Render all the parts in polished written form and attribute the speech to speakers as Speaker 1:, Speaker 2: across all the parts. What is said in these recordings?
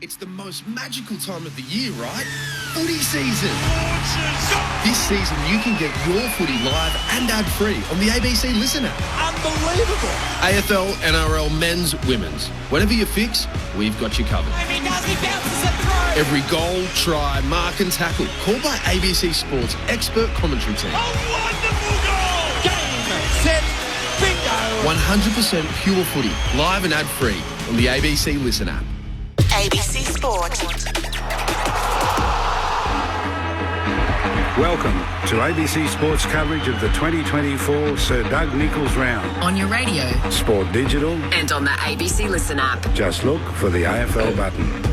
Speaker 1: It's the most magical time of the year, right? Footy season. This season, you can get your footy live and ad-free on the ABC Listen app.
Speaker 2: Unbelievable.
Speaker 1: AFL, NRL, men's, women's. Whatever you fix, we've got you covered. Every goal, try, mark and tackle, called by ABC Sports expert commentary team.
Speaker 2: A wonderful goal! Game, set, bingo!
Speaker 1: 100% pure footy, live and ad-free on the ABC Listen app.
Speaker 3: ABC Sport.
Speaker 4: Welcome to ABC Sports coverage of the 2024 Sir Doug Nicholls Round.
Speaker 3: On your radio.
Speaker 4: Sport Digital.
Speaker 3: And on the ABC Listen app.
Speaker 4: Just look for the AFL button.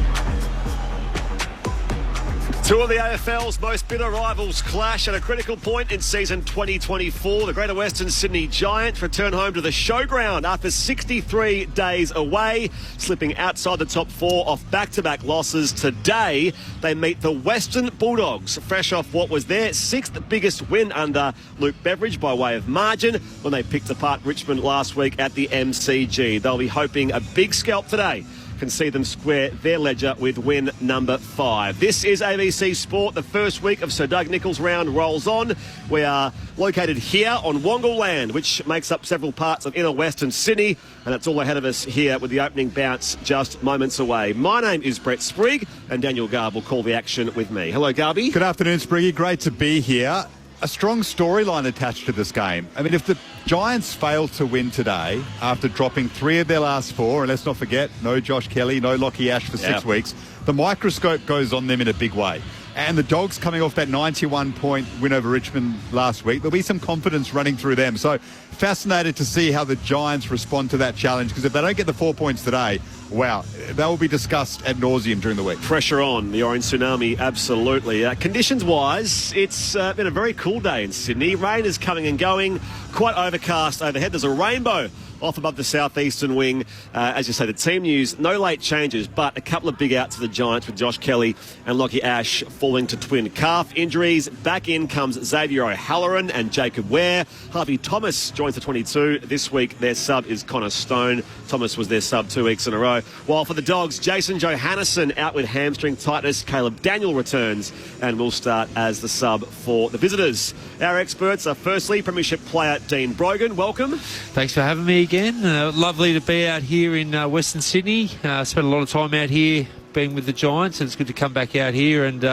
Speaker 5: Two of the AFL's most bitter rivals clash at a critical point in season 2024. The Greater Western Sydney Giants return home to the showground after 63 days away, slipping outside the top four off back-to-back losses. Today, they meet the Western Bulldogs, fresh off what was their sixth biggest win under Luke Beveridge by way of margin when they picked apart Richmond last week at the MCG. They'll be hoping a big scalp today can see them square their ledger with win number 5. This is ABC Sport. The first week of Sir Doug Nicholls Round rolls on. We are located here on Wongal land, which makes up several parts of inner Western Sydney, and it's all ahead of us here with the opening bounce just moments away. My name is Brett Sprigg, and Daniel Garb will call the action with me. Hello, Garby.
Speaker 6: Good afternoon, Spriggy. Great to be here. A strong storyline attached to this game. I mean, if the Giants fail to win today after dropping 3 of their last 4, and let's not forget, no Josh Kelly, no Lockie Ash for 6 weeks, the microscope goes on them in a big way. And the Dogs coming off that 91-point win over Richmond last week, there'll be some confidence running through them. So fascinated to see how the Giants respond to that challenge, because if they don't get the 4 points today, wow, that will be discussed ad nauseum during the week.
Speaker 5: Pressure on the Orange Tsunami, absolutely. Conditions-wise, it's been a very cool day in Sydney. Rain is coming and going, quite overcast overhead. There's a rainbow off above the southeastern wing. As you say, the team news, no late changes, but a couple of big outs for the Giants with Josh Kelly and Lockie Ash falling to twin calf injuries. Back in comes Xavier O'Halloran and Jacob Ware. Harvey Thomas joins the 22. This week, their sub is Connor Stone. Thomas was their sub 2 weeks in a row. While for the Dogs, Jason Johannesson out with hamstring tightness. Caleb Daniel returns and will start as the sub for the visitors. Our experts are firstly Premiership player Dean Brogan. Welcome.
Speaker 7: Thanks for having me again. Lovely to be out here in Western Sydney. Spent a lot of time out here being with the Giants, and it's good to come back out here. And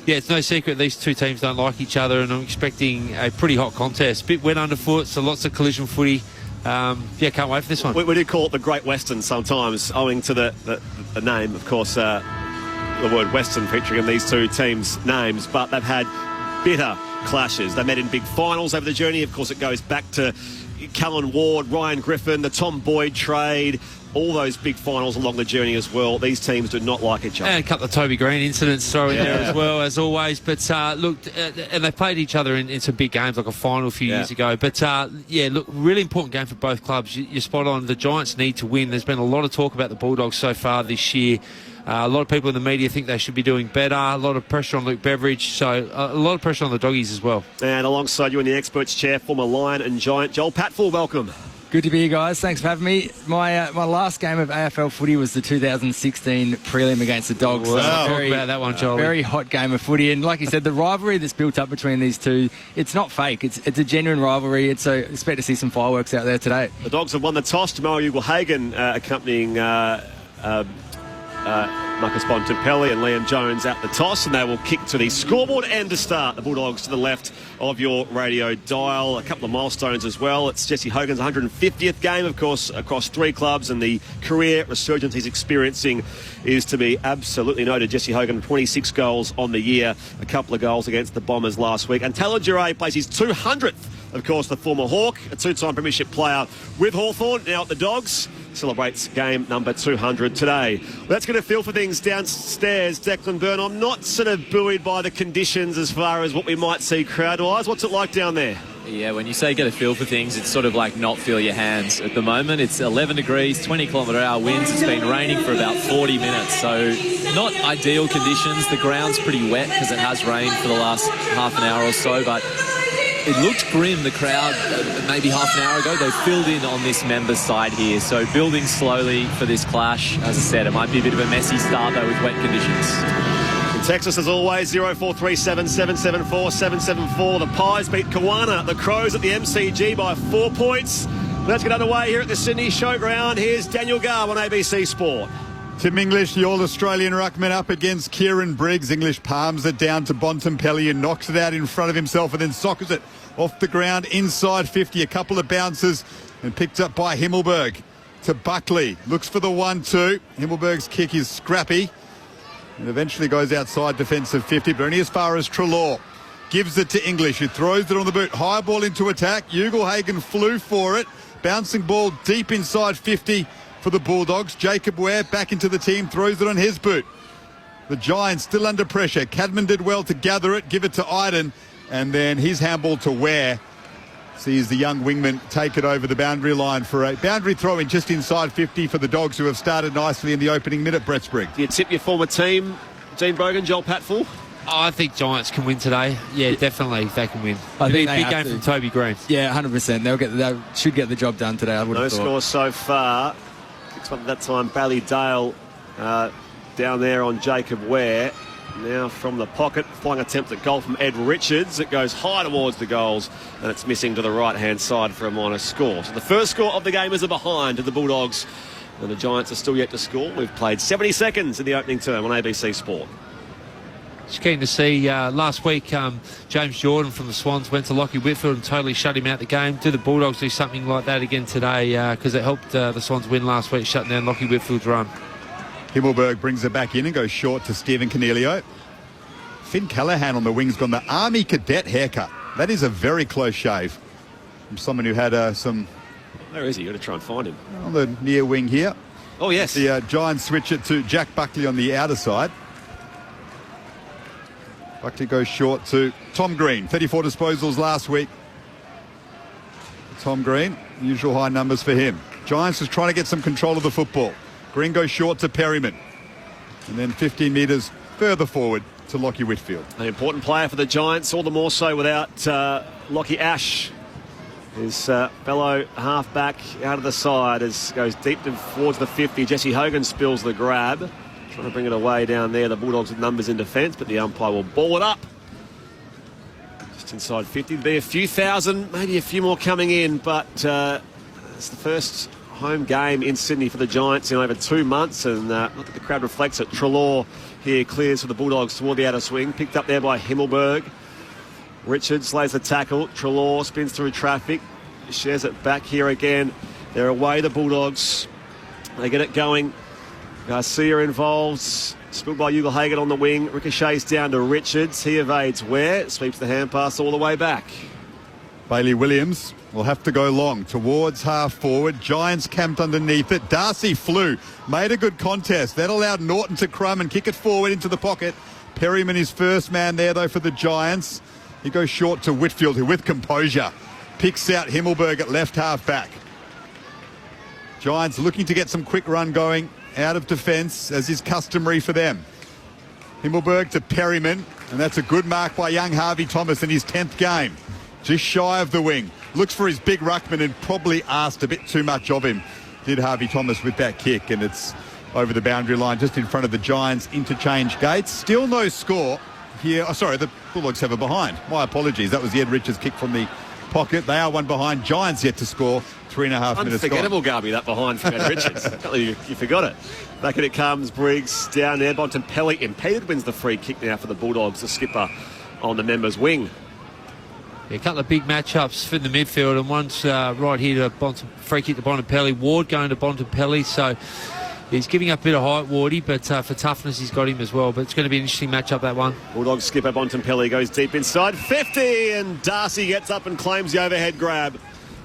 Speaker 7: it's no secret these two teams don't like each other, and I'm expecting a pretty hot contest. Bit wet underfoot, so lots of collision footy. Can't wait for this one.
Speaker 5: We do call it the Great Western sometimes, owing to the name, of course, the word Western featuring in these two teams' names, but they've had bitter clashes. They met in big finals over the journey. Of course, it goes back to Callan Ward, Ryan Griffin, the Tom Boyd trade, all those big finals along the journey as well. These teams do not like each other.
Speaker 7: And a couple of Toby Green incidents thrown in there as well, as always. But and they played each other in some big games, like a final a few years ago. But really important game for both clubs. You're spot on. The Giants need to win. There's been a lot of talk about the Bulldogs so far this year. A lot of people in the media think they should be doing better. A lot of pressure on Luke Beveridge, so a lot of pressure on the Doggies as well.
Speaker 5: And alongside you in the experts chair, former Lion and Giant Joel Patfull, welcome.
Speaker 8: Good to be here, guys. Thanks for having me. My last game of AFL footy was the 2016 prelim against the Dogs.
Speaker 7: Wow. Talk about that one, Joel.
Speaker 8: Very hot game of footy. And like you said, the rivalry that's built up between these two, it's not fake. It's a genuine rivalry. Expect to see some fireworks out there today.
Speaker 5: The Dogs have won the toss. Jamal Ugle-Hagan accompanying Marcus Bontempelli and Liam Jones at the toss, and they will kick to the scoreboard and to start. The Bulldogs to the left of your radio dial. A couple of milestones as well. It's Jesse Hogan's 150th game, of course, across 3 clubs, and the career resurgence he's experiencing is to be absolutely noted. Jesse Hogan, 26 goals on the year, a couple of goals against the Bombers last week. And Taylor Duray plays his 200th, of course, the former Hawk, a 2-time premiership player with Hawthorn, now at the Dogs. Celebrates game number 200 today. Well, let's get a feel for things downstairs. Declan Byrne, I'm not sort of buoyed by the conditions as far as what we might see crowd-wise. What's it like down there?
Speaker 9: Yeah, when you say get a feel for things, it's sort of like not feel your hands. At the moment, it's 11 degrees, 20-kilometre-hour winds. It's been raining for about 40 minutes, so not ideal conditions. The ground's pretty wet because it has rained for the last half an hour or so, but it looked grim, the crowd, maybe half an hour ago. They filled in on this members' side here. So building slowly for this clash. As I said, it might be a bit of a messy start, though, with wet conditions.
Speaker 5: Texas, as always, 0437 774 774. The Pies beat Kawana, the Crows at the MCG by 4 points. Let's get underway here at the Sydney Showground. Here's Daniel Garb on ABC Sport.
Speaker 6: Tim English, the All-Australian ruckman, up against Kieran Briggs. English palms it down to Bontempelli and knocks it out in front of himself and then sockers it off the ground inside 50. A couple of bounces and picked up by Himmelberg to Buckley. Looks for the 1-2. Himmelberg's kick is scrappy. And eventually goes outside defensive 50, but only as far as Treloar. Gives it to English, who throws it on the boot. High ball into attack. Ugelhagen flew for it. Bouncing ball deep inside 50 for the Bulldogs. Jacob Ware back into the team, throws it on his boot. The Giants still under pressure. Cadman did well to gather it, give it to Iden, and then his handball to Ware. Sees the young wingman take it over the boundary line for a boundary throw in just inside 50 for the Dogs, who have started nicely in the opening minute, Brett Spriggs.
Speaker 5: Do you tip your former team, Dean Brogan, Joel Patfull?
Speaker 7: I think Giants can win today. Yeah, definitely they can win.
Speaker 8: I think
Speaker 7: big game from Toby Green.
Speaker 8: Yeah, 100%. They should get the job done today, I would have thought.
Speaker 5: No score so far. Looks like that time Bally Dale down there on Jacob Ware. Now from the pocket, flying attempt at goal from Ed Richards. It goes high towards the goals, and it's missing to the right-hand side for a minor score. So the first score of the game is a behind to the Bulldogs, and the Giants are still yet to score. We've played 70 seconds in the opening term on ABC Sport.
Speaker 7: It's keen to see. Last week, James Jordan from the Swans went to Lockie Whitfield and totally shut him out the game. Do the Bulldogs do something like that again today? Because it helped the Swans win last week, shutting down Lockie Whitfield's run.
Speaker 6: Himmelberg brings it back in and goes short to Stephen Cornelio. Finn Callahan on the wing's gone the Army Cadet haircut. That is a very close shave from someone who had some...
Speaker 5: Where is he? You've got to try and find him.
Speaker 6: On the near wing here.
Speaker 5: Oh, yes.
Speaker 6: The Giants switch it to Jack Buckley on the outer side. Buckley goes short to Tom Green. 34 disposals last week. Tom Green, usual high numbers for him. Giants is trying to get some control of the football. Green goes short to Perryman. And then 15 metres further forward to Lockie Whitfield.
Speaker 5: An important player for the Giants, all the more so without Lockie Ash. His fellow half-back out of the side as goes deep towards the 50. Jesse Hogan spills the grab. Trying to bring it away down there. The Bulldogs with numbers in defence, but the umpire will ball it up. Just inside 50. There'll be a few thousand, maybe a few more coming in, but it's the first home game in Sydney for the Giants in over 2 months, and look at the crowd reflects it. Treloar here clears for the Bulldogs toward the outer swing, picked up there by Himmelberg. Richards lays the tackle. Treloar spins through traffic, shares it back here again. They're away, the Bulldogs. They get it going. Garcia involved, spilled by Ugelhagen on the wing. Ricochets down to Richards. He evades Ware, sweeps the hand pass all the way back.
Speaker 6: Bailey Williams will have to go long towards half forward. Giants camped underneath it. Darcy flew, made a good contest. That allowed Norton to crumb and kick it forward into the pocket. Perryman is first man there, though, for the Giants. He goes short to Whitfield, who with composure picks out Himmelberg at left half back. Giants looking to get some quick run going out of defence, as is customary for them. Himmelberg to Perryman, and that's a good mark by young Harvey Thomas in his 10th game. Just shy of the wing. Looks for his big ruckman and probably asked a bit too much of him, did Harvey Thomas with that kick, and it's over the boundary line just in front of the Giants interchange gates. Still no score here. Oh, sorry, the Bulldogs have a behind. My apologies. That was the Ed Richards kick from the pocket. They are one behind. Giants yet to score. 3.5 minutes.
Speaker 5: Unforgettable, Garby, that behind from Ed Richards. Can't believe you forgot it. Back in it comes Briggs down there. Bontempelli impeded, wins the free kick now for the Bulldogs. The skipper on the members' wing.
Speaker 7: Yeah, a couple of big matchups for the midfield, and one's right here to free kick to Bontempelli. Ward going to Bontempelli, so he's giving up a bit of height, Wardy, but for toughness he's got him as well. But it's going to be an interesting matchup, that one.
Speaker 5: Bulldogs skipper Bontempelli goes deep inside 50, and Darcy gets up and claims the overhead grab.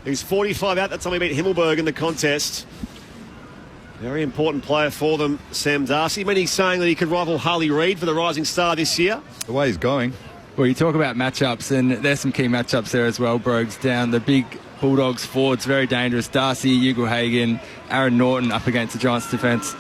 Speaker 5: He's 45 out. That's how he beat Himmelberg in the contest. Very important player for them, Sam Darcy. Many saying that he could rival Harley Reid for the Rising Star this year.
Speaker 6: The way he's going.
Speaker 8: Well, you talk about matchups, and there's some key matchups there as well, Brogues. Down the big Bulldogs forwards, very dangerous. Darcy, Ugelhagen, Aaron Norton up against the Giants' defence.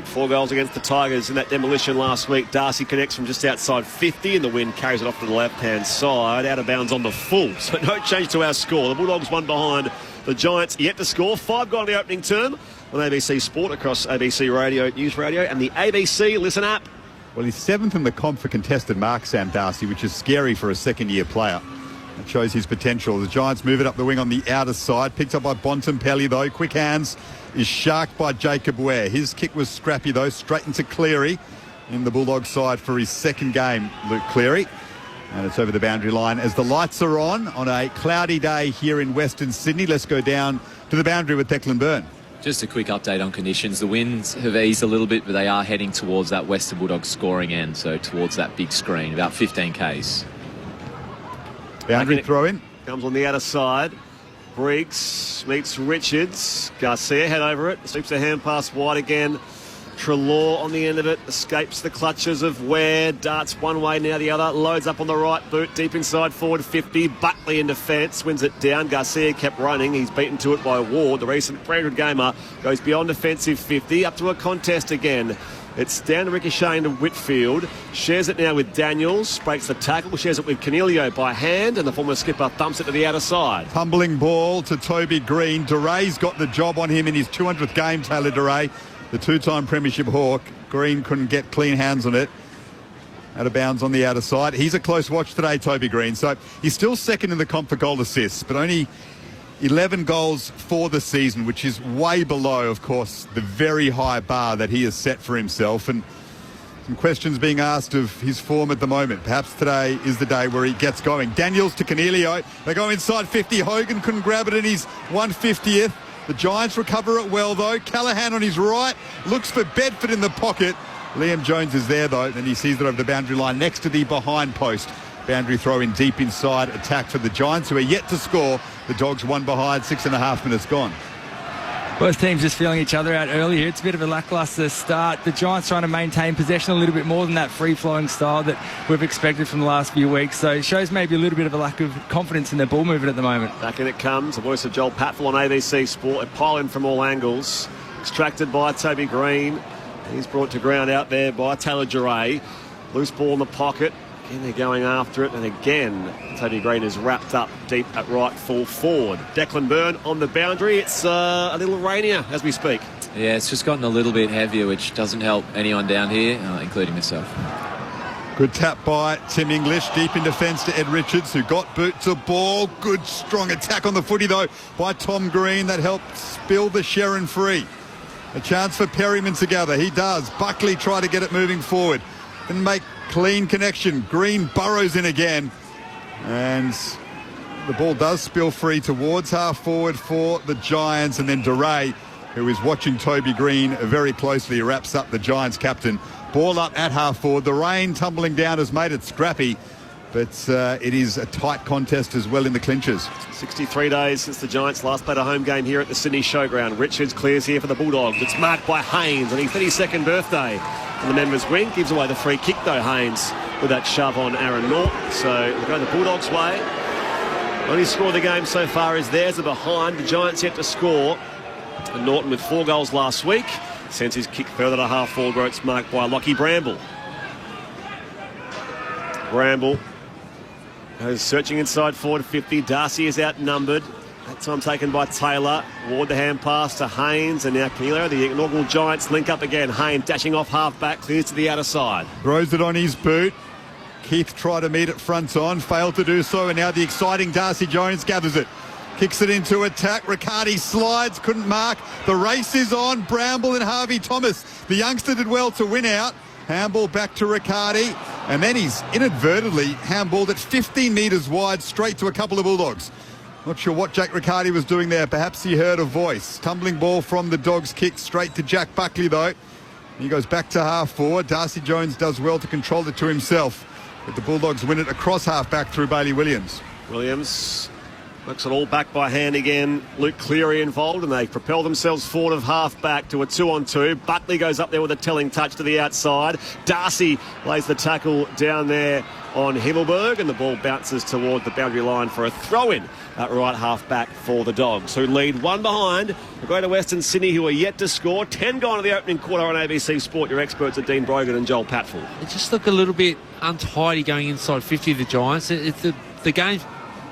Speaker 5: Kicked 4 goals against the Tigers in that demolition last week. Darcy connects from just outside 50 and the wind carries it off to the left-hand side. Out of bounds on the full, so no change to our score. The Bulldogs one behind the Giants, yet to score. 5 gone in the opening term on ABC Sport across ABC Radio, News Radio and the ABC Listen app.
Speaker 6: Well, he's 7th in the comp for contested marks, Sam Darcy, which is scary for a second-year player. It shows his potential. The Giants move it up the wing on the outer side. Picked up by Bontempelli, though. Quick hands is sharked by Jacob Ware. His kick was scrappy, though, straight into Cleary in the Bulldogs side for his second game, Luke Cleary. And it's over the boundary line as the lights are on a cloudy day here in Western Sydney. Let's go down to the boundary with Declan Byrne.
Speaker 9: Just a quick update on conditions. The winds have eased a little bit, but they are heading towards that Western Bulldogs scoring end, so towards that big screen, about 15 k's.
Speaker 6: Boundary throw in.
Speaker 5: Comes on the outer side. Briggs meets Richards. Garcia head over it. Sweeps a hand pass wide again. Treloar on the end of it. Escapes the clutches of Ware. Darts one way, now the other. Loads up on the right boot. Deep inside forward 50. Buckley in defence. Wins it down. Garcia kept running. He's beaten to it by Ward. The recent 300 gamer goes beyond defensive 50. Up to a contest again. It's down to Ricochet into Whitfield. Shares it now with Daniels. Breaks the tackle. Shares it with Canelio by hand. And the former skipper thumps it to the outer side.
Speaker 6: Tumbling ball to Toby Green. DeRay's got the job on him in his 200th game, Taylor DeRay. The 2-time premiership Hawk. Green couldn't get clean hands on it. Out of bounds on the outer side. He's a close watch today, Toby Green. So he's still second in the comp for goal assists, but only 11 goals for the season, which is way below, of course, the very high bar that he has set for himself. And some questions being asked of his form at the moment. Perhaps today is the day where he gets going. Daniels to Canelio. They go inside 50. Hogan couldn't grab it in his 150th. The Giants recover it well, though. Callaghan on his right. Looks for Bedford in the pocket. Liam Jones is there, though, and he sees it over the boundary line next to the behind post. Boundary throw in deep inside attack for the Giants, who are yet to score. The Dogs one behind, 6.5 minutes gone.
Speaker 8: Both teams just feeling each other out earlier. It's a bit of a lacklustre start. The Giants trying to maintain possession a little bit more than that free-flowing style that we've expected from the last few weeks. So it shows maybe a little bit of a lack of confidence in their ball movement at the moment.
Speaker 5: Back in it comes. The voice of Joel Patfull on ABC Sport. A pile in from all angles. Extracted by Toby Green. He's brought to ground out there by Taylor DeRay. Loose ball in the pocket. Again, they're going after it, and again, Toby Green is wrapped up deep at right full forward. Declan Byrne on the boundary. It's a little rainier as we speak.
Speaker 9: Yeah, it's just gotten a little bit heavier, which doesn't help anyone down here, including myself.
Speaker 6: Good tap by Tim English, deep in defence to Ed Richards, who got boot to ball. Good strong attack on the footy, though, by Tom Green. That helped spill the Sherrin free. A chance for Perryman to gather. He does. Buckley try to get it moving forward. Didn't make clean connection. Green burrows in again. And the ball does spill free towards half forward for the Giants. And then DeRay, who is watching Toby Green very closely, wraps up the Giants captain. Ball up at half forward. The rain tumbling down has made it scrappy. But it is a tight contest as well in the clinches.
Speaker 5: 63 days since the Giants last played a home game here at the Sydney Showground. Richards clears here for the Bulldogs. It's marked by Haynes on his 32nd birthday. And the members' wing gives away the free kick, though, Haynes, with that shove on Aaron Norton. So we'll go the Bulldogs' way. Only score of the game so far is theirs. Are behind. The Giants yet to score. And Norton with 4 goals last week sends his kick further to half forward where it's marked by Lockie Bramble. Bramble goes searching inside forward 50. Darcy is outnumbered. That time taken by Taylor. Ward the hand pass to Haynes, and now Canelio. The inaugural Giants link up again. Haynes dashing off half back, clears to the outer side.
Speaker 6: Throws it on his boot. Keith tried to meet it front on, failed to do so, and now the exciting Darcy Jones gathers it. Kicks it into attack. Riccardi slides, couldn't mark. The race is on. Bramble and Harvey Thomas. The youngster did well to win out. Handball back to Riccardi, and then he's inadvertently handballed it 15 metres wide straight to a couple of Bulldogs. Not sure what Jack Riccardi was doing there. Perhaps he heard a voice. Tumbling ball from the Dogs, kick straight to Jack Buckley, though. He goes back to half forward. Darcy Jones does well to control it to himself, but the Bulldogs win it across half back through Bailey Williams.
Speaker 5: Williams Looks it all back by hand again. Luke Cleary involved, and they propel themselves forward of half back to a 2-on-2. Buckley goes up there with a telling touch to the outside. Darcy lays the tackle down there on Himmelberg, and the ball bounces toward the boundary line for a throw-in at right half back for the Dogs, who lead one behind the Greater Western Sydney, who are yet to score. 10 gone to the opening quarter on ABC Sport. Your experts are Dean Brogan and Joel Patfull.
Speaker 7: It just looked a little bit untidy going inside 50 of the Giants. The game's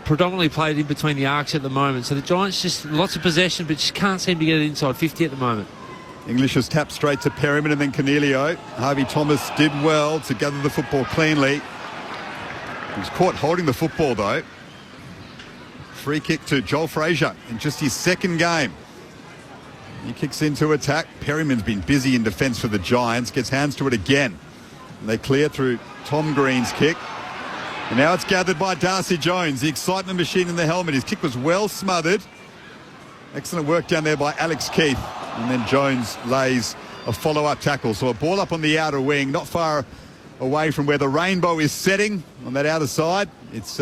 Speaker 7: predominantly played in between the arcs at the moment, so the Giants just lots of possession but just can't seem to get it inside 50 at the moment.
Speaker 6: English has tapped straight to Perryman and then Cornelio. Harvey Thomas did well to gather the football cleanly. He was caught holding the football though. Free kick to Joel Frazier in just his second game. He kicks into attack. Perryman's been busy in defence for the Giants, gets hands to it again. And they clear through Tom Green's kick. And now it's gathered by Darcy Jones, the excitement machine in the helmet. His kick was well smothered. Excellent work down there by Alex Keith. And then Jones lays a follow-up tackle. So a ball up on the outer wing, not far away from where the rainbow is setting on that outer side. It's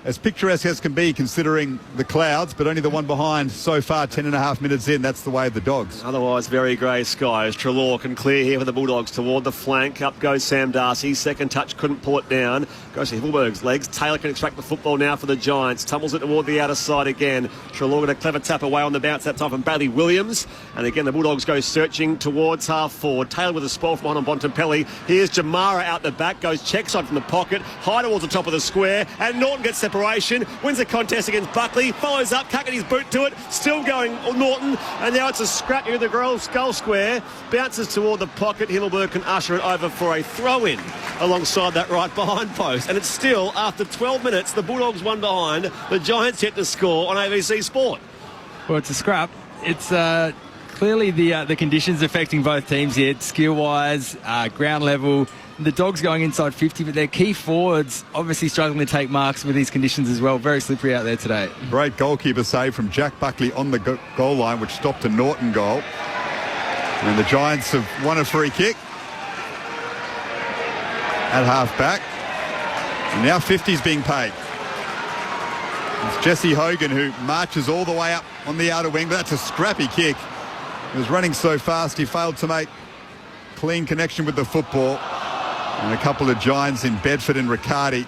Speaker 6: as picturesque as can be considering the clouds, but only the one behind so far, 10.5 minutes in. That's the way of the Dogs.
Speaker 5: Otherwise, very grey skies. Treloar can clear here for the Bulldogs toward the flank. Up goes Sam Darcy. Second touch, couldn't pull it down. Goes to Himmelberg's legs. Taylor can extract the football now for the Giants. Tumbles it toward the outer side again. Treloar with a clever tap away on the bounce that time from Bradley Williams. And again, the Bulldogs go searching towards half forward. Taylor with a spoil from on Bontempelli. Here's Jamara out the back. Goes check side from the pocket. High towards the top of the square. And Norton gets separation. Wins the contest against Buckley. Follows up. Can't get his boot to it. Still going Norton. And now it's a scrap near the goal square. Bounces toward the pocket. Himmelberg can usher it over for a throw-in alongside that right behind post. And it's still, after 12 minutes, the Bulldogs one behind. The Giants yet to score on ABC Sport.
Speaker 8: Well, it's a scrap. It's clearly the conditions affecting both teams here, skill-wise, ground level. The Dogs going inside 50, but their key forwards obviously struggling to take marks with these conditions as well. Very slippery out there today.
Speaker 6: Great goalkeeper save from Jack Buckley on the goal line, which stopped a Norton goal. And the Giants have won a free kick at half-back. And now 50's being paid. It's Jesse Hogan who marches all the way up on the outer wing, but that's a scrappy kick. He was running so fast he failed to make clean connection with the football. And a couple of Giants in Bedford and Riccardi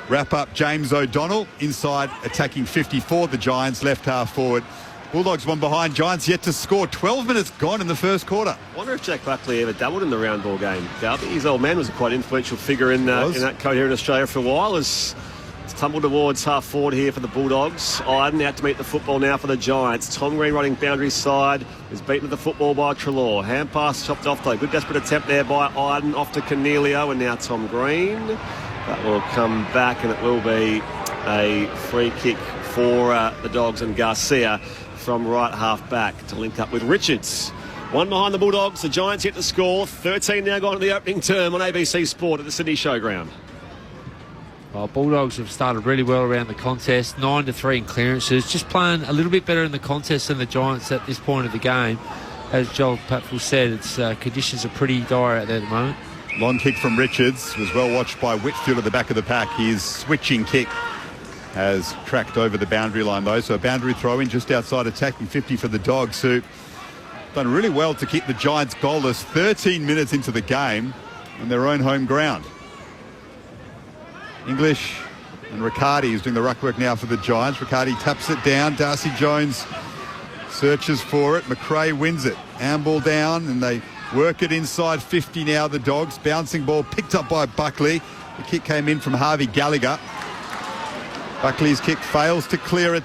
Speaker 6: wrap up James O'Donnell inside attacking 54, the Giants left half forward. Bulldogs one behind, Giants yet to score. 12 minutes gone in the first quarter.
Speaker 5: I wonder if Jack Buckley ever dabbled in the round ball game. His old man was a quite influential figure in that code here in Australia for a while. It's tumbled towards half forward here for the Bulldogs. Iden out to meet the football now for the Giants. Tom Green running boundary side is beaten with the football by Treloar. Hand pass chopped off though. Good desperate attempt there by Iden off to Cornelio, and now Tom Green. That will come back and it will be a free kick for the Dogs and Garcia from right half back to link up with Richards. One behind the Bulldogs. The Giants yet to score. 13 now gone to the opening term on ABC Sport at the Sydney Showground.
Speaker 7: Well, Bulldogs have started really well around the contest, 9-3 in clearances, just playing a little bit better in the contest than the Giants at this point of the game. As Joel Patfull said, its conditions are pretty dire out there at the moment.
Speaker 6: Long kick from Richards was well watched by Whitfield at the back of the pack. His switching kick has tracked over the boundary line though, so a boundary throw in just outside attacking 50 for the Dogs, who done really well to keep the Giants goalless 13 minutes into the game on their own home ground. English and Riccardi is doing the ruck work now for the Giants. Riccardi taps it down. Darcy Jones searches for it. McRae wins it. Handball down and they work it inside 50 now, the Dogs. Bouncing ball picked up by Buckley. The kick came in from Harvey Gallagher. Buckley's kick fails to clear it.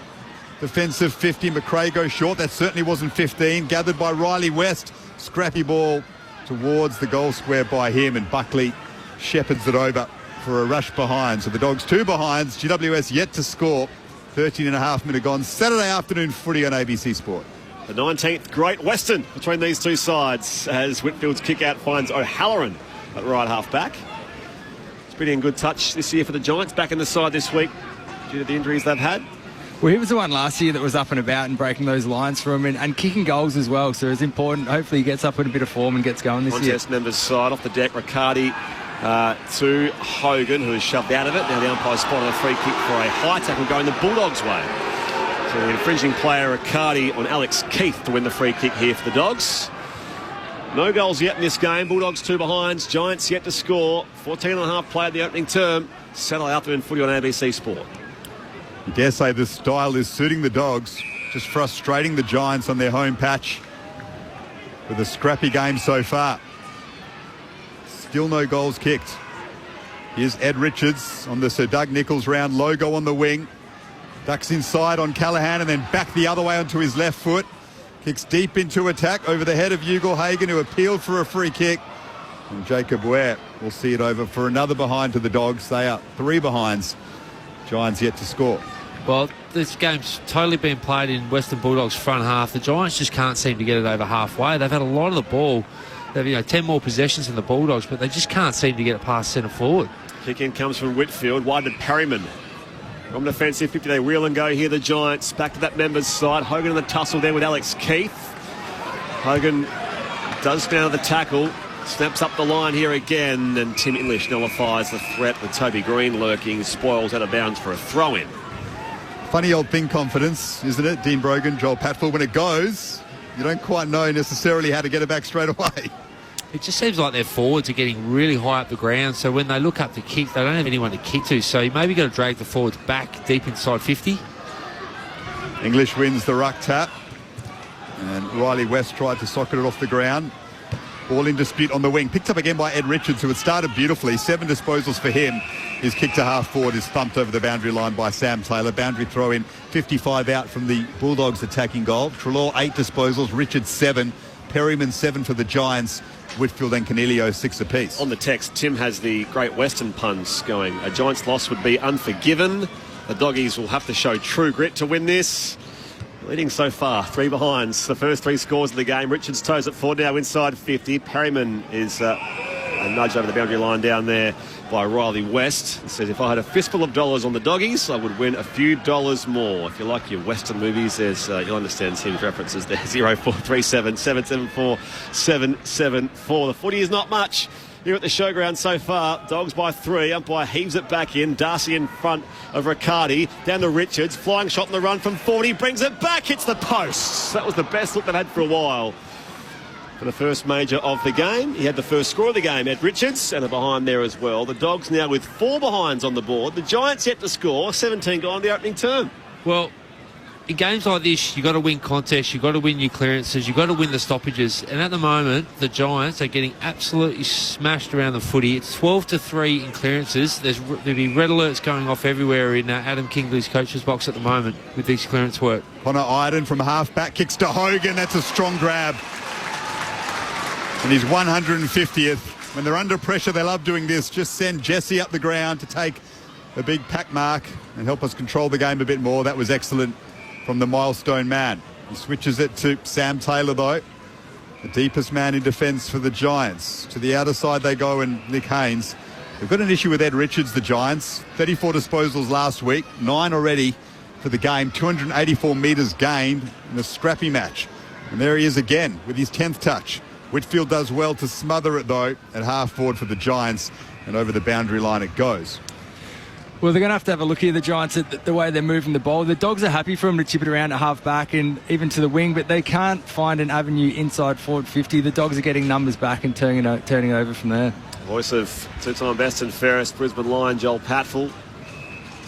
Speaker 6: Defensive 50. McRae goes short. That certainly wasn't 15. Gathered by Riley West. Scrappy ball towards the goal square by him, and Buckley shepherds it over for a rush behind. So the Dogs two behinds. GWS yet to score. 13.5 minutes gone. Saturday afternoon footy on ABC Sport.
Speaker 5: The 19th Great Western between these two sides as Whitfield's kick out finds O'Halloran at right half back. It's been in good touch this year for the Giants. Back in the side this week due to the injuries they've had.
Speaker 8: Well, he was the one last year that was up and about and breaking those lines for him and kicking goals as well. So it's important. Hopefully he gets up in a bit of form and gets going this year.
Speaker 5: Contest members side off the deck. Riccardi to Hogan, who is shoved out of it. Now the umpire spotted a free kick for a high tackle going the Bulldogs' way. So the infringing player, Riccardi, on Alex Keith to win the free kick here for the Dogs. No goals yet in this game. Bulldogs 2 behinds. Giants yet to score. 14.5 played the opening term. Saturday afternoon footy on ABC Sport.
Speaker 6: You dare say the style is suiting the Dogs, just frustrating the Giants on their home patch with a scrappy game so far. Still no goals kicked. Here's Ed Richards on the Sir Doug Nicholls round logo on the wing. Ducks inside on Callaghan and then back the other way onto his left foot. Kicks deep into attack over the head of Ugle-Hagan, who appealed for a free kick. And Jacob Ware will see it over for another behind to the Dogs. They are 3 behinds. Giants yet to score.
Speaker 7: Well, this game's totally been played in Western Bulldogs' front half. The Giants just can't seem to get it over halfway. They've had a lot of the ball. They've 10 more possessions than the Bulldogs, but they just can't seem to get it past centre forward.
Speaker 5: Kick in comes from Whitfield, wide to Perryman. From defensive 50, they wheel and go here, the Giants. Back to that members' side. Hogan in the tussle there with Alex Keith. Hogan does spin out of the tackle. Snaps up the line here again, and Tim English nullifies the threat with Toby Green lurking. Spoils out of bounds for a throw-in.
Speaker 6: Funny old thing, confidence, isn't it? Dean Brogan, Joel Patfull, when it goes, you don't quite know necessarily how to get it back straight away.
Speaker 7: It just seems like their forwards are getting really high up the ground, so when they look up to kick, they don't have anyone to kick to, so you maybe got to drag the forwards back deep inside 50.
Speaker 6: English wins the ruck tap, and Riley West tried to socket it off the ground. Ball in dispute on the wing. Picked up again by Ed Richards, who had started beautifully. 7 disposals for him. His kick to half forward is thumped over the boundary line by Sam Taylor. Boundary throw in, 55 out from the Bulldogs attacking goal. Treloar 8 disposals, Richards 7, Perryman 7 for the Giants. Whitfield and Canelio 6 apiece.
Speaker 5: On the text, Tim has the Great Western puns going. A Giants loss would be unforgiven. The Doggies will have to show true grit to win this. Leading so far, 3 behinds. The first 3 scores of the game. Richards toes it forward now inside 50. Perryman is a nudge over the boundary line down there by Riley West. It says, if I had a fistful of dollars on the Doggies, I would win a few dollars more. If you like your Western movies, there's you'll understand Tim's references there. 0437 774 774. The footy is not much here at the showground so far. Dogs by 3. Umpire heaves it back in. Darcy in front of Riccardi. Down to Richards. Flying shot in the run from 40. Brings it back. Hits the posts. That was the best look they've had for a while. For the first major of the game. He had the first score of the game, Ed Richards, and a behind there as well. The Dogs now with 4 behinds on the board. The Giants yet to score. 17 gone the opening term.
Speaker 7: Well, in games like this, you've got to win contests, you've got to win your clearances, you've got to win the stoppages. And at the moment, the Giants are getting absolutely smashed around the footy. It's 12-3 in clearances. There'll be red alerts going off everywhere in Adam Kingley's coach's box at the moment with these clearance work.
Speaker 6: Connor Iden from half back kicks to Hogan. That's a strong grab. And he's 150th. When they're under pressure, they love doing this. Just send Jesse up the ground to take a big pack mark and help us control the game a bit more. That was excellent from the milestone man. He switches it to Sam Taylor, though. The deepest man in defence for the Giants. To the outer side they go, and Nick Haynes. They've got an issue with Ed Richards, the Giants. 34 disposals last week, 9 already for the game. 284 metres gained in a scrappy match. And there he is again with his 10th touch. Whitfield does well to smother it, though, at half forward for the Giants, and over the boundary line it goes.
Speaker 8: Well, they're going to have a look here, the Giants, at the way they're moving the ball. The Dogs are happy for them to chip it around at half back and even to the wing, but they can't find an avenue inside forward 50. The Dogs are getting numbers back and turning over from there. Voice
Speaker 5: of two-time best and fairest Brisbane Lion, Joel Patfull,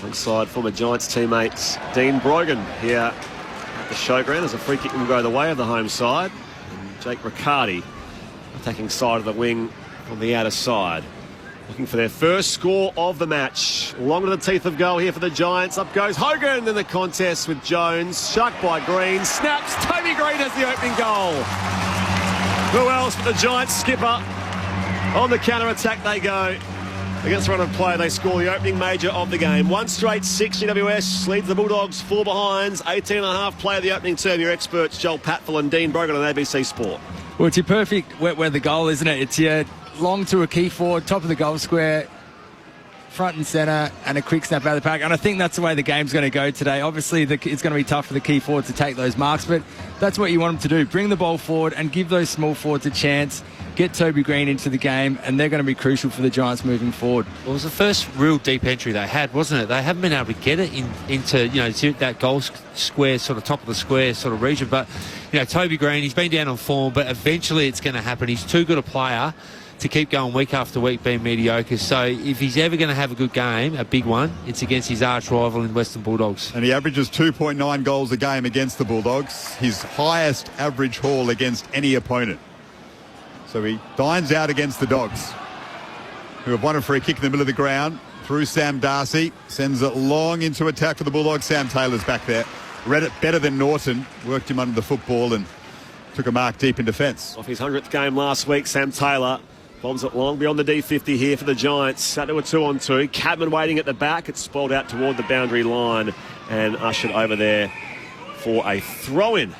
Speaker 5: alongside former Giants teammates Dean Brogan here at the showground as a free kick will go the way of the home side. Jake Riccardi attacking side of the wing on the outer side. Looking for their first score of the match. Long to the teeth of goal here for the Giants. Up goes Hogan in the contest with Jones. Shucked by Green. Snaps. Toby Green has the opening goal. Who else but the Giants skipper? On the counter-attack they go. Against the run of play, they score the opening major of the game. 1 straight 6 GWS leads the Bulldogs 4 behinds. 18.5 play of the opening term. Your experts Joel Patfull and Dean Brogan on ABC Sport.
Speaker 8: Well, it's your perfect wet weather goal, isn't it? It's your long to a key forward, top of the goal square. front and centre, and a quick snap out of the pack. And I think that's the way the game's going to go today. Obviously, it's going to be tough for the key forwards to take those marks, but that's what you want them to do. Bring the ball forward and give those small forwards a chance. Get Toby Green into the game, and they're going to be crucial for the Giants moving forward.
Speaker 7: Well, it was the first real deep entry they had, wasn't it? They haven't been able to get it into that goal square, sort of top of the square sort of region. But, Toby Green, he's been down on form, but eventually it's going to happen. He's too good a player to keep going week after week being mediocre. So if he's ever going to have a good game, a big one, it's against his arch rival in Western Bulldogs.
Speaker 6: And he averages 2.9 goals a game against the Bulldogs, his highest average haul against any opponent. So he dines out against the Dogs, who have won a free kick in the middle of the ground through Sam Darcy. Sends it long into attack for the Bulldogs. Sam Taylor's back there. Read it better than Norton. Worked him under the football and took a mark deep in defence.
Speaker 5: Off his 100th game last week, Sam Taylor bombs it long beyond the D50 here for the Giants. Out to a 2-on-2. Cadman waiting at the back. It's spoiled out toward the boundary line and ushered over there for a throw-in.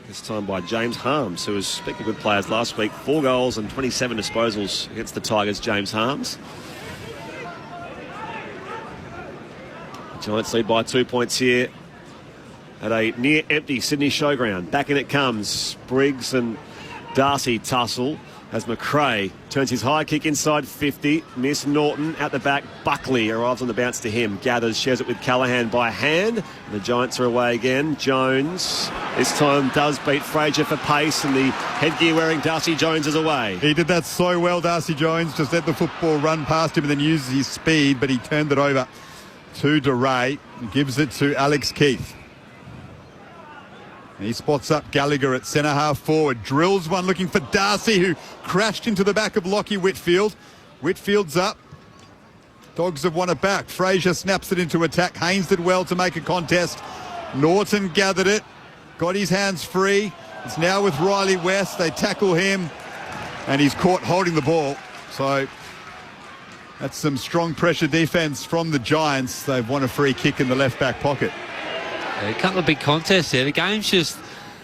Speaker 5: This time by James Harms, who was speaking of good players last week. 4 goals and 27 disposals against the Tigers, James Harms. The Giants lead by 2 points here at a near empty Sydney Showground. Back in it comes. Briggs and Darcy tussle as McRae turns his high kick inside 50. Miss Norton out the back. Buckley arrives on the bounce to him. Gathers, shares it with Callaghan by hand. The Giants are away again. Jones this time does beat Frazier for pace, and the headgear wearing Darcy Jones is away.
Speaker 6: He did that so well, Darcy Jones. Just let the football run past him and then uses his speed, but he turned it over to DeRay and gives it to Alex Keith. He spots up Gallagher at centre half forward. Drills one looking for Darcy, who crashed into the back of Lockie Whitfield. Whitfield's up. Dogs have won it back. Frazier snaps it into attack. Haynes did well to make a contest. Norton gathered it. Got his hands free. It's now with Riley West. They tackle him. And he's caught holding the ball. So that's some strong pressure defence from the Giants. They've won a free kick in the left back pocket.
Speaker 7: A couple of big contests there. The game's just,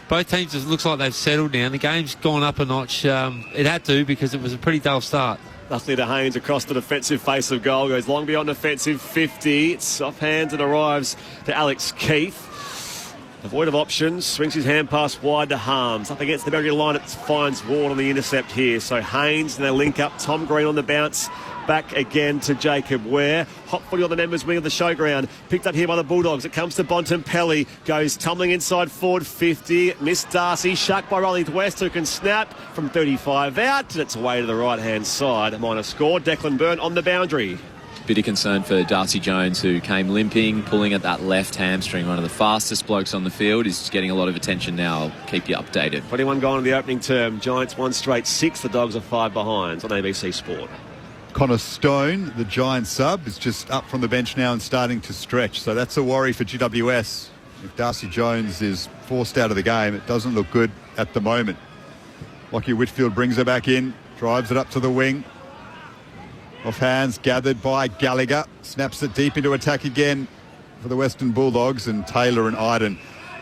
Speaker 7: both teams just looks like they've settled down. The game's gone up a notch. It had to, because it was a pretty dull start.
Speaker 5: Luckily to Haynes across the defensive face of goal. Goes long beyond defensive 50. It's off hands and arrives to Alex Keith. Devoid of options. Swings his hand pass wide to Harms. Up against the boundary line. It finds Ward on the intercept here. So Haynes, and they link up. Tom Green on the bounce. Back again to Jacob Ware. Hot footy on the members' wing of the showground. Picked up here by the Bulldogs. It comes to Bontempelli. Goes tumbling inside forward 50. Miss Darcy. Shucked by Riley West, who can snap from 35 out. And it's away to the right-hand side. Minor score. Declan Byrne on the boundary.
Speaker 9: Bit of concern for Darcy Jones, who came limping, pulling at that left hamstring. One of the fastest blokes on the field. Is getting a lot of attention now. I'll keep you updated.
Speaker 5: 21 gone in the opening term. Giants 1 straight 6. The Dogs are 5 behind on ABC Sport.
Speaker 6: Connor Stone, the Giants sub, is just up from the bench now and starting to stretch. So that's a worry for GWS. If Darcy Jones is forced out of the game, it doesn't look good at the moment. Lockie Whitfield brings her back in, drives it up to the wing. Off hands, gathered by Gallagher. Snaps it deep into attack again for the Western Bulldogs, and Taylor and Iden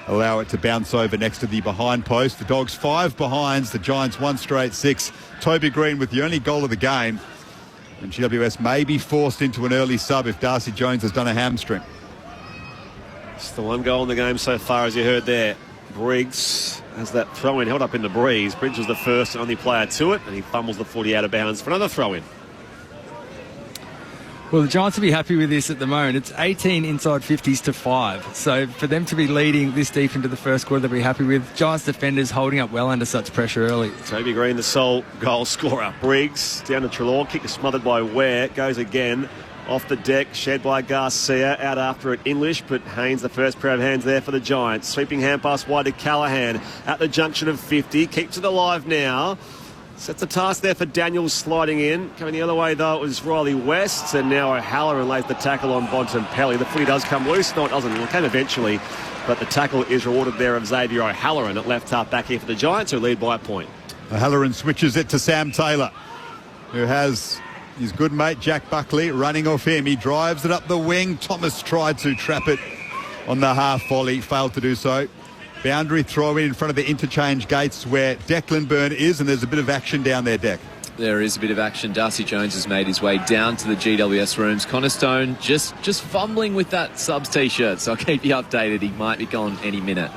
Speaker 6: allow it to bounce over next to the behind post. The Dogs 5 behinds, the Giants 1 straight 6. Toby Green with the only goal of the game. And GWS may be forced into an early sub if Darcy Jones has done a hamstring.
Speaker 5: It's the 1 goal in the game so far, as you heard there. Briggs has that throw-in held up in the breeze. Briggs was the first and only player to it, and he fumbles the footy out of bounds for another throw-in.
Speaker 8: Well, the Giants will be happy with this at the moment. It's 18 inside 50s to 5. So for them to be leading this deep into the first quarter, they'll be happy with. Giants defenders holding up well under such pressure early.
Speaker 5: Toby Green, the sole goal scorer. Briggs down to Treloar. Kick is smothered by Ware. Goes again. Off the deck, shed by Garcia. Out after it, English, but Haynes, the first pair of hands there for the Giants. Sweeping hand pass wide to Callaghan. At the junction of 50. Keeps it alive now. Sets the task there for Daniels sliding in. Coming the other way, though, it was Riley West. And now O'Halloran lays the tackle on Bontempelli. The footy does come loose. No, it doesn't. It came eventually. But the tackle is rewarded there of Xavier O'Halloran at left half back here for the Giants, who lead by a point.
Speaker 6: O'Halloran switches it to Sam Taylor, who has his good mate Jack Buckley running off him. He drives it up the wing. Thomas tried to trap it on the half volley. Failed to do so. Boundary throw in front of the interchange gates where Declan Byrne is, and there's a bit of action down there, Deck.
Speaker 9: there is a bit of action. Darcy Jones has made his way down to the GWS rooms. Connor Stone just fumbling with that subs T-shirt, so I'll keep you updated. He might be gone any minute.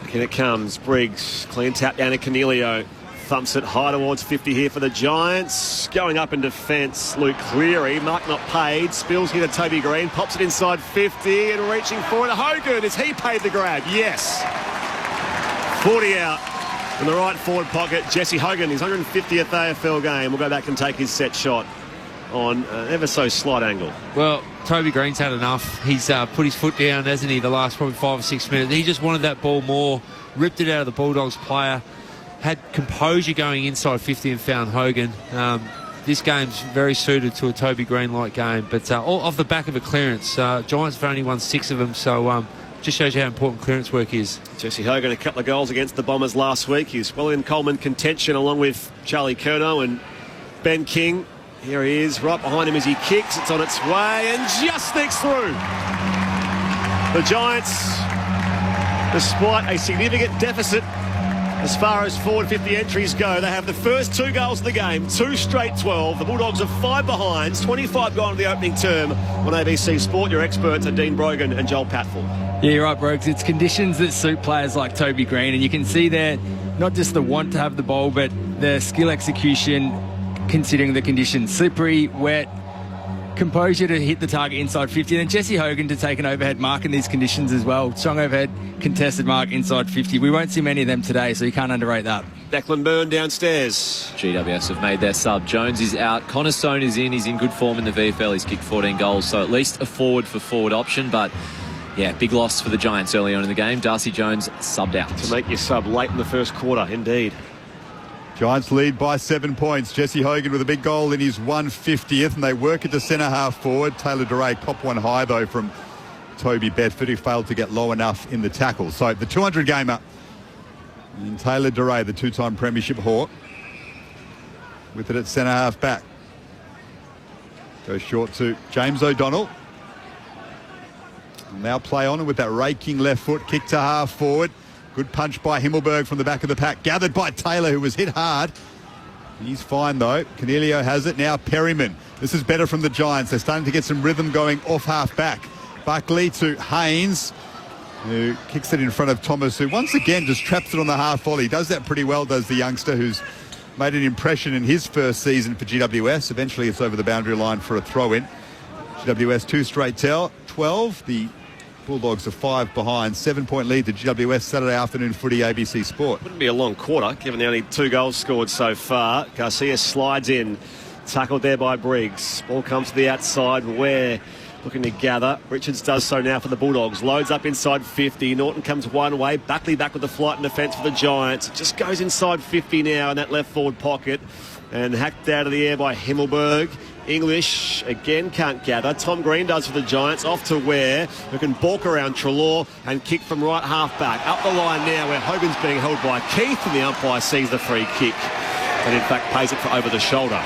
Speaker 5: Here it comes. Briggs, clean tap down to Cornelio. Thumps it high towards 50 here for the Giants. Going up in defence, Luke Cleary. Mark not paid. Spills here to Toby Green. Pops it inside 50 and reaching forward to Hogan. Has he paid the grab? Yes. 40 out. In the right forward pocket, Jesse Hogan, his 150th AFL game, will go back and take his set shot on an ever so slight angle.
Speaker 7: Well, Toby Green's had enough. He's put his foot down, hasn't he, the last probably 5 or 6 minutes. He just wanted that ball more, ripped it out of the Bulldogs player, had composure going inside 50 and found Hogan. This game's very suited to a Toby Green-like game, but all off the back of a clearance. Giants have only won 6 of them, so just shows you how important clearance work is.
Speaker 5: Jesse Hogan, a couple of goals against the Bombers last week. He's well in Coleman contention along with Charlie Curnow and Ben King. Here he is, right behind him as he kicks. It's on its way and just sneaks through. The Giants, despite a significant deficit as far as forward 50 entries go, they have the first 2 goals of the game, 2 straight 12. The Bulldogs are 5 behinds, 25 gone to the opening term. On ABC Sport, your experts are Dean Brogan and Joel Patfull.
Speaker 8: Yeah, you're right, Brooks. It's conditions that suit players like Toby Green, and you can see there not just the want to have the ball, but the skill execution considering the conditions. Slippery, wet, composure to hit the target inside 50, and then Jesse Hogan to take an overhead mark in these conditions as well. Strong overhead, contested mark inside 50. We won't see many of them today, so you can't underrate that.
Speaker 5: Declan Byrne downstairs.
Speaker 9: GWS have made their sub. Jones is out. Connor Stone is in. He's in good form in the VFL. He's kicked 14 goals, so at least a forward for forward option, but yeah, big loss for the Giants early on in the game. Darcy Jones subbed out.
Speaker 5: To make your sub late in the first quarter, indeed.
Speaker 6: Giants lead by 7 points. Jesse Hogan with a big goal in his 150th, and they work it to centre half forward. Taylor DeRay cop one high, though, from Toby Bedford, who failed to get low enough in the tackle. So the 200-gamer, and Taylor DeRay, the 2-time premiership Hawk, with it at centre half back. Goes short to James O'Donnell. Now play on with that raking left foot, kick to half forward. Good punch by Himmelberg from the back of the pack. Gathered by Taylor, who was hit hard. He's fine, though. Cornelio has it. Now Perryman. This is better from the Giants. They're starting to get some rhythm going off half back. Buckley to Haynes, who kicks it in front of Thomas, who once again just traps it on the half volley. Does that pretty well, does the youngster, who's made an impression in his first season for GWS. Eventually it's over the boundary line for a throw-in. GWS 2 straight 12. The Bulldogs are 5 behind. 7-point lead to GWS. Saturday afternoon footy, ABC Sport.
Speaker 5: Wouldn't be a long quarter, given the only 2 goals scored so far. Garcia slides in. Tackled there by Briggs. Ball comes to the outside. Ware looking to gather. Richards does so now for the Bulldogs. Loads up inside 50. Norton comes one way. Buckley back with the flight and defence for the Giants. Just goes inside 50 now in that left forward pocket. And hacked out of the air by Himmelberg. English again can't gather. Tom Green does for the Giants. Off to Ware, who can balk around Treloar and kick from right half back. Up the line now where Hogan's being held by Keith, and the umpire sees the free kick and in fact pays it for over the shoulder.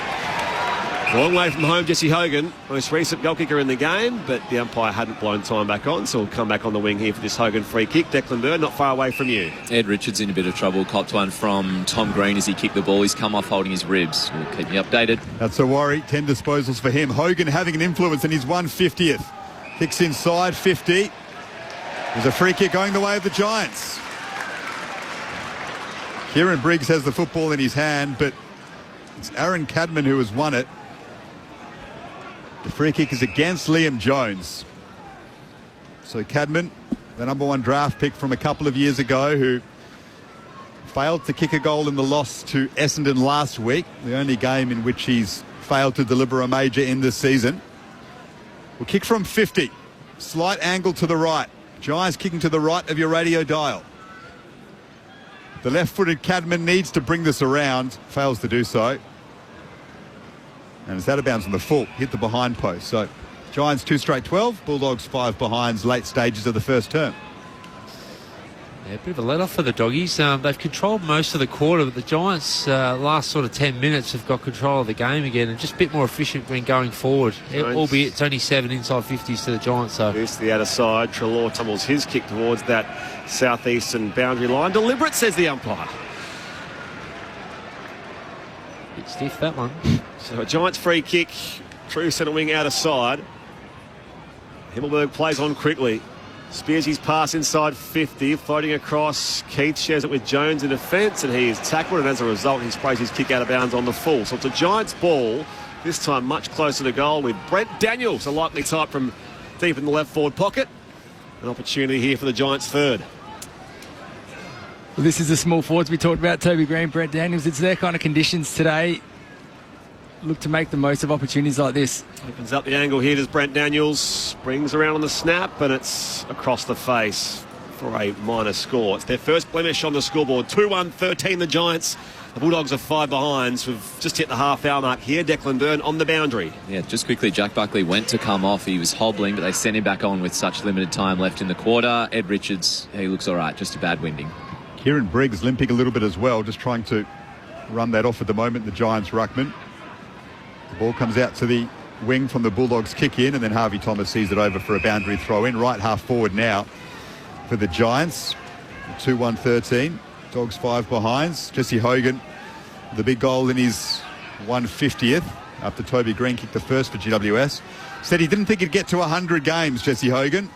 Speaker 5: Long way from home, Jesse Hogan, most recent goal kicker in the game, but the umpire hadn't blown time back on, so we'll come back on the wing here for this Hogan free kick. Declan Byrne, not far away from you.
Speaker 9: Ed Richards in a bit of trouble. Copped one from Tom Green as he kicked the ball. He's come off holding his ribs. We'll keep you updated.
Speaker 6: That's a worry. 10 disposals for him. Hogan having an influence in his 150th. Kicks inside 50. There's a free kick going the way of the Giants. Kieran Briggs has the football in his hand, but it's Aaron Cadman who has won it. The free kick is against Liam Jones. So Cadman, the #1 draft pick from a couple of years ago, who failed to kick a goal in the loss to Essendon last week, the only game in which he's failed to deliver a major in this season. Will kick from 50. Slight angle to the right. Giants kicking to the right of your radio dial. The left-footed Cadman needs to bring this around. Fails to do so. And it's out of bounds on the full. Hit the behind post. So Giants 2 straight 12. Bulldogs 5 behinds late stages of the first term.
Speaker 7: Yeah, a bit of a let-off for the doggies. They've controlled most of the quarter, but the Giants, last sort of 10 minutes, have got control of the game again and just a bit more efficient when going forward. Albeit it's only 7 inside 50s to the Giants. So
Speaker 5: here's the outer side. Treloar tumbles his kick towards that southeastern boundary line. Deliberate, says the umpire.
Speaker 7: Stiff, that one.
Speaker 5: So a Giants free kick, true centre wing out of side. Himmelberg plays on quickly. Spears his pass inside 50, floating across. Keith shares it with Jones in defence, and he is tackled, and as a result, he sprays his kick out of bounds on the full. So it's a Giants ball, this time much closer to goal, with Brent Daniels, a likely type from deep in the left forward pocket. An opportunity here for the Giants third.
Speaker 8: Well, this is the small forwards we talked about, Toby Green, Brent Daniels. It's their kind of conditions today. Look to make the most of opportunities like this.
Speaker 5: Opens up the angle here, does Brent Daniels. Brings around on the snap, and it's across the face for a minor score. It's their first blemish on the scoreboard. 2-1-13 the Giants. The Bulldogs are 5 behind. So we've just hit the half-hour mark here. Declan Byrne on the boundary.
Speaker 9: Yeah, just quickly, Jack Buckley went to come off. He was hobbling, but they sent him back on with such limited time left in the quarter. Ed Richards, he looks all right, just a bad winding.
Speaker 6: Kieran Briggs limping a little bit as well, just trying to run that off at the moment, the Giants ruckman. The ball comes out to the wing from the Bulldogs kick in, and then Harvey Thomas sees it over for a boundary throw in. Right half forward now for the Giants. 2-1-13. Dogs 5 behind. Jesse Hogan, the big goal in his 150th after Toby Green kicked the first for GWS. Said he didn't think he'd get to 100 games, Jesse Hogan.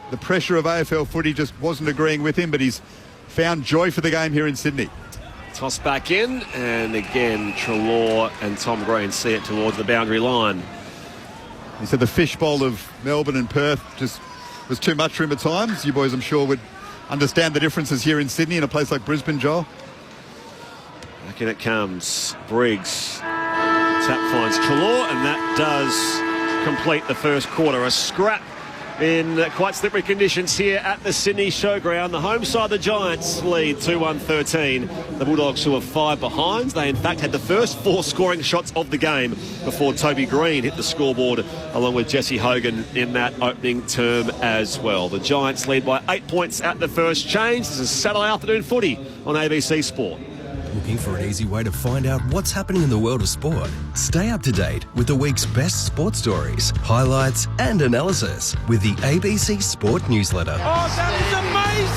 Speaker 6: The pressure of AFL footy just wasn't agreeing with him, but he's found joy for the game here in Sydney.
Speaker 5: Toss back in, and again Treloar and Tom Green see it towards the boundary line.
Speaker 6: He said the fishbowl of Melbourne and Perth just was too much for him at times. You boys, I'm sure, would understand the differences here in Sydney in a place like Brisbane, Joel.
Speaker 5: Back in it comes. Briggs. Tap finds Treloar, and that does complete the first quarter. A scrap in quite slippery conditions here at the Sydney Showground. The home side, the Giants, lead 2-1-13. The Bulldogs, who are 5 behind. They, in fact, had the first 4 scoring shots of the game before Toby Green hit the scoreboard, along with Jesse Hogan in that opening term as well. The Giants lead by 8 points at the first change. This is Saturday afternoon footy on ABC Sport.
Speaker 10: Looking for an easy way to find out what's happening in the world of sport? Stay up to date with the week's best sports stories, highlights and analysis with the ABC Sport newsletter.
Speaker 2: Oh, that is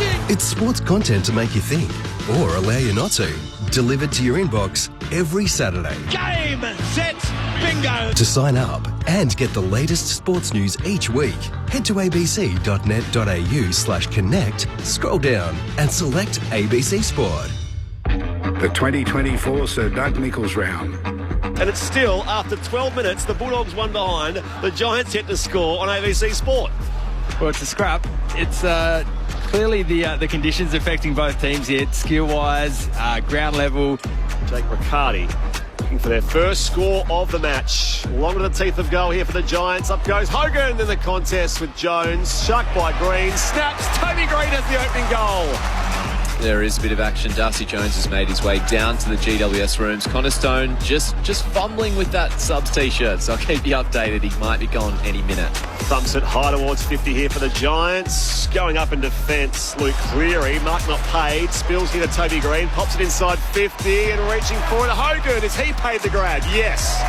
Speaker 2: amazing!
Speaker 10: It's sports content to make you think or allow you not to. Delivered to your inbox every Saturday.
Speaker 2: Game, set, bingo!
Speaker 10: To sign up and get the latest sports news each week, head to abc.net.au/connect, scroll down and select ABC Sport.
Speaker 4: The 2024 Sir Doug Nicholls round.
Speaker 5: And it's still, after 12 minutes, the Bulldogs 1 behind. The Giants hit the score on ABC Sport.
Speaker 8: Well, it's a scrap. It's clearly the conditions affecting both teams here, skill-wise, ground level.
Speaker 5: Jake Riccardi looking for their first score of the match. Long to the teeth of goal here for the Giants. Up goes Hogan in the contest with Jones. Shucked by Green. Snaps. Toby Green has the opening goal.
Speaker 9: There is a bit of action. Darcy Jones has made his way down to the GWS rooms. Connor Stone just fumbling with that subs t-shirt, so I'll keep you updated. He might be gone any minute.
Speaker 5: Thumps it high towards 50 here for the Giants. Going up in defence, Luke Cleary. Mark not paid. Spills here to Toby Green. Pops it inside 50 and reaching for it. Hogan, has he paid the grab? Yes.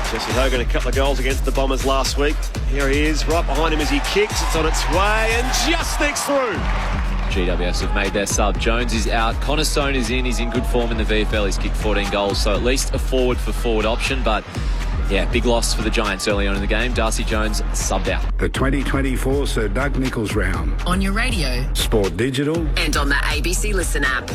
Speaker 5: Jesse Hogan, a couple of goals against the Bombers last week. Here he is, right behind him as he kicks. It's on its way and just sneaks through.
Speaker 9: GWS have made their sub. Jones is out. Connor Stone is in. He's in good form in the VFL. He's kicked 14 goals, so at least a forward for forward option. But, yeah, big loss for the Giants early on in the game. Darcy Jones subbed out.
Speaker 4: The 2024 Sir Doug Nicholls round.
Speaker 3: On your radio.
Speaker 4: Sport Digital.
Speaker 3: And on the ABC Listen app.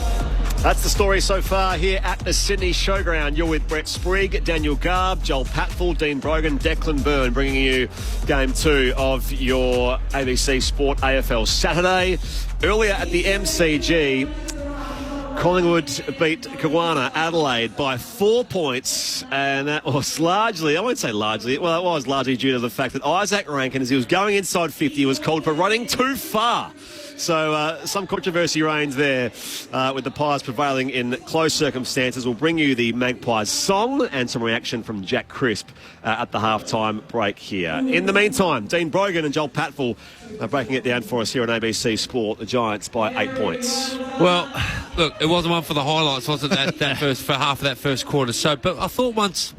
Speaker 5: That's the story so far here at the Sydney Showground. You're with Brett Sprigg, Daniel Garb, Joel Patfull, Dean Brogan, Declan Byrne, bringing you Game 2 of your ABC Sport AFL Saturday. Earlier at the MCG, Collingwood beat Kawana Adelaide by 4 points, and that was largely, I won't say largely, well, it was largely due to the fact that Isaac Rankin, as he was going inside 50, was called for running too far. So some controversy reigns there with the Pies prevailing in close circumstances. We'll bring you the Magpies song and some reaction from Jack Crisp at the halftime break here. In the meantime, Dean Brogan and Joel Patfull are breaking it down for us here on ABC Sport. The Giants by 8 points.
Speaker 7: Well, look, it wasn't one for the highlights, was it? That first for half of that first quarter. So, but I thought once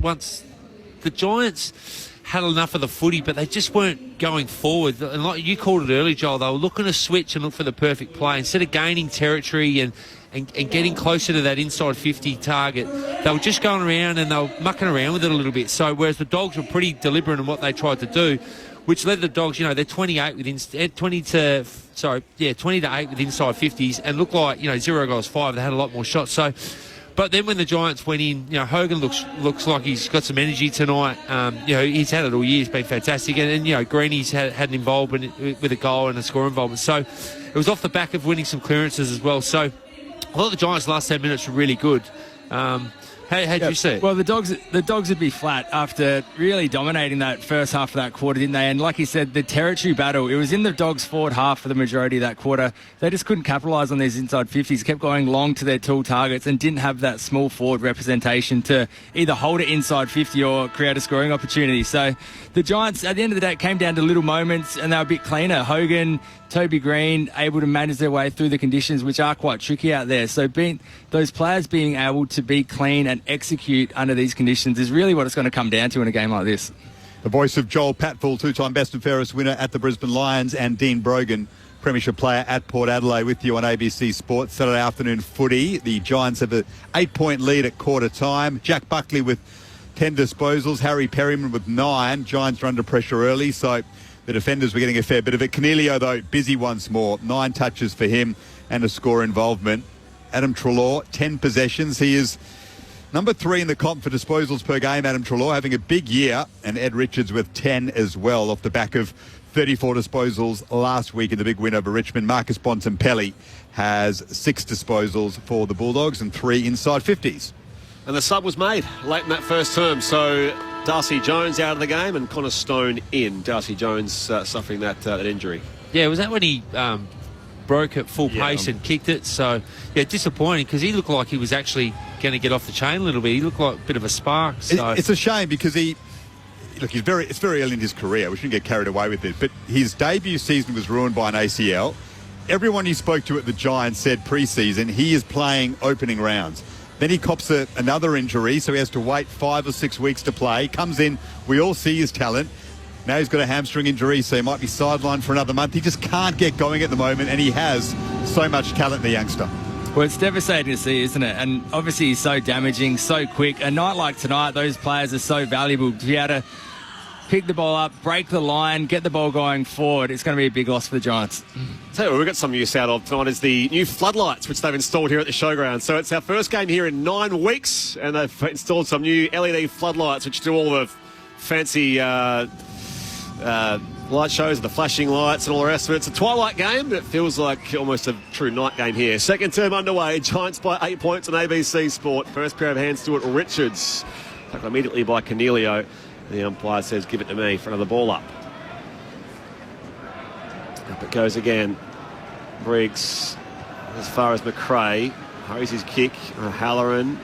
Speaker 7: the Giants had enough of the footy, but they just weren't going forward. And like you called it early, Joel, they were looking to switch and look for the perfect play instead of gaining territory and and getting closer to that inside 50 target, they were just going around and they were mucking around with it a little bit. So whereas the Dogs were pretty deliberate in what they tried to do, which led the Dogs, they're 28 with 20 to 8 with inside 50s, and looked like 0 goals 5. They had a lot more shots. So, but then when the Giants went in, Hogan looks like he's got some energy tonight. He's had it all year. He's been fantastic, and Greeny's had an involvement with a goal and a score involvement. So it was off the back of winning some clearances as well. So I thought the Giants' last 10 minutes were really good. How did you see it?
Speaker 8: Well, the Dogs would be flat after really dominating that first half of that quarter, didn't they? And like you said, the territory battle, it was in the Dogs' forward half for the majority of that quarter. They just couldn't capitalise on these inside 50s, kept going long to their tall targets and didn't have that small forward representation to either hold it inside 50 or create a scoring opportunity. So the Giants, at the end of the day, it came down to little moments and they were a bit cleaner. Hogan, Toby Green able to manage their way through the conditions, which are quite tricky out there. So those players being able to be clean and execute under these conditions is really what it's going to come down to in a game like this.
Speaker 6: The voice of Joel Patfull, two-time best and fairest winner at the Brisbane Lions, and Dean Brogan, premiership player at Port Adelaide, with you on ABC Sports. Saturday afternoon footy. The Giants have an 8-point lead at quarter time. Jack Buckley with 10 disposals. Harry Perryman with 9. Giants are under pressure early, so the defenders were getting a fair bit of it. Canelio, though, busy once more. 9 touches for him and a score involvement. Adam Treloar, 10 possessions. He is number 3 in the comp for disposals per game. Adam Treloar having a big year, and Ed Richards with 10 as well, off the back of 34 disposals last week in the big win over Richmond. Marcus Bontempelli has 6 disposals for the Bulldogs and 3 inside 50s.
Speaker 5: And the sub was made late in that first term, so Darcy Jones out of the game and Connor Stone in. Darcy Jones suffering that injury.
Speaker 7: Yeah, was that when he broke at full pace and kicked it? So, disappointing, because he looked like he was actually going to get off the chain a little bit. He looked like a bit of a spark. So.
Speaker 6: It's a shame because it's very early in his career. We shouldn't get carried away with it. But his debut season was ruined by an ACL. Everyone he spoke to at the Giants said pre-season he is playing opening rounds. Then he cops another injury, so he has to wait 5 or 6 weeks to play. Comes in, we all see his talent. Now he's got a hamstring injury, so he might be sidelined for another month. He just can't get going at the moment, and he has so much talent, the youngster.
Speaker 8: Well, it's devastating to see, isn't it? And obviously he's so damaging, so quick. A night like tonight, those players are so valuable to be able to pick the ball up, break the line, get the ball going forward. It's going to be a big loss for the Giants.
Speaker 5: Tell you what we've got some use out of tonight is the new floodlights which they've installed here at the showground. So it's our first game here in 9 weeks, and they've installed some new LED floodlights which do all the fancy light shows, the flashing lights and all the rest of it. It's a twilight game, but it feels like almost a true night game here. Second term underway, Giants by 8 points on ABC Sport. First pair of hands to it, Richards. Tackled immediately by Canelio. The umpire says, give it to me for another ball up. Up it goes again. Briggs as far as McRae. Hurries his kick. Halloran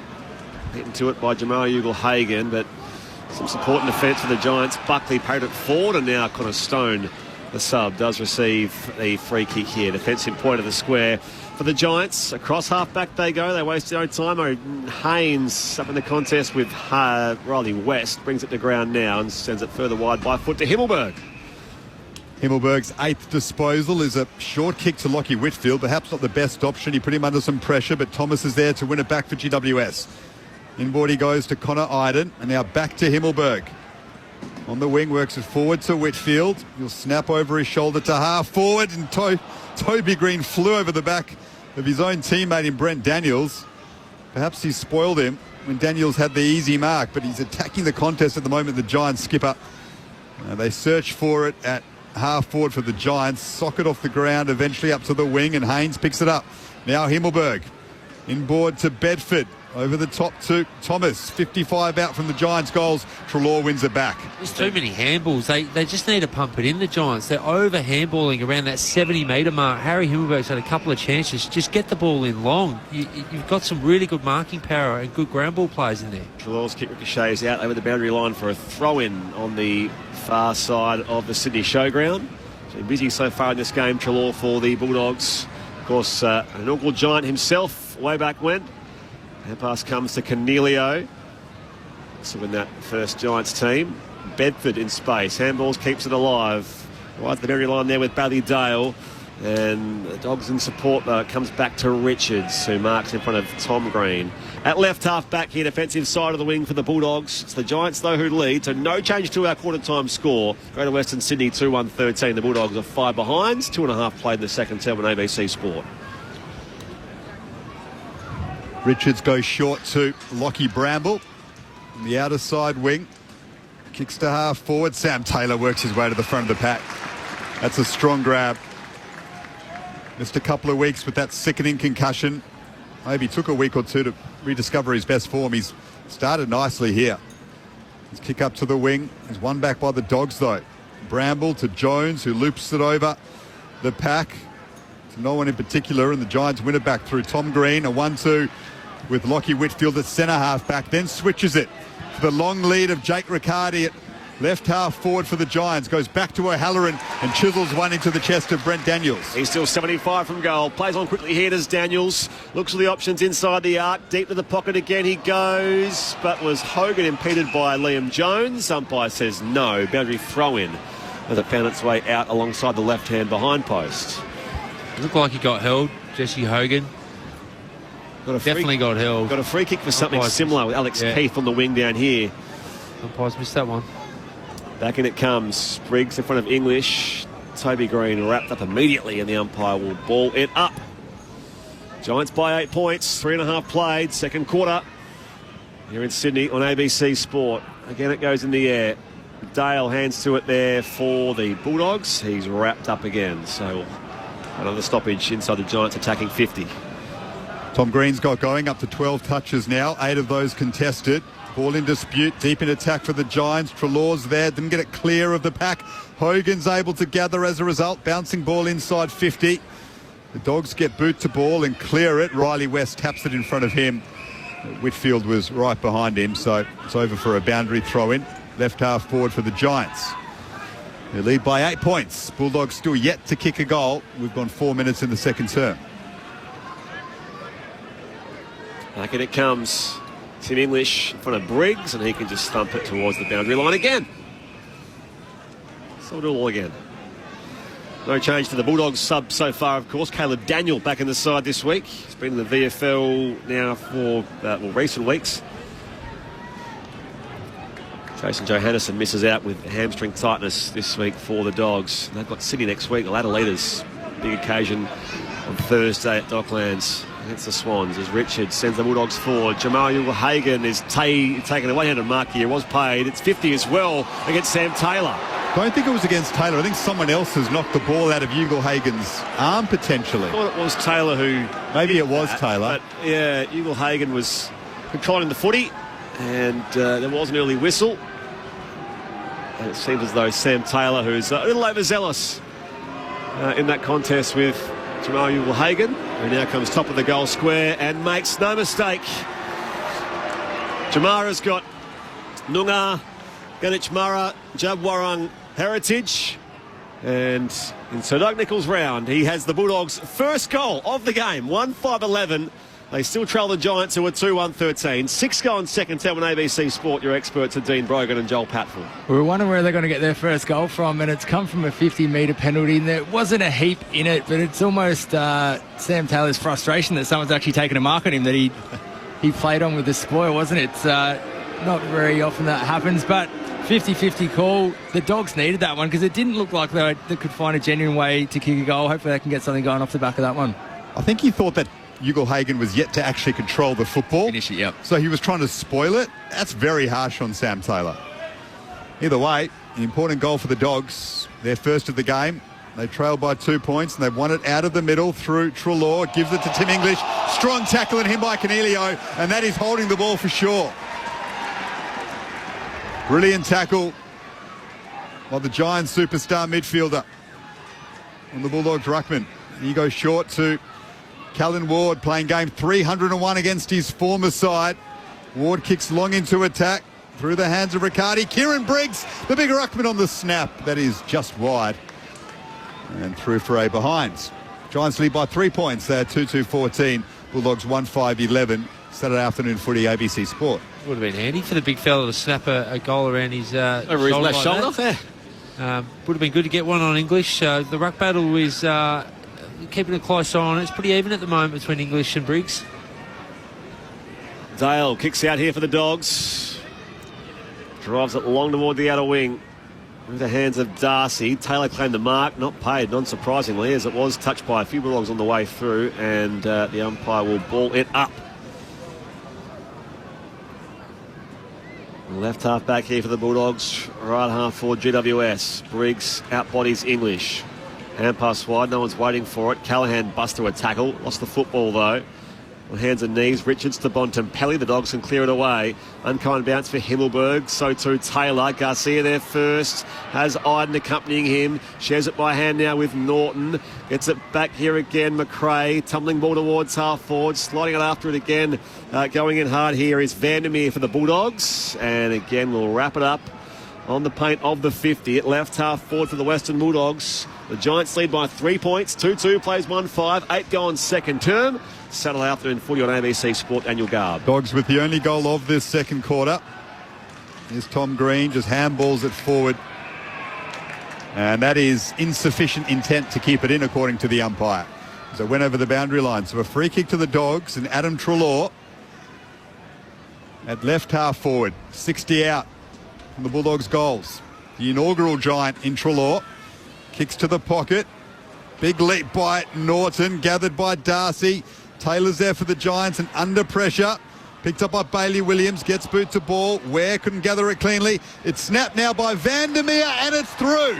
Speaker 5: beaten to it by Jamal Ugle-Hagan, but some support and defence for the Giants. Buckley paid it forward, and now Connor Stone, the sub, does receive the free kick here. Defensive point of the square for the Giants. Across half-back they go. They waste no time. Haynes up in the contest with Riley West. Brings it to ground now and sends it further wide by foot to Himmelberg.
Speaker 6: Himmelberg's 8th disposal is a short kick to Lockie Whitfield. Perhaps not the best option. He put him under some pressure, but Thomas is there to win it back for GWS. Inboard he goes to Connor Iden, and now back to Himmelberg. On the wing, works it forward to Whitfield. He'll snap over his shoulder to half forward, and Toby Green flew over the back of his own teammate in Brent Daniels. Perhaps he spoiled him when Daniels had the easy mark, but he's attacking the contest at the moment, the Giants skipper. They search for it at half forward for the Giants. Sock it off the ground, eventually up to the wing, and Haynes picks it up. Now Himmelberg inboard to Bedford. Over the top to Thomas. 55 out from the Giants' goals. Treloar wins it back.
Speaker 7: There's too many handballs. They just need to pump it in, the Giants. They're over handballing around that 70-metre mark. Harry Himmelberg's had a couple of chances. Just get the ball in long. You've got some really good marking power and good ground ball players in there. Treloar's
Speaker 5: kick ricochets out over the boundary line for a throw-in on the far side of the Sydney Showground. So busy so far in this game, Treloar, for the Bulldogs. Of course, an inaugural Giant himself way back when. And pass comes to Canelio. So in that first Giants team. Bedford in space. Handballs keeps it alive. Right at the boundary line there with Bailey Dale. And the Dogs in support, though, it comes back to Richards, who marks in front of Tom Green. At left half back here, defensive side of the wing for the Bulldogs. It's the Giants, though, who lead, so no change to our quarter-time score. Greater Western Sydney 2-1-13. The Bulldogs are 5 behind. 2.5 played in the second term on ABC Sport.
Speaker 6: Richards goes short to Lockie Bramble on the outer side wing. Kicks to half forward. Sam Taylor works his way to the front of the pack. That's a strong grab. Missed a couple of weeks with that sickening concussion. Maybe took a week or two to rediscover his best form. He's started nicely here. His kick up to the wing. He's won back by the Dogs, though. Bramble to Jones, who loops it over the pack to no one in particular, and the Giants win it back through Tom Green. A 1-2 with Lockie Whitfield at centre half back, then switches it for the long lead of Jake Riccardi at left half forward for the Giants. Goes back to O'Halloran and chisels one into the chest of Brent Daniels.
Speaker 5: He's still 75 from goal. Plays on quickly here as Daniels. Looks for the options inside the arc. Deep to the pocket again he goes. But was Hogan impeded by Liam Jones? Umpire says no. Boundary throw in as it found its way out alongside the left-hand behind post.
Speaker 7: It looked like he got held, Jesse Hogan. Definitely got held.
Speaker 5: Got a free kick for something similar with Alex Keith on the wing down here.
Speaker 7: Umpires missed that one.
Speaker 5: Back in it comes. Briggs in front of English. Toby Green wrapped up immediately, and the umpire will ball it up. Giants by 8 points. 3.5 played. Second quarter here in Sydney on ABC Sport. Again, it goes in the air. Dale hands to it there for the Bulldogs. He's wrapped up again. So another stoppage inside the Giants attacking 50.
Speaker 6: Tom Green's got going up to 12 touches now. 8 of those contested. Ball in dispute, deep in attack for the Giants. Treloar's there, didn't get it clear of the pack. Hogan's able to gather as a result. Bouncing ball inside 50. The Dogs get boot to ball and clear it. Riley West taps it in front of him. Whitfield was right behind him, so it's over for a boundary throw-in. Left half forward for the Giants. They lead by 8 points. Bulldogs still yet to kick a goal. We've gone 4 minutes in the second term.
Speaker 5: Back in it comes. Tim English in front of Briggs, and he can just thump it towards the boundary line again. So we'll do it all again. No change to the Bulldogs sub so far, of course. Caleb Daniel back in the side this week. He's been in the VFL now for recent weeks. Jason Johannesson misses out with hamstring tightness this week for the Dogs. They've got Sydney next week, the Ladder Leaders. Big occasion on Thursday at Docklands against the Swans as Richard sends the Bulldogs forward. Jamal Hagan is taking a one-handed mark here. Was paid. It's 50 as well against Sam Taylor.
Speaker 6: Don't think it was against Taylor. I think someone else has knocked the ball out of Ugle-Hagan's arm potentially.
Speaker 5: I thought it was Taylor who...
Speaker 6: Maybe it was Taylor.
Speaker 5: But yeah, Ugle-Hagan was controlling the footy and there was an early whistle. And it seems as though Sam Taylor, who's a little overzealous in that contest with Jamal Ugle-Hagan, who now comes top of the goal square and makes no mistake. Jamara's got Noongar, Ganich Mara, Jabwarang heritage. And in Sir Doug Nicholls' round, he has the Bulldogs' first goal of the game, 1-5-11. They still trail the Giants, who are 2-1-13. 6 goal in second term on ABC Sport. Your experts are Dean Brogan and Joel Patfull.
Speaker 8: We were wondering where they're going to get their first goal from, and it's come from a 50-metre penalty. And there wasn't a heap in it, but it's almost Sam Taylor's frustration that someone's actually taken a mark on him that he played on with the spoil, wasn't it? It's not very often that happens, but 50-50 call. The Dogs needed that one because it didn't look like they could find a genuine way to kick a goal. Hopefully they can get something going off the back of that one.
Speaker 6: I think he thought that Ugle-Hagan was yet to actually control the football.
Speaker 8: Finish it, yep.
Speaker 6: So he was trying to spoil it. That's very harsh on Sam Taylor. Either way, an important goal for the Dogs. Their first of the game. They trail by 2 points and they've won it out of the middle through Treloar. Gives it to Tim English. Strong tackle in him by Cornelio, and that is holding the ball for sure. Brilliant tackle by the Giants superstar midfielder on the Bulldogs ruckman. He goes short to Callan Ward, playing game 301 against his former side. Ward kicks long into attack through the hands of Riccardi. Kieran Briggs, the big ruckman on the snap. That is just wide. And through for a behind. Giants lead by 3 points. They're 2-2-14. Bulldogs 1-5-11. Saturday afternoon footy, ABC Sport.
Speaker 7: Would have been handy for the big fella to snap a goal around his
Speaker 5: over his left shoulder.
Speaker 7: Would have been good to get one on English. The ruck battle is keeping a close eye on it. It's pretty even at the moment between English and Briggs.
Speaker 5: Dale kicks out here for the Dogs. Drives it long toward the outer wing. With the hands of Darcy. Taylor claimed the mark, not paid, non-surprisingly, as it was touched by a few Bulldogs on the way through, and the umpire will ball it up. Left half back here for the Bulldogs. Right half forward GWS. Briggs outbodies English. Hand pass wide, no one's waiting for it. Callaghan busts through a tackle. Lost the football though. On hands and knees, Richards to Bontempelli. The Dogs can clear it away. Unkind bounce for Himmelberg. So too Taylor. Garcia there first. Has Iden accompanying him. Shares it by hand now with Norton. Gets it back here again. McRae tumbling ball towards half forward. Sliding it after it again. Going in hard here is Vandermeer for the Bulldogs. And again we'll wrap it up on the paint of the 50. At left half forward for the Western Bulldogs. The Giants lead by 3 points. 2-2 plays 1-5. 8 go on second term. Saturday afternoon footy on ABC Sport Annual Guard.
Speaker 6: Dogs with the only goal of this second quarter. Here's Tom Green, just handballs it forward. And that is insufficient intent to keep it in, according to the umpire. So it went over the boundary line. So a free kick to the Dogs, and Adam Treloar at left half forward. 60 out from the Bulldogs' goals. The inaugural Giant in Treloar. Kicks to the pocket. Big leap by Norton, gathered by Darcy. Taylor's there for the Giants and under pressure. Picked up by Bailey Williams, gets boot to ball. Ware couldn't gather it cleanly. It's snapped now by Vandermeer and it's through.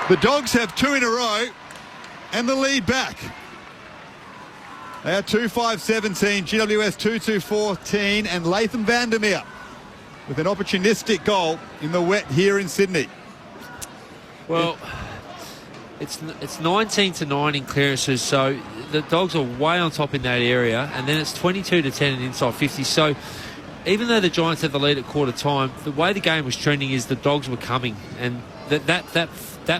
Speaker 6: The Dogs have 2 in a row and the lead back. They are 2-5-17, GWS 2-2-14, and Latham Vandermeer with an opportunistic goal in the wet here in Sydney.
Speaker 7: Well, it's 19-9 in clearances, so the Dogs are way on top in that area, and then it's 22-10 in inside 50. So even though the Giants had the lead at quarter time, the way the game was trending is the Dogs were coming, and that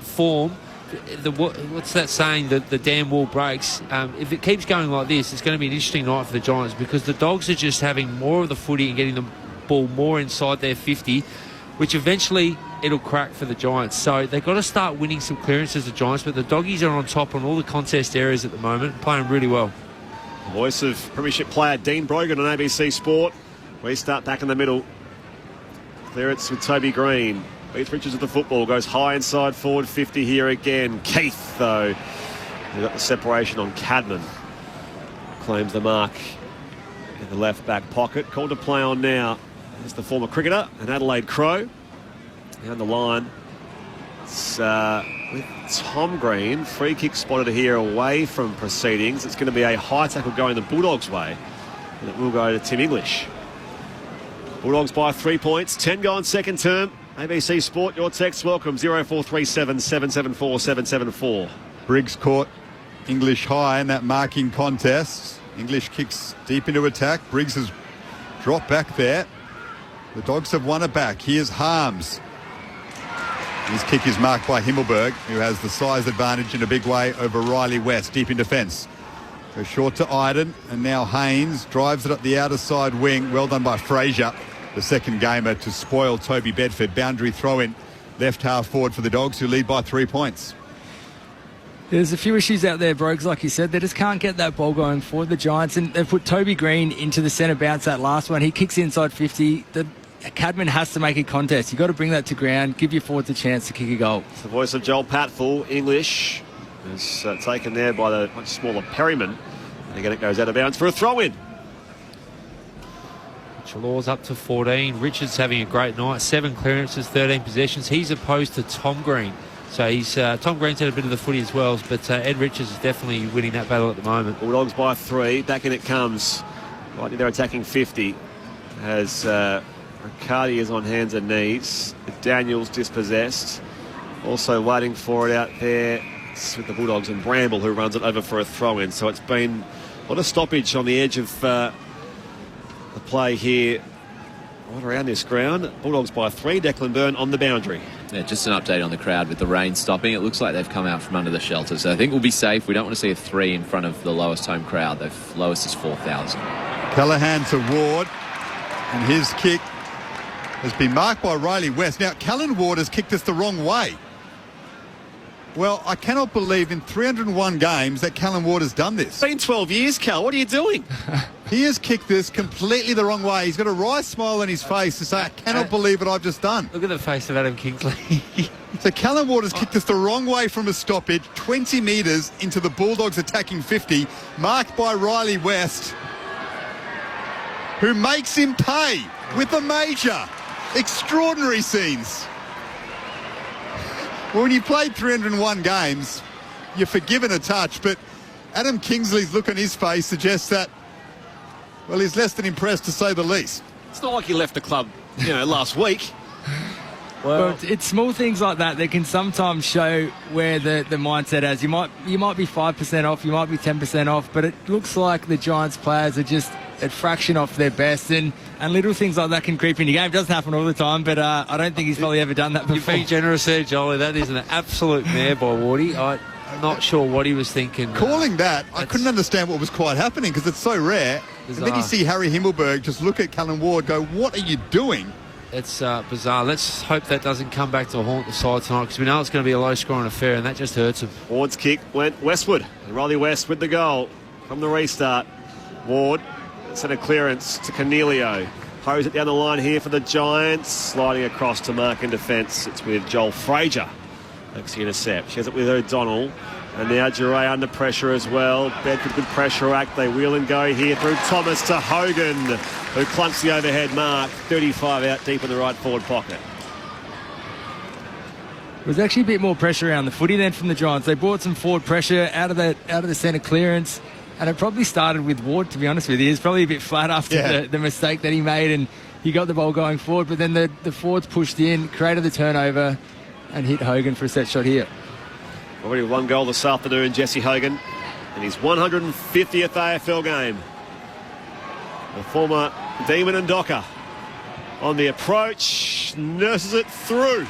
Speaker 7: form, what's that saying? The damn wall breaks. If it keeps going like this, it's going to be an interesting night for the Giants, because the Dogs are just having more of the footy and getting the ball more inside their 50, which eventually it'll crack for the Giants. So they've got to start winning some clearances, the Giants, but the Doggies are on top on all the contest areas at the moment, playing really well.
Speaker 5: The voice of Premiership player Dean Brogan on ABC Sport. We start back in the middle. Clearance with Toby Green. Beats Richards with the football, goes high inside forward 50 here again. Keith, though, he got the separation on Cadman. Claims the mark in the left back pocket. Called to play on now. There's the former cricketer, an Adelaide Crow. Down the line, it's with Tom Green. Free kick spotted here away from proceedings. It's going to be a high tackle going the Bulldogs' way, and it will go to Tim English. Bulldogs by 3 points. 10 go on second term. ABC Sport, your text welcome 0437 774 774.
Speaker 6: Briggs caught English high in that marking contest. English kicks deep into attack. Briggs has dropped back there. The Dogs have won it back. Here's Harms. His kick is marked by Himmelberg, who has the size advantage in a big way over Riley West, deep in defence. Goes short to Iden, and now Haynes drives it up the outer side wing. Well done by Fraser, the second gamer, to spoil Toby Bedford. Boundary throw in left half forward for the Dogs, who lead by 3 points.
Speaker 8: There's a few issues out there, Brogues, like you said. They just can't get that ball going forward, the Giants, and they've put Toby Green into the centre bounce that last one. He kicks inside 50. Cadman has to make a contest. You've got to bring that to ground, give your forwards a chance to kick a goal.
Speaker 5: It's the voice of Joel Patfull. English is taken there by the much smaller Perryman. And again, it goes out of bounds for a throw-in.
Speaker 7: Treloar's up to 14. Richards having a great night. 7 clearances, 13 possessions. He's opposed to Tom Green. So he's Tom Green's had a bit of the footy as well, but Ed Richards is definitely winning that battle at the moment.
Speaker 5: Bulldogs by 3. Back in it comes. Right, they're attacking 50. As Riccardi is on hands and knees. Daniels dispossessed. Also waiting for it out there. It's with the Bulldogs and Bramble, who runs it over for a throw-in. So it's been a lot of stoppage on the edge of the play here. Right around this ground. Bulldogs by 3. Declan Byrne on the boundary.
Speaker 9: Yeah, just an update on the crowd with the rain stopping. It looks like they've come out from under the shelter. So I think we'll be safe. We don't want to see a 3 in front of the lowest home crowd. The lowest is 4,000.
Speaker 6: Callaghan to Ward, and his kick has been marked by Riley West. Now, Callan Ward has kicked us the wrong way. Well, I cannot believe in 301 games that Callum Ward has done this.
Speaker 5: It's been 12 years, Cal. What are you doing?
Speaker 6: He has kicked this completely the wrong way. He's got a wry smile on his face to say, I cannot believe what I've just done.
Speaker 7: Look at the face of Adam Kingsley.
Speaker 6: So Callum Ward has kicked this the wrong way from a stoppage, 20 metres into the Bulldogs attacking 50, marked by Riley West, who makes him pay with the major. Extraordinary scenes. Well, when you played 301 games, you're forgiven a touch, but Adam Kingsley's look on his face suggests that, well, he's less than impressed, to say the least.
Speaker 5: It's not like he left the club, last week.
Speaker 8: Well, it's small things like that that can sometimes show where the mindset is. You might be 5% off, you might be 10% off, but it looks like the Giants players are just a fraction off their best, and little things like that can creep into your game. It doesn't happen all the time, but I don't think he's probably ever done that before.
Speaker 7: You're being generous there, Jolie. That is an absolute mare by Wardy. I'm not sure what he was thinking.
Speaker 6: Calling that, I couldn't understand what was quite happening because it's so rare.
Speaker 7: Bizarre.
Speaker 6: And then you see Harry Himmelberg just look at Callum Ward, go, what are you doing?
Speaker 7: It's bizarre. Let's hope that doesn't come back to haunt the side tonight, because we know it's going to be a low-scoring affair, and that just hurts him.
Speaker 5: Ward's kick went westward. And Riley West with the goal from the restart. Ward sent a clearance to Cornelio. Hose it down the line here for the Giants. Sliding across to mark in defence. It's with Joel Frazier. Next to intercept. She has it with O'Donnell. And now Duray under pressure as well. Bedford good pressure act. They wheel and go here through Thomas to Hogan, who clunks the overhead mark. 35 out deep in the right forward pocket.
Speaker 8: There was actually a bit more pressure around the footy then from the Giants. They brought some forward pressure out of the centre clearance, and it probably started with Ward, to be honest with you. He was probably a bit flat after the mistake that he made, and he got the ball going forward, but then the forwards pushed in, created the turnover, and hit Hogan for a set shot here.
Speaker 5: Already one goal this afternoon, Jesse Hogan, in his 150th AFL game. The former Demon and Docker on the approach, nurses it through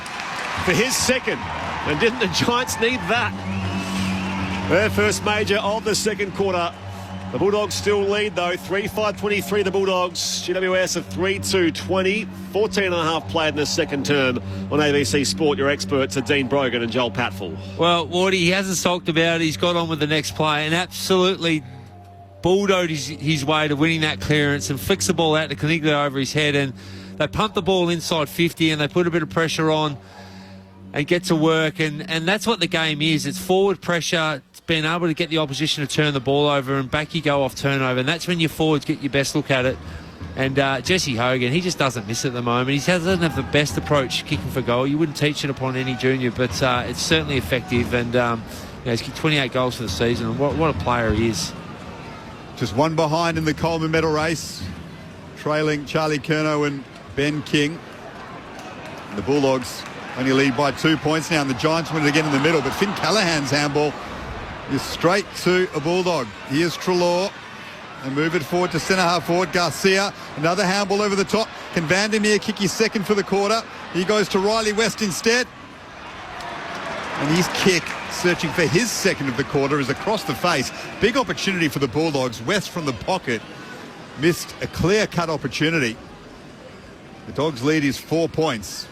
Speaker 5: for his second. And didn't the Giants need that? Their first major of the second quarter. The Bulldogs still lead though, 3-5-23 the Bulldogs. GWS of 3-2-20, 14.5 played in the second term. On ABC Sport, your experts are Dean Brogan and Joel Patfull.
Speaker 7: Well, Wardy, he hasn't sulked about it. He's got on with the next play and absolutely bulldozed his way to winning that clearance and flicks the ball out to Coniglio over his head, and they pump the ball inside 50 and they put a bit of pressure on and get to work, and that's what the game is. It's forward pressure. It's being able to get the opposition to turn the ball over, and back you go off turnover, and that's when your forwards get your best look at it. And Jesse Hogan, he just doesn't miss at the moment. He doesn't have the best approach kicking for goal. You wouldn't teach it upon any junior, but it's certainly effective, and he's kicked 28 goals for the season, and what a player he is.
Speaker 6: Just one behind in the Coleman medal race, trailing Charlie Curnow and Ben King. And the Bulldogs only lead by 2 points now, and the Giants win it again in the middle. But Finn Callahan's handball is straight to a Bulldog. Here's Treloar, and move it forward to centre-half forward. Garcia, another handball over the top. Can Vandermeer kick his second for the quarter? He goes to Riley West instead. And his kick, searching for his second of the quarter, is across the face. Big opportunity for the Bulldogs. West from the pocket missed a clear-cut opportunity. The Dogs' lead is 4 points.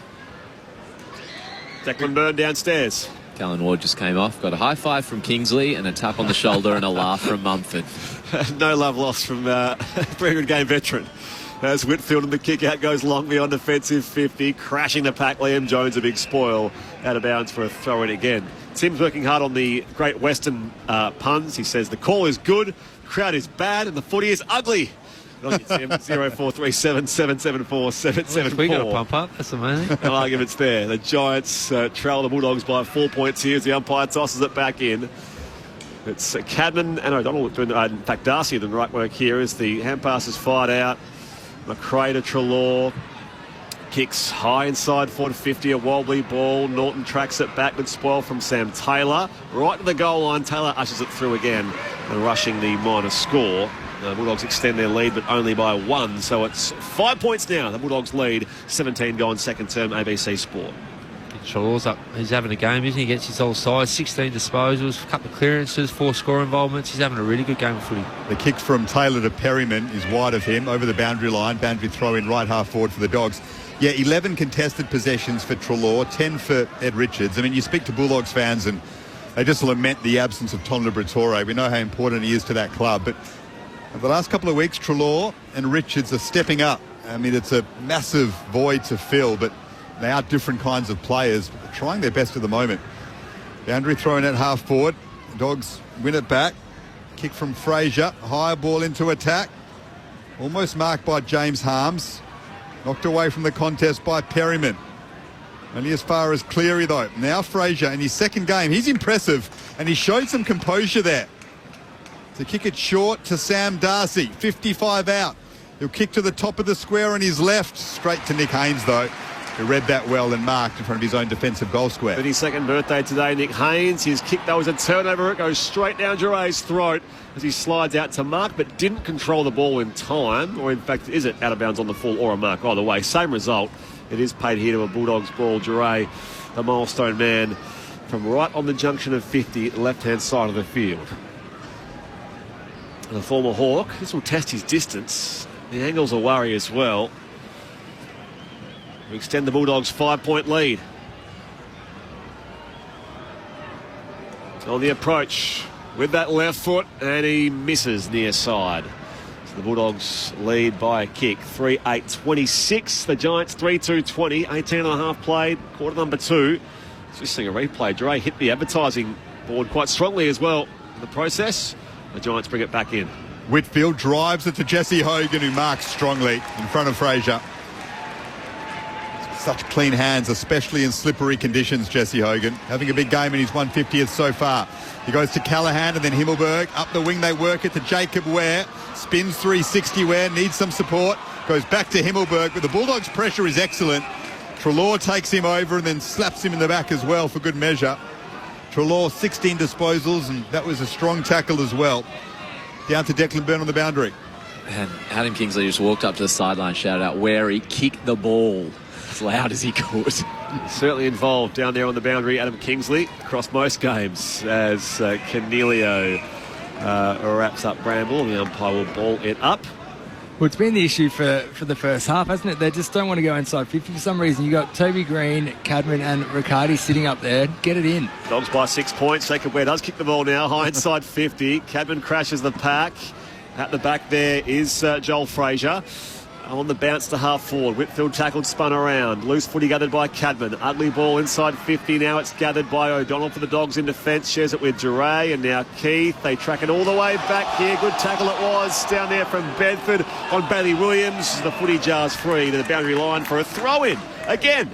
Speaker 5: Declan Byrne downstairs.
Speaker 9: Callum Ward just came off, got a high five from Kingsley and a tap on the shoulder and a laugh from Mumford.
Speaker 5: No love lost from very good game veteran. As Whitfield and the kick out goes long beyond defensive 50, crashing the pack. Liam Jones, a big spoil, out of bounds for a throw in again. Tim's working hard on the Great Western puns. He says the call is good, the crowd is bad, and the footy is ugly. 0437 774 774.
Speaker 7: We got a pump up. That's amazing.
Speaker 5: No arguments there. The Giants trail the Bulldogs by 4 points here as the umpire tosses it back in. It's Cadman and O'Donnell doing, in fact, Darcy doing the right work here as the hand pass is fired out. McRae to Treloar. Kicks high inside 450, a wobbly ball. Norton tracks it back with spoil from Sam Taylor. Right to the goal line. Taylor ushers it through again and rushing the minor score. The Bulldogs extend their lead, but only by 1. So it's 5 points now. The Bulldogs lead 17 gone second term ABC Sport.
Speaker 7: Treloar's up. He's having a game, isn't he? Against his old side. 16 disposals, a couple of clearances, 4 score involvements. He's having a really good game of footy.
Speaker 6: The kick from Taylor to Perryman is wide of him over the boundary line. Boundary throw in right half forward for the Dogs. Yeah, 11 contested possessions for Treloar, 10 for Ed Richards. I mean, you speak to Bulldogs fans and they just lament the absence of Tom Liberatore. We know how important he is to that club, but over the last couple of weeks, Treloar and Richards are stepping up. I mean, it's a massive void to fill, but they are different kinds of players, but they're trying their best at the moment. Boundary thrown at half forward. The Dogs win it back. Kick from Fraser. High ball into attack. Almost marked by James Harms. Knocked away from the contest by Perryman. Only as far as Cleary, though. Now Fraser in his second game. He's impressive, and he showed some composure there. To kick it short to Sam Darcy. 55 out. He'll kick to the top of the square on his left. Straight to Nick Haynes, though, who read that well and marked in front of his own defensive goal square.
Speaker 5: 32nd birthday today, Nick Haynes. His kick, though, was a turnover. It goes straight down Juray's throat as he slides out to mark, but didn't control the ball in time. Or, in fact, is it out of bounds on the full or a mark? Either way, same result. It is paid here to a Bulldogs ball. Juray, the milestone man, from right on the junction of 50, left-hand side of the field. The former Hawk, this will test his distance. The angle's a worry as well. We extend the Bulldogs' 5-point lead. On the approach with that left foot, and he misses near side. So the Bulldogs lead by a kick. 3-8-26. The Giants 3-2-20. 18.5 played. Quarter number 2. Just seeing a replay. Dre hit the advertising board quite strongly as well in the process. The Giants bring it back in.
Speaker 6: Whitfield drives it to Jesse Hogan, who marks strongly in front of Fraser. Such clean hands, especially in slippery conditions, Jesse Hogan. Having a big game in his 150th so far. He goes to Callahan and then Himmelberg. Up the wing they work it to Jacob Ware. Spins 360 Ware, needs some support. Goes back to Himmelberg, but the Bulldogs' pressure is excellent. Treloar takes him over and then slaps him in the back as well for good measure. Treloar 16 disposals, and that was a strong tackle as well. Down to Declan Byrne on the boundary.
Speaker 9: And Adam Kingsley just walked up to the sideline, shouted out where he kicked the ball as loud as he could.
Speaker 5: Certainly involved down there on the boundary, Adam Kingsley, across most games as Cornelio wraps up Bramble, and the umpire will ball it up.
Speaker 8: Well, it's been the issue for the first half, hasn't it? They just don't want to go inside 50 for some reason. You got Toby Green, Cadman and Riccardi sitting up there. Get it in.
Speaker 5: Dogs by 6 points. Jacob Ware does kick the ball now. High inside 50. Cadman crashes the pack. At the back there is Joel Fraser. On the bounce to half forward. Whitfield tackled, spun around. Loose footy gathered by Cadman. Ugly ball inside 50. Now it's gathered by O'Donnell for the Dogs in defence. Shares it with Duray and now Keith. They track it all the way back here. Good tackle it was down there from Bedford on Bailey Williams. The footy jars free to the boundary line for a throw-in. Again,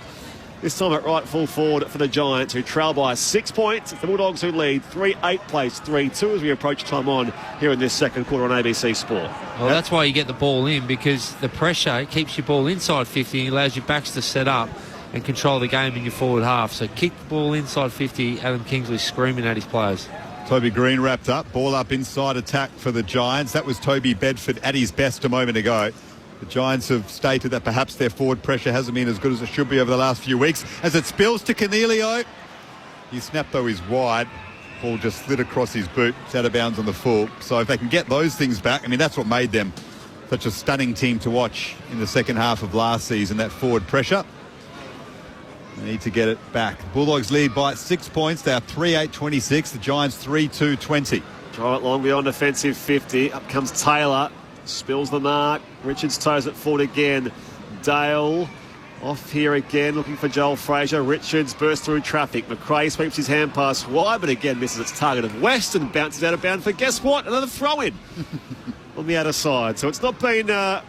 Speaker 5: this time at right full forward for the Giants, who trail by 6 points. It's the Bulldogs who lead 3-8 plays 3-2 as we approach time on here in this second quarter on ABC Sport.
Speaker 7: Well, that's why you get the ball in, because the pressure keeps your ball inside 50 and allows your backs to set up and control the game in your forward half. So kick the ball inside 50, Adam Kingsley screaming at his players.
Speaker 6: Toby Green wrapped up, ball up inside attack for the Giants. That was Toby Bedford at his best a moment ago. The Giants have stated that perhaps their forward pressure hasn't been as good as it should be over the last few weeks. As it spills to Cornelio. His snap, though, is wide. Ball just slid across his boot. It's out of bounds on the full. So if they can get those things back, I mean, that's what made them such a stunning team to watch in the second half of last season, that forward pressure. They need to get it back. Bulldogs lead by 6 points. They are 3-8-26. The Giants 3-2-20.
Speaker 5: Drive it long beyond defensive 50. Up comes Taylor. Spills the mark. Richards toes it forward again. Dale off here again, looking for Joel Fraser. Richards bursts through traffic. McRae sweeps his hand pass wide, but again misses its target of West and bounces out of bounds for, guess what? Another throw-in on the outer side. So it's not been a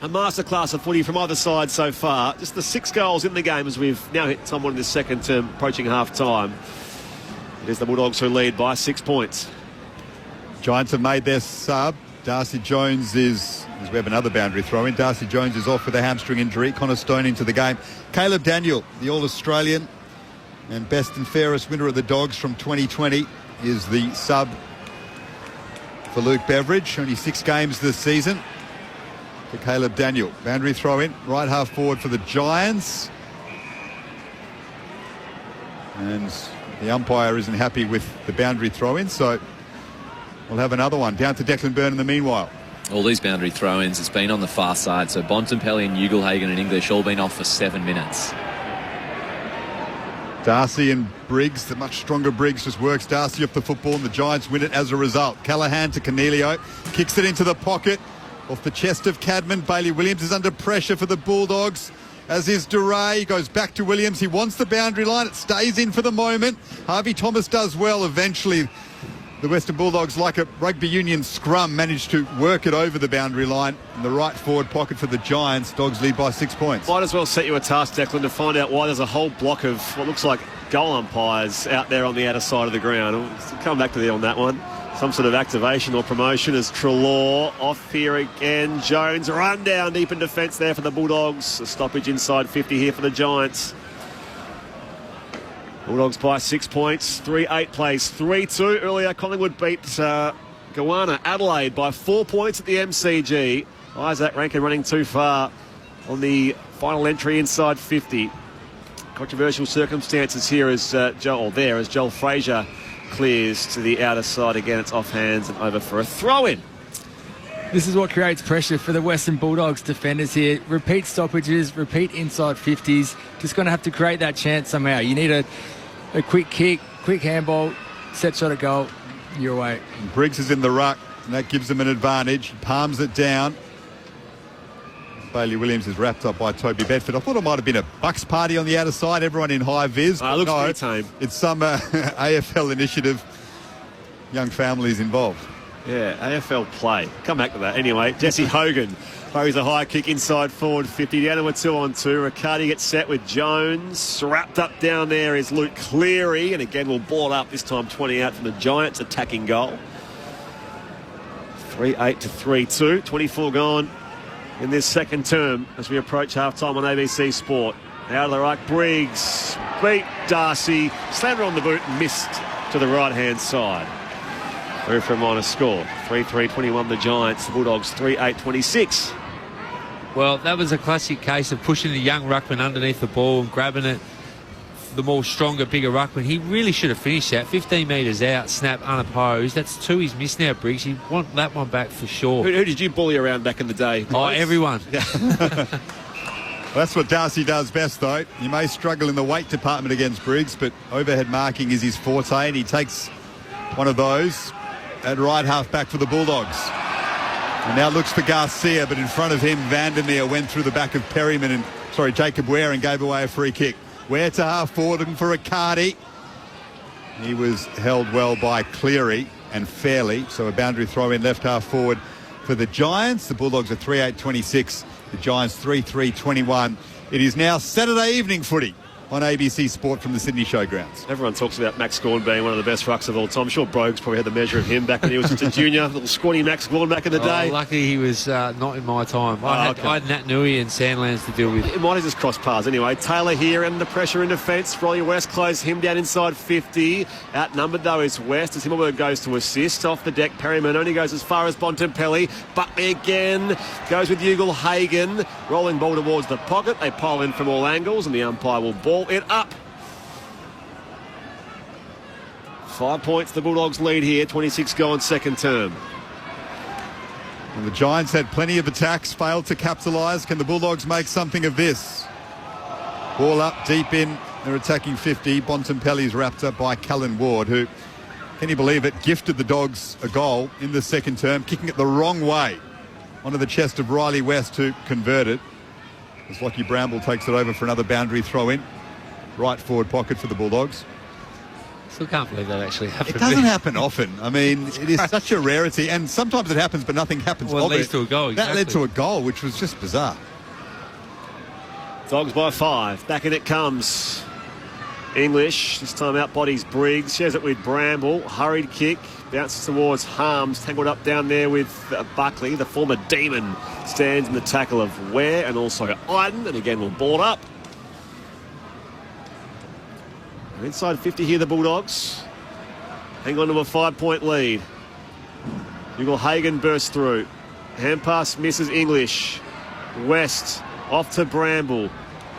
Speaker 5: masterclass of footy from either side so far. Just the 6 goals in the game as we've now hit someone in the second term, approaching half-time. It is the Bulldogs who lead by 6 points.
Speaker 6: Giants have made their sub. Darcy Jones is, as we have another boundary throw in, Darcy Jones is off with a hamstring injury. Connor Stone into the game. Caleb Daniel, the All-Australian and best and fairest winner of the Dogs from 2020, is the sub for Luke Beveridge. Only 6 games this season for Caleb Daniel. Boundary throw in, right half forward for the Giants. And the umpire isn't happy with the boundary throw in, so we'll have another one. Down to Declan Byrne in the meanwhile.
Speaker 9: All these boundary throw-ins, it's been on the far side. So Bontempelli and Ugelhagen and English all been off for 7 minutes.
Speaker 6: Darcy and Briggs, the much stronger Briggs, just works Darcy off the football and the Giants win it as a result. Callaghan to Cornelio, kicks it into the pocket, off the chest of Cadman. Bailey Williams is under pressure for the Bulldogs, as is Duray. Goes back to Williams. He wants the boundary line. It stays in for the moment. Harvey Thomas does well. Eventually, the Western Bulldogs, like a rugby union scrum, managed to work it over the boundary line in the right forward pocket for the Giants. Dogs lead by 6 points.
Speaker 5: Might as well set you a task, Declan, to find out why there's a whole block of what looks like goal umpires out there on the outer side of the ground. We'll come back to you on that one. Some sort of activation or promotion as Treloar off here again. Jones run down deep in defence there for the Bulldogs. A stoppage inside 50 here for the Giants. Bulldogs by 6 points. 3-8 plays 3-2. Earlier, Collingwood beat Goanna Adelaide by 4 points at the MCG. Isaac Rankin running too far on the final entry inside 50. Controversial circumstances here as Joel Frazier clears to the outer side again. It's off hands and over for a throw-in.
Speaker 8: This is what creates pressure for the Western Bulldogs defenders here. Repeat stoppages, repeat inside 50s. Just going to have to create that chance somehow. You need a quick kick, quick handball, set shot at goal, you're away.
Speaker 6: And Briggs is in the ruck, and that gives them an advantage. He palms it down. Bailey Williams is wrapped up by Toby Bedford. I thought it might have been a Bucks party on the outer side, everyone in high vis.
Speaker 5: It looks pretty tame.
Speaker 6: It's some AFL initiative. Young families involved.
Speaker 5: Yeah, AFL play. Come back to that. Anyway, Jesse Hogan throws a high kick inside forward 50. Down to a 2-on-2. Riccardi gets set with Jones. Wrapped up down there is Luke Cleary. And again, we'll ball up this time 20 out from the Giants attacking goal. 3-8 to 3-2. 24 gone in this second term as we approach half-time on ABC Sport. Out of the ruck, Briggs beat Darcy. Slammed her on the boot and missed to the right-hand side. Through for a minor score. 3-3-21 the Giants. The Bulldogs 3-8-26.
Speaker 7: Well, that was a classic case of pushing the young ruckman underneath the ball and grabbing it. The more stronger, bigger ruckman. He really should have finished that. 15 metres out, snap unopposed. That's two he's missed now, Briggs. You want that one back for sure.
Speaker 5: Who did you bully around back in the day?
Speaker 7: Oh, everyone.
Speaker 5: Yeah.
Speaker 6: That's what Darcy does best, though. He may struggle in the weight department against Briggs, but overhead marking is his forte, and he takes one of those at right half back for the Bulldogs. And now looks for Garcia, but in front of him, Vandermeer went through the back of Jacob Ware and gave away a free kick. Ware to half forward, looking for Riccardi. He was held well by Cleary and fairly, so a boundary throw in left half forward for the Giants. The Bulldogs are 3-8-26, the Giants 3-3-21. It is now Saturday evening footy on ABC Sport from the Sydney Showgrounds.
Speaker 5: Everyone talks about Max Gawn being one of the best rucks of all time. I'm sure Brogues probably had the measure of him back when he was just a junior. Little scrawny Max Gawn back in the day.
Speaker 7: Lucky he was not in my time. I had Nat Nui and Sandlands to deal with.
Speaker 5: It might have just crossed paths anyway. Taylor here under pressure in defence. Rolly West closed him down inside 50. Outnumbered though is West as Himmelberg goes to assist. Off the deck, Perryman only goes as far as Bontempelli. Buckley again goes with Ugle Hagen. Rolling ball towards the pocket. They pile in from all angles and the umpire will ball it up. 5 points, the Bulldogs lead here, 26 gone second term.
Speaker 6: And the Giants had plenty of attacks, failed to capitalise. Can the Bulldogs make something of this? Ball up, deep in, they're attacking 50. Bontempelli's wrapped up by Cullen Ward, who, can you believe it, gifted the Dogs a goal in the second term, kicking it the wrong way onto the chest of Riley West, who converted. As Lockie Bramble takes it over for another boundary throw in. Right forward pocket for the Bulldogs.
Speaker 7: Still can't believe that actually happened.
Speaker 6: It doesn't happen often. I mean, it is such a rarity, and sometimes it happens, but nothing happens.
Speaker 7: Well, it leads to a goal.
Speaker 6: That led to a goal, which was just bizarre.
Speaker 5: Dogs by 5. Back in it comes. English, this time out bodies Briggs. Shares it with Bramble. Hurried kick. Bounces towards Harms. Tangled up down there with Buckley. The former Demon stands in the tackle of Ware and also Iden. And again, we'll ball it up. Inside 50 here, the Bulldogs. Hang on to a 5-point lead. Ugle Hagen bursts through. Hand pass misses English. West off to Bramble.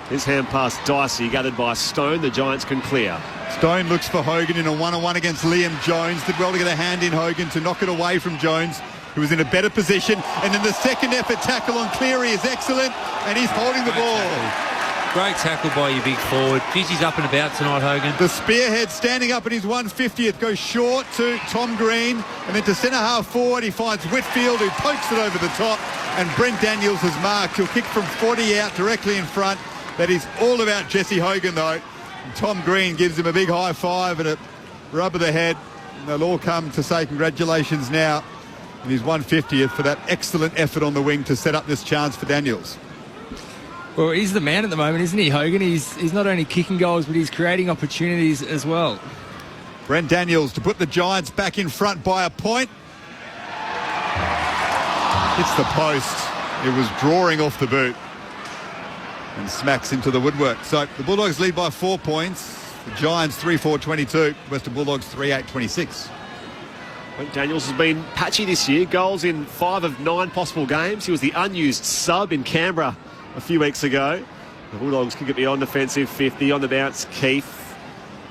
Speaker 5: His hand pass Dicey, gathered by Stone. The Giants can clear.
Speaker 6: Stone looks for Hogan in a one-on-one against Liam Jones. Did well to get a hand in Hogan to knock it away from Jones, who was in a better position. And then the second effort tackle on Cleary is excellent, and he's holding the ball.
Speaker 7: great tackle by your big forward. Geez, he's up and about tonight, Hogan.
Speaker 6: The spearhead standing up in his 150th goes short to Tom Green, and then to centre half forward he finds Whitfield, who pokes it over the top, and Brent Daniels has marked. He'll kick from 40 out directly in front. That is all about Jesse Hogan, though. And Tom Green gives him a big high five and a rub of the head. And they'll all come to say congratulations now in his 150th for that excellent effort on the wing to set up this chance for Daniels.
Speaker 8: Well, he's the man at the moment, isn't he, Hogan? He's not only kicking goals, but he's creating opportunities as well.
Speaker 6: Brent Daniels to put the Giants back in front by a point. Hits the post. It was drawing off the boot and smacks into the woodwork. So the Bulldogs lead by 4 points. The Giants 3-4-22. Western Bulldogs 3-8-26.
Speaker 5: Daniels has been patchy this year. Goals in 5 of 9 possible games. He was the unused sub in Canberra a few weeks ago. The Bulldogs kick it beyond defensive 50. On the bounce, Keith.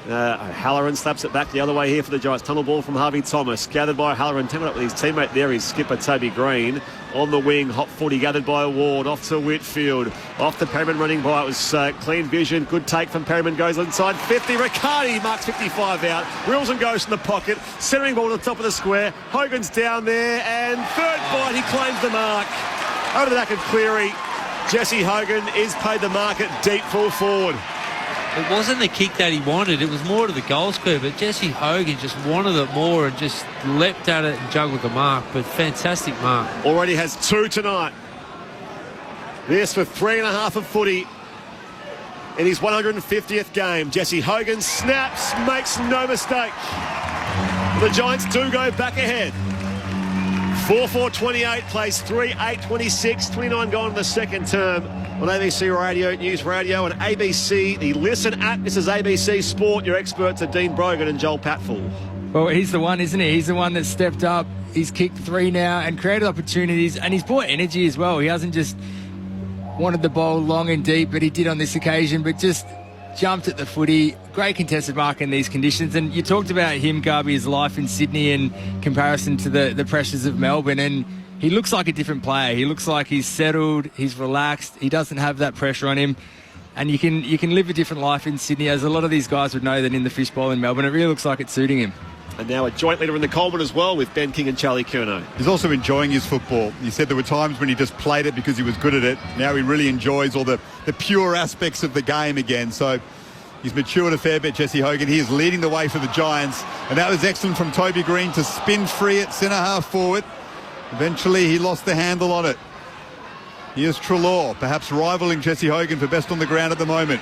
Speaker 5: Halloran slaps it back the other way here for the Giants. Tunnel ball from Harvey Thomas. Gathered by Halloran. Tangled up with his teammate there, his skipper Toby Green. On the wing, hot footy gathered by Ward. Off to Whitfield. Off to Perryman running by. It was clean vision. Good take from Perryman. Goes inside 50. Riccardi marks 55 out. Reels and goes in the pocket. Centering ball to the top of the square. Hogan's down there. And third bite. He claims the mark. Over the back of Cleary. Jesse Hogan is paid the mark at deep full forward.
Speaker 7: It wasn't the kick that he wanted. It was more to the goal square, but Jesse Hogan just wanted it more and just leapt at it and juggled the mark. But fantastic mark.
Speaker 5: Already has 2 tonight. This for 3.5 of footy in his 150th game. Jesse Hogan snaps, makes no mistake. The Giants do go back ahead. 4-4-28, plays 3-8-26, 29 gone in the second term on ABC Radio, News Radio, and ABC, the Listen app. This is ABC Sport. Your experts are Dean Brogan and Joel Patfull.
Speaker 8: Well, he's the one, isn't he? He's the one that stepped up. He's kicked 3 now and created opportunities, and he's brought energy as well. He hasn't just wanted the ball long and deep, but he did on this occasion, but just jumped at the footy. Great contested mark in these conditions. And you talked about him, Garby, his life in Sydney in comparison to the pressures of Melbourne, and he looks like a different player. He looks like he's settled, he's relaxed, he doesn't have that pressure on him. And you can live a different life in Sydney, as a lot of these guys would know, than in the fishbowl in Melbourne. It really looks like it's suiting him.
Speaker 5: And now a joint leader in the Coleman as well with Ben King and Charlie Curnow.
Speaker 6: He's also enjoying his football. He said there were times when he just played it because he was good at it. Now he really enjoys all the pure aspects of the game again. So he's matured a fair bit, Jesse Hogan. He is leading the way for the Giants. And that was excellent from Toby Green to spin free at centre half forward. Eventually he lost the handle on it. Here's Treloar, perhaps rivaling Jesse Hogan for best on the ground at the moment.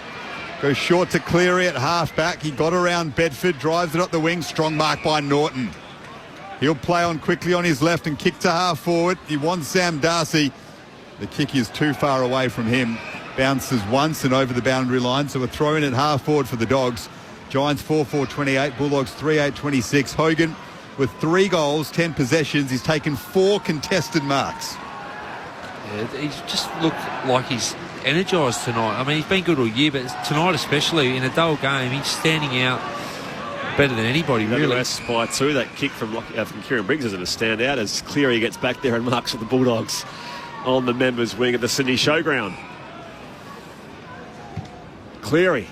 Speaker 6: Goes short to Cleary at half-back. He got around Bedford, drives it up the wing. Strong mark by Norton. He'll play on quickly on his left and kick to half-forward. He wants Sam Darcy. The kick is too far away from him. Bounces once and over the boundary line. So a throw in at half-forward for the Dogs. Giants 4-4-28. Bulldogs 3-8-26. Hogan with 3 goals, 10 possessions. He's taken 4 contested marks.
Speaker 7: Yeah, he's just looked like he's energised tonight. I mean, he's been good all year, but tonight especially, in a dull game, he's standing out better than anybody, really.
Speaker 5: Rest by 2. That kick from Kieran Briggs isn't a standout as Cleary gets back there and marks for the Bulldogs on the members' wing of the Sydney Showground. Cleary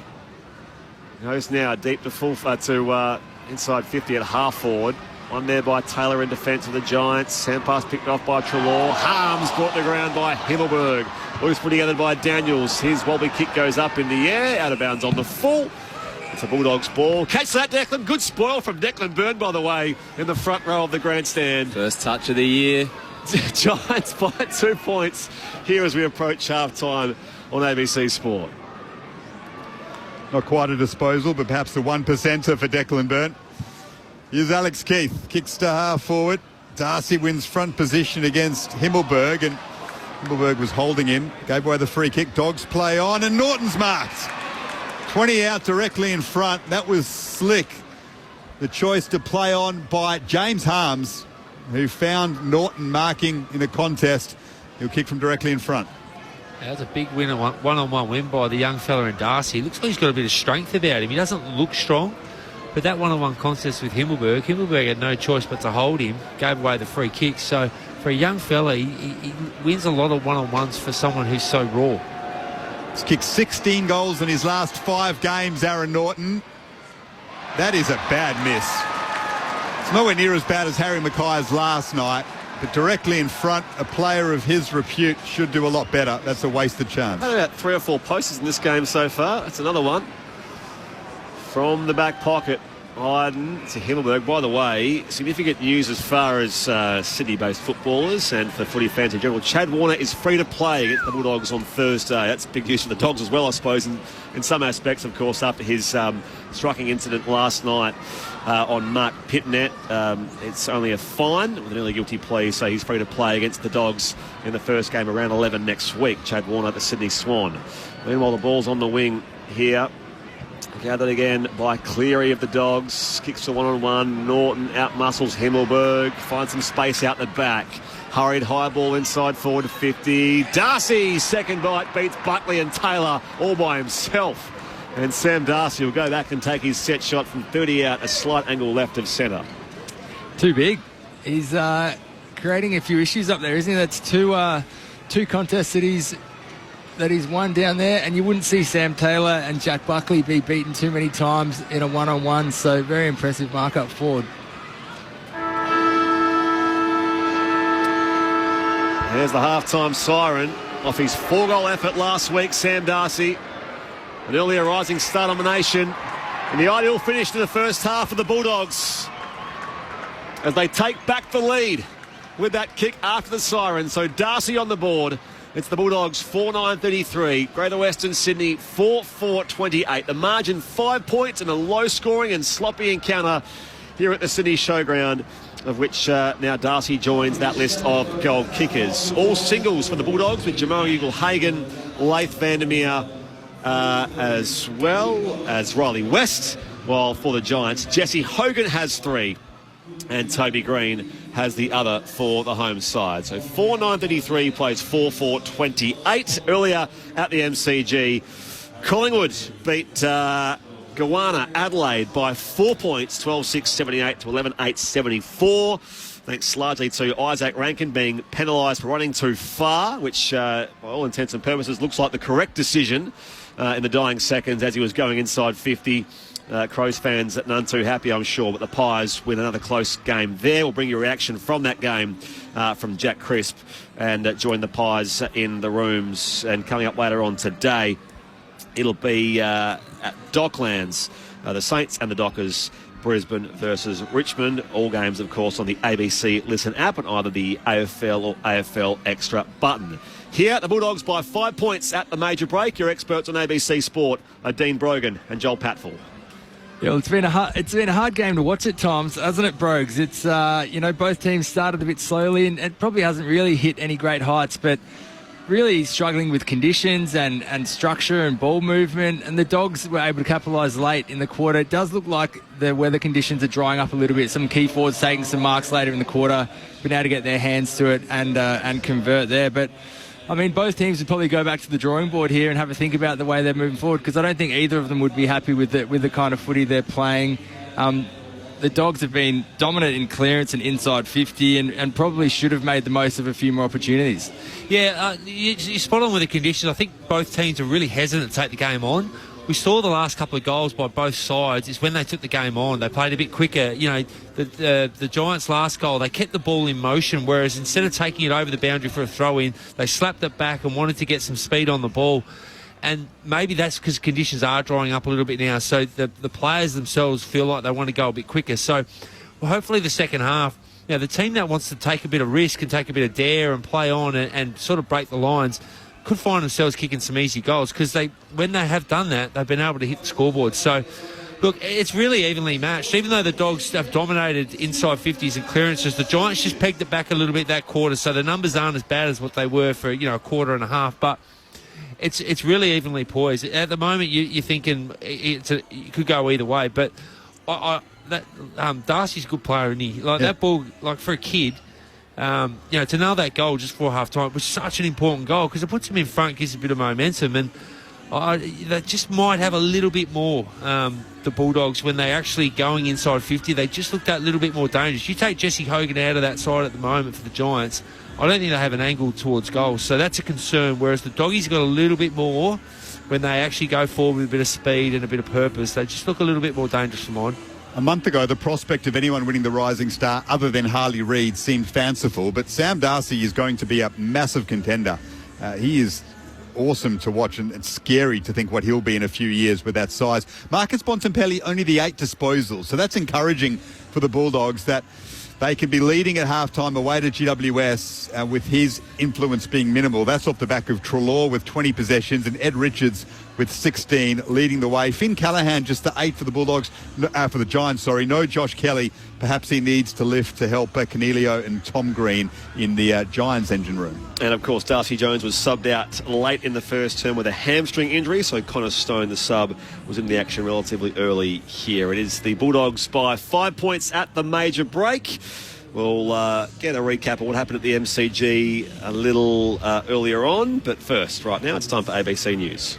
Speaker 5: goes now deep to full to inside 50 at half forward. One there by Taylor in defence of the Giants. Sand pass picked off by Treloar. Harms brought to the ground by Himmelberg. Loose put together by Daniels. His wobbly kick goes up in the air. Out of bounds on the full. It's a Bulldogs ball. Catch that, Declan. Good spoil from Declan Byrne, by the way, in the front row of the grandstand.
Speaker 9: First touch of the year.
Speaker 5: Giants by 2 points here as we approach half-time on ABC Sport.
Speaker 6: Not quite a disposal, but perhaps the 1%er for Declan Byrne. Here's Alex Keith. Kicks to half forward. Darcy wins front position against Himmelberg, and Himmelberg was holding him. Gave away the free kick. Dogs play on, and Norton's marked. 20 out directly in front. That was slick. The choice to play on by James Harms, who found Norton marking in a contest. He'll kick from directly in front.
Speaker 7: That's a big win, one-on-one win by the young fella in Darcy. Looks like he's got a bit of strength about him. He doesn't look strong, but that one-on-one contest with Himmelberg had no choice but to hold him, gave away the free kick. So for a young fella, he wins a lot of one-on-ones for someone who's so raw.
Speaker 6: He's kicked 16 goals in his last 5 games, Aaron Norton. That is a bad miss. It's nowhere near as bad as Harry Mackay's last night, but directly in front, a player of his repute should do a lot better. That's a wasted chance.
Speaker 5: Had about 3 or 4 posters in this game so far. That's another one. From the back pocket, Hayden to Himmelberg. By the way, significant news as far as Sydney-based footballers and for footy fans in general. Chad Warner is free to play against the Bulldogs on Thursday. That's big news for the Dogs as well, I suppose, in some aspects, of course, after his striking incident last night on Mark Pitnet. It's only a fine with an early guilty plea, so he's free to play against the Dogs in the first game around 11 next week. Chad Warner, the Sydney Swan. Meanwhile, the ball's on the wing here. Gathered again by Cleary of the Dogs. Kicks to one-on-one. Norton out-muscles Himmelberg. Finds some space out the back. Hurried high ball inside forward to 50. Darcy, second bite, beats Buckley and Taylor all by himself. And Sam Darcy will go back and take his set shot from 30 out, a slight angle left of centre.
Speaker 8: Too big. He's creating a few issues up there, isn't he? That's two contests that he's won down there, and you wouldn't see Sam Taylor and Jack Buckley be beaten too many times in a one-on-one, so very impressive mark up forward.
Speaker 5: There's the half-time siren off his 4-goal effort last week, Sam Darcy. An earlier rising star nomination and the ideal finish to the first half of the Bulldogs as they take back the lead with that kick after the siren. So Darcy on the board. It's the Bulldogs 4-9-33. Greater Western Sydney 4-4-28. The margin 5 points in a low-scoring and sloppy encounter here at the Sydney Showground, of which now Darcy joins that list of goal kickers. All singles for the Bulldogs with Jamal Ugle-Hagan, Laith Vandermeer, as well as Riley West. While for the Giants, Jesse Hogan has 3. And Toby Green has the other for the home side. So 4-9-33 plays 4-4-28. Earlier at the MCG, Collingwood beat Gowanna Adelaide by 4 points, 12-6-78 to 11-8-74. Thanks largely to Isaac Rankin being penalised for running too far, which, by all intents and purposes, looks like the correct decision in the dying seconds as he was going inside 50. Crows fans none too happy, I'm sure, but the Pies win another close game there. We'll bring you a reaction from that game from Jack Crisp and join the Pies in the rooms. And coming up later on today, it'll be at Docklands, the Saints and the Dockers, Brisbane versus Richmond. All games, of course, on the ABC Listen app and either the AFL or AFL Extra button. Here, the Bulldogs by 5 points at the major break. Your experts on ABC Sport are Dean Brogan and Joel Patfull.
Speaker 8: Yeah, well, it's been a hard game to watch at times, hasn't it, Brogues? It's both teams started a bit slowly and it probably hasn't really hit any great heights, but really struggling with conditions and structure and ball movement, and the Dogs were able to capitalise late in the quarter. It does look like the weather conditions are drying up a little bit. Some key forwards taking some marks later in the quarter, been able to get their hands to it and convert there, but I mean, both teams would probably go back to the drawing board here and have a think about the way they're moving forward, because I don't think either of them would be happy with the kind of footy they're playing. The Dogs have been dominant in clearance and inside 50 and probably should have made the most of a few more opportunities.
Speaker 7: Yeah, you're spot on with the conditions. I think both teams are really hesitant to take the game on. We saw the last couple of goals by both sides is when they took the game on. They played a bit quicker. You know, the Giants' last goal, they kept the ball in motion, whereas instead of taking it over the boundary for a throw-in, they slapped it back and wanted to get some speed on the ball. And maybe that's because conditions are drying up a little bit now, so the players themselves feel like they want to go a bit quicker. So well, hopefully the second half, you know, the team that wants to take a bit of risk and take a bit of dare and play on and sort of break the lines could find themselves kicking some easy goals, because when they have done that, they've been able to hit the scoreboard. So, look, it's really evenly matched. Even though the Dogs have dominated inside 50s and clearances, the Giants just pegged it back a little bit that quarter, so the numbers aren't as bad as what they were for, a quarter and a half. But it's really evenly poised. At the moment, you're thinking it could go either way. But Darcy's a good player, and that ball, like for a kid, to nail that goal just before half-time was such an important goal, because it puts him in front, gives a bit of momentum, and they just might have a little bit more, the Bulldogs, when they're actually going inside 50. They just look that little bit more dangerous. You take Jesse Hogan out of that side at the moment for the Giants, I don't think they have an angle towards goals, so that's a concern, whereas the Doggies got a little bit more, when they actually go forward with a bit of speed and a bit of purpose, they just look a little bit more dangerous for mine.
Speaker 6: A month ago, the prospect of anyone winning the Rising Star other than Harley Reid seemed fanciful, but Sam Darcy is going to be a massive contender. He is awesome to watch and scary to think what he'll be in a few years with that size. Marcus Bontempelli, only the 8 disposals, so that's encouraging for the Bulldogs that they can be leading at halftime away to GWS with his influence being minimal. That's off the back of Treloar with 20 possessions and Ed Richards with 16 leading the way. Finn Callaghan just the 8 for the Bulldogs, for the Giants, sorry. No Josh Kelly. Perhaps he needs to lift to help Canelio and Tom Green in the Giants engine room.
Speaker 5: And of course, Darcy Jones was subbed out late in the first term with a hamstring injury, so Connor Stone, the sub, was in the action relatively early here. It is the Bulldogs by 5 points at the major break. We'll get a recap of what happened at the MCG a little earlier on, but first, right now, it's time for ABC News.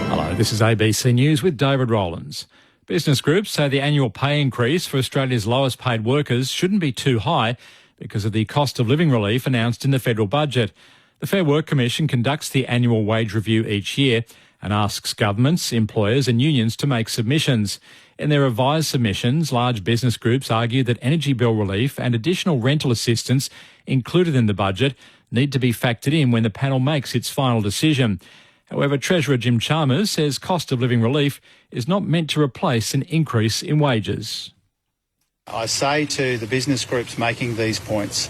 Speaker 11: Hello, this is ABC News with David Rowlands. Business groups say the annual pay increase for Australia's lowest paid workers shouldn't be too high because of the cost of living relief announced in the federal budget. The Fair Work Commission conducts the annual wage review each year and asks governments, employers and unions to make submissions. In their revised submissions, large business groups argue that energy bill relief and additional rental assistance included in the budget need to be factored in when the panel makes its final decision. However, Treasurer Jim Chalmers says cost of living relief is not meant to replace an increase in wages.
Speaker 12: I say to the business groups making these points,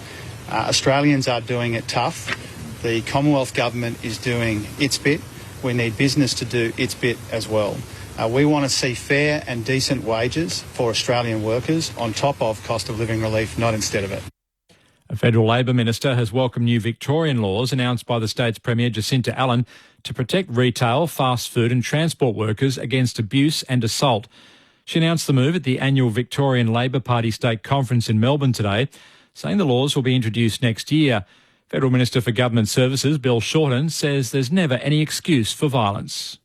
Speaker 12: Australians are doing it tough. The Commonwealth Government is doing its bit. We need business to do its bit as well. We want to see fair and decent wages for Australian workers on top of cost of living relief, not instead of it.
Speaker 11: A federal Labor minister has welcomed new Victorian laws announced by the state's Premier Jacinta Allen to protect retail, fast food and transport workers against abuse and assault. She announced the move at the annual Victorian Labor Party State Conference in Melbourne today, saying the laws will be introduced next year. Federal Minister for Government Services, Bill Shorten, says there's never any excuse for violence.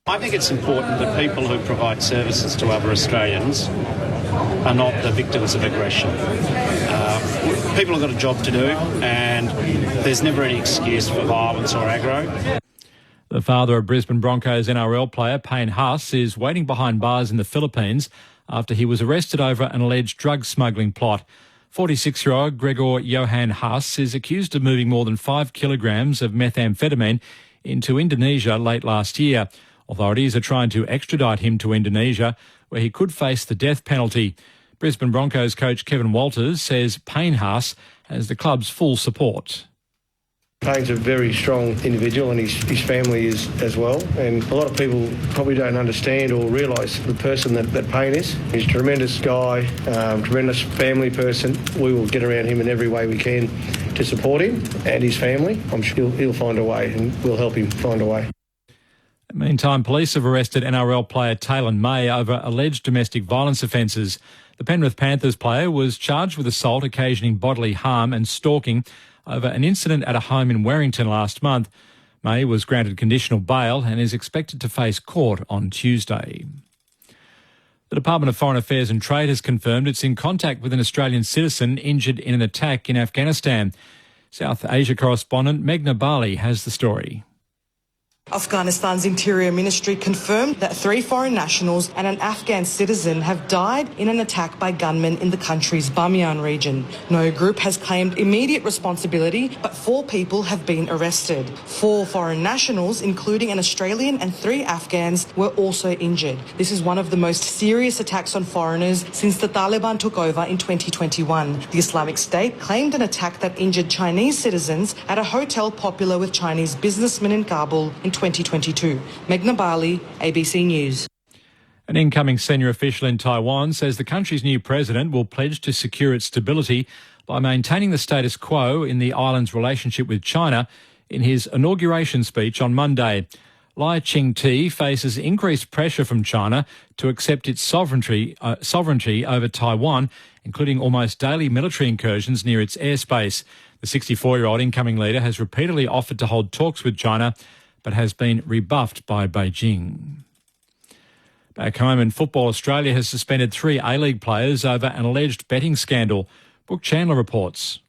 Speaker 13: I think it's important that people who provide services to other Australians are not the victims of aggression. People have got a job to do and there's never any excuse for violence or aggro.
Speaker 11: The father of Brisbane Broncos NRL player Payne Haas is waiting behind bars in the Philippines after he was arrested over an alleged drug smuggling plot. 46-year-old Gregor Johan Haas is accused of moving more than 5 kilograms of methamphetamine into Indonesia late last year. Authorities are trying to extradite him to Indonesia, where he could face the death penalty. Brisbane Broncos coach Kevin Walters says Payne Haas has the club's full support.
Speaker 14: Payne's a very strong individual and his family is as well. And a lot of people probably don't understand or realise the person that Payne is. He's a tremendous guy, tremendous family person. We will get around him in every way we can to support him and his family. I'm sure he'll find a way and we'll help him find a way.
Speaker 11: Meantime, police have arrested NRL player Taylor May over alleged domestic violence offences. The Penrith Panthers player was charged with assault occasioning bodily harm and stalking over an incident at a home in Warrington last month. May was granted conditional bail and is expected to face court on Tuesday. The Department of Foreign Affairs and Trade has confirmed it's in contact with an Australian citizen injured in an attack in Afghanistan. South Asia correspondent Meghna Bali has the story.
Speaker 15: Afghanistan's Interior Ministry confirmed that 3 foreign nationals and an Afghan citizen have died in an attack by gunmen in the country's Bamiyan region. No group has claimed immediate responsibility, but 4 people have been arrested. 4 foreign nationals, including an Australian and 3 Afghans, were also injured. This is one of the most serious attacks on foreigners since the Taliban took over in 2021. The Islamic State claimed an attack that injured Chinese citizens at a hotel popular with Chinese businessmen in Kabul in 2022. Meghna Bali, ABC News.
Speaker 11: An incoming senior official in Taiwan says the country's new president will pledge to secure its stability by maintaining the status quo in the island's relationship with China in his inauguration speech on Monday. Lai Ching-te faces increased pressure from China to accept its sovereignty over Taiwan, including almost daily military incursions near its airspace. The 64-year-old incoming leader has repeatedly offered to hold talks with China, but has been rebuffed by Beijing. Back home in football, Australia has suspended 3 A-League players over an alleged betting scandal. Brooke Chandler reports.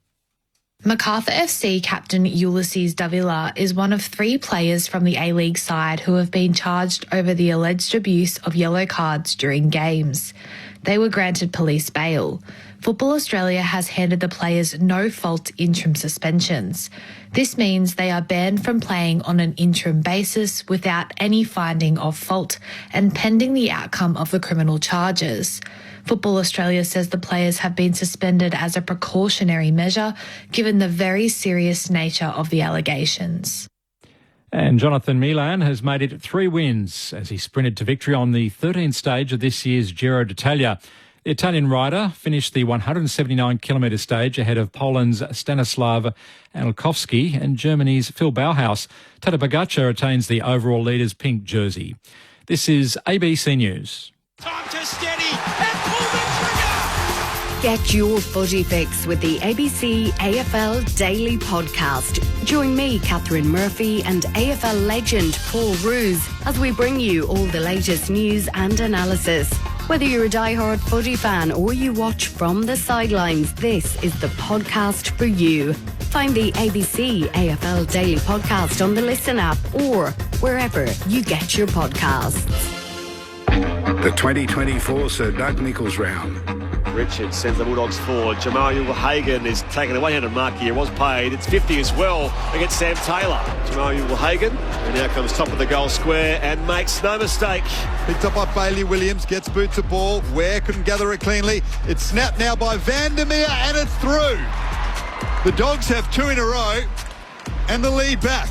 Speaker 16: Macarthur FC captain Ulysses Davila is one of 3 players from the A-League side who have been charged over the alleged abuse of yellow cards during games. They were granted police bail. Football Australia has handed the players no-fault interim suspensions. This means they are banned from playing on an interim basis without any finding of fault and pending the outcome of the criminal charges. Football Australia says the players have been suspended as a precautionary measure given the very serious nature of the allegations.
Speaker 11: And Jonathan Milan has made it 3 wins as he sprinted to victory on the 13th stage of this year's Giro d'Italia. The Italian rider finished the 179-kilometre stage ahead of Poland's Stanislav Anelkowski and Germany's Phil Bauhaus. Tadej Pogačar retains the overall leader's pink jersey. This is ABC News.
Speaker 2: Time to steady and pull the trigger.
Speaker 17: Get your footy fix with the ABC AFL Daily Podcast. Join me, Catherine Murphy, and AFL legend Paul Roos as we bring you all the latest news and analysis. Whether you're a diehard footy fan or you watch from the sidelines, this is the podcast for you. Find the ABC AFL Daily Podcast on the Listen app or wherever you get your podcasts.
Speaker 4: The 2024 Sir Doug Nicholls round.
Speaker 5: Richard sends the Bulldogs forward. Jamal Hagan is taking a one-handed mark here. Was paid. It's 50 as well against Sam Taylor. Jamal Hagan, and now comes top of the goal square and makes no mistake.
Speaker 6: Picked up by Bailey Williams, gets boot to ball. Ware couldn't gather it cleanly. It's snapped now by Vandermeer and it's through. The Dogs have 2 in a row and the lead back.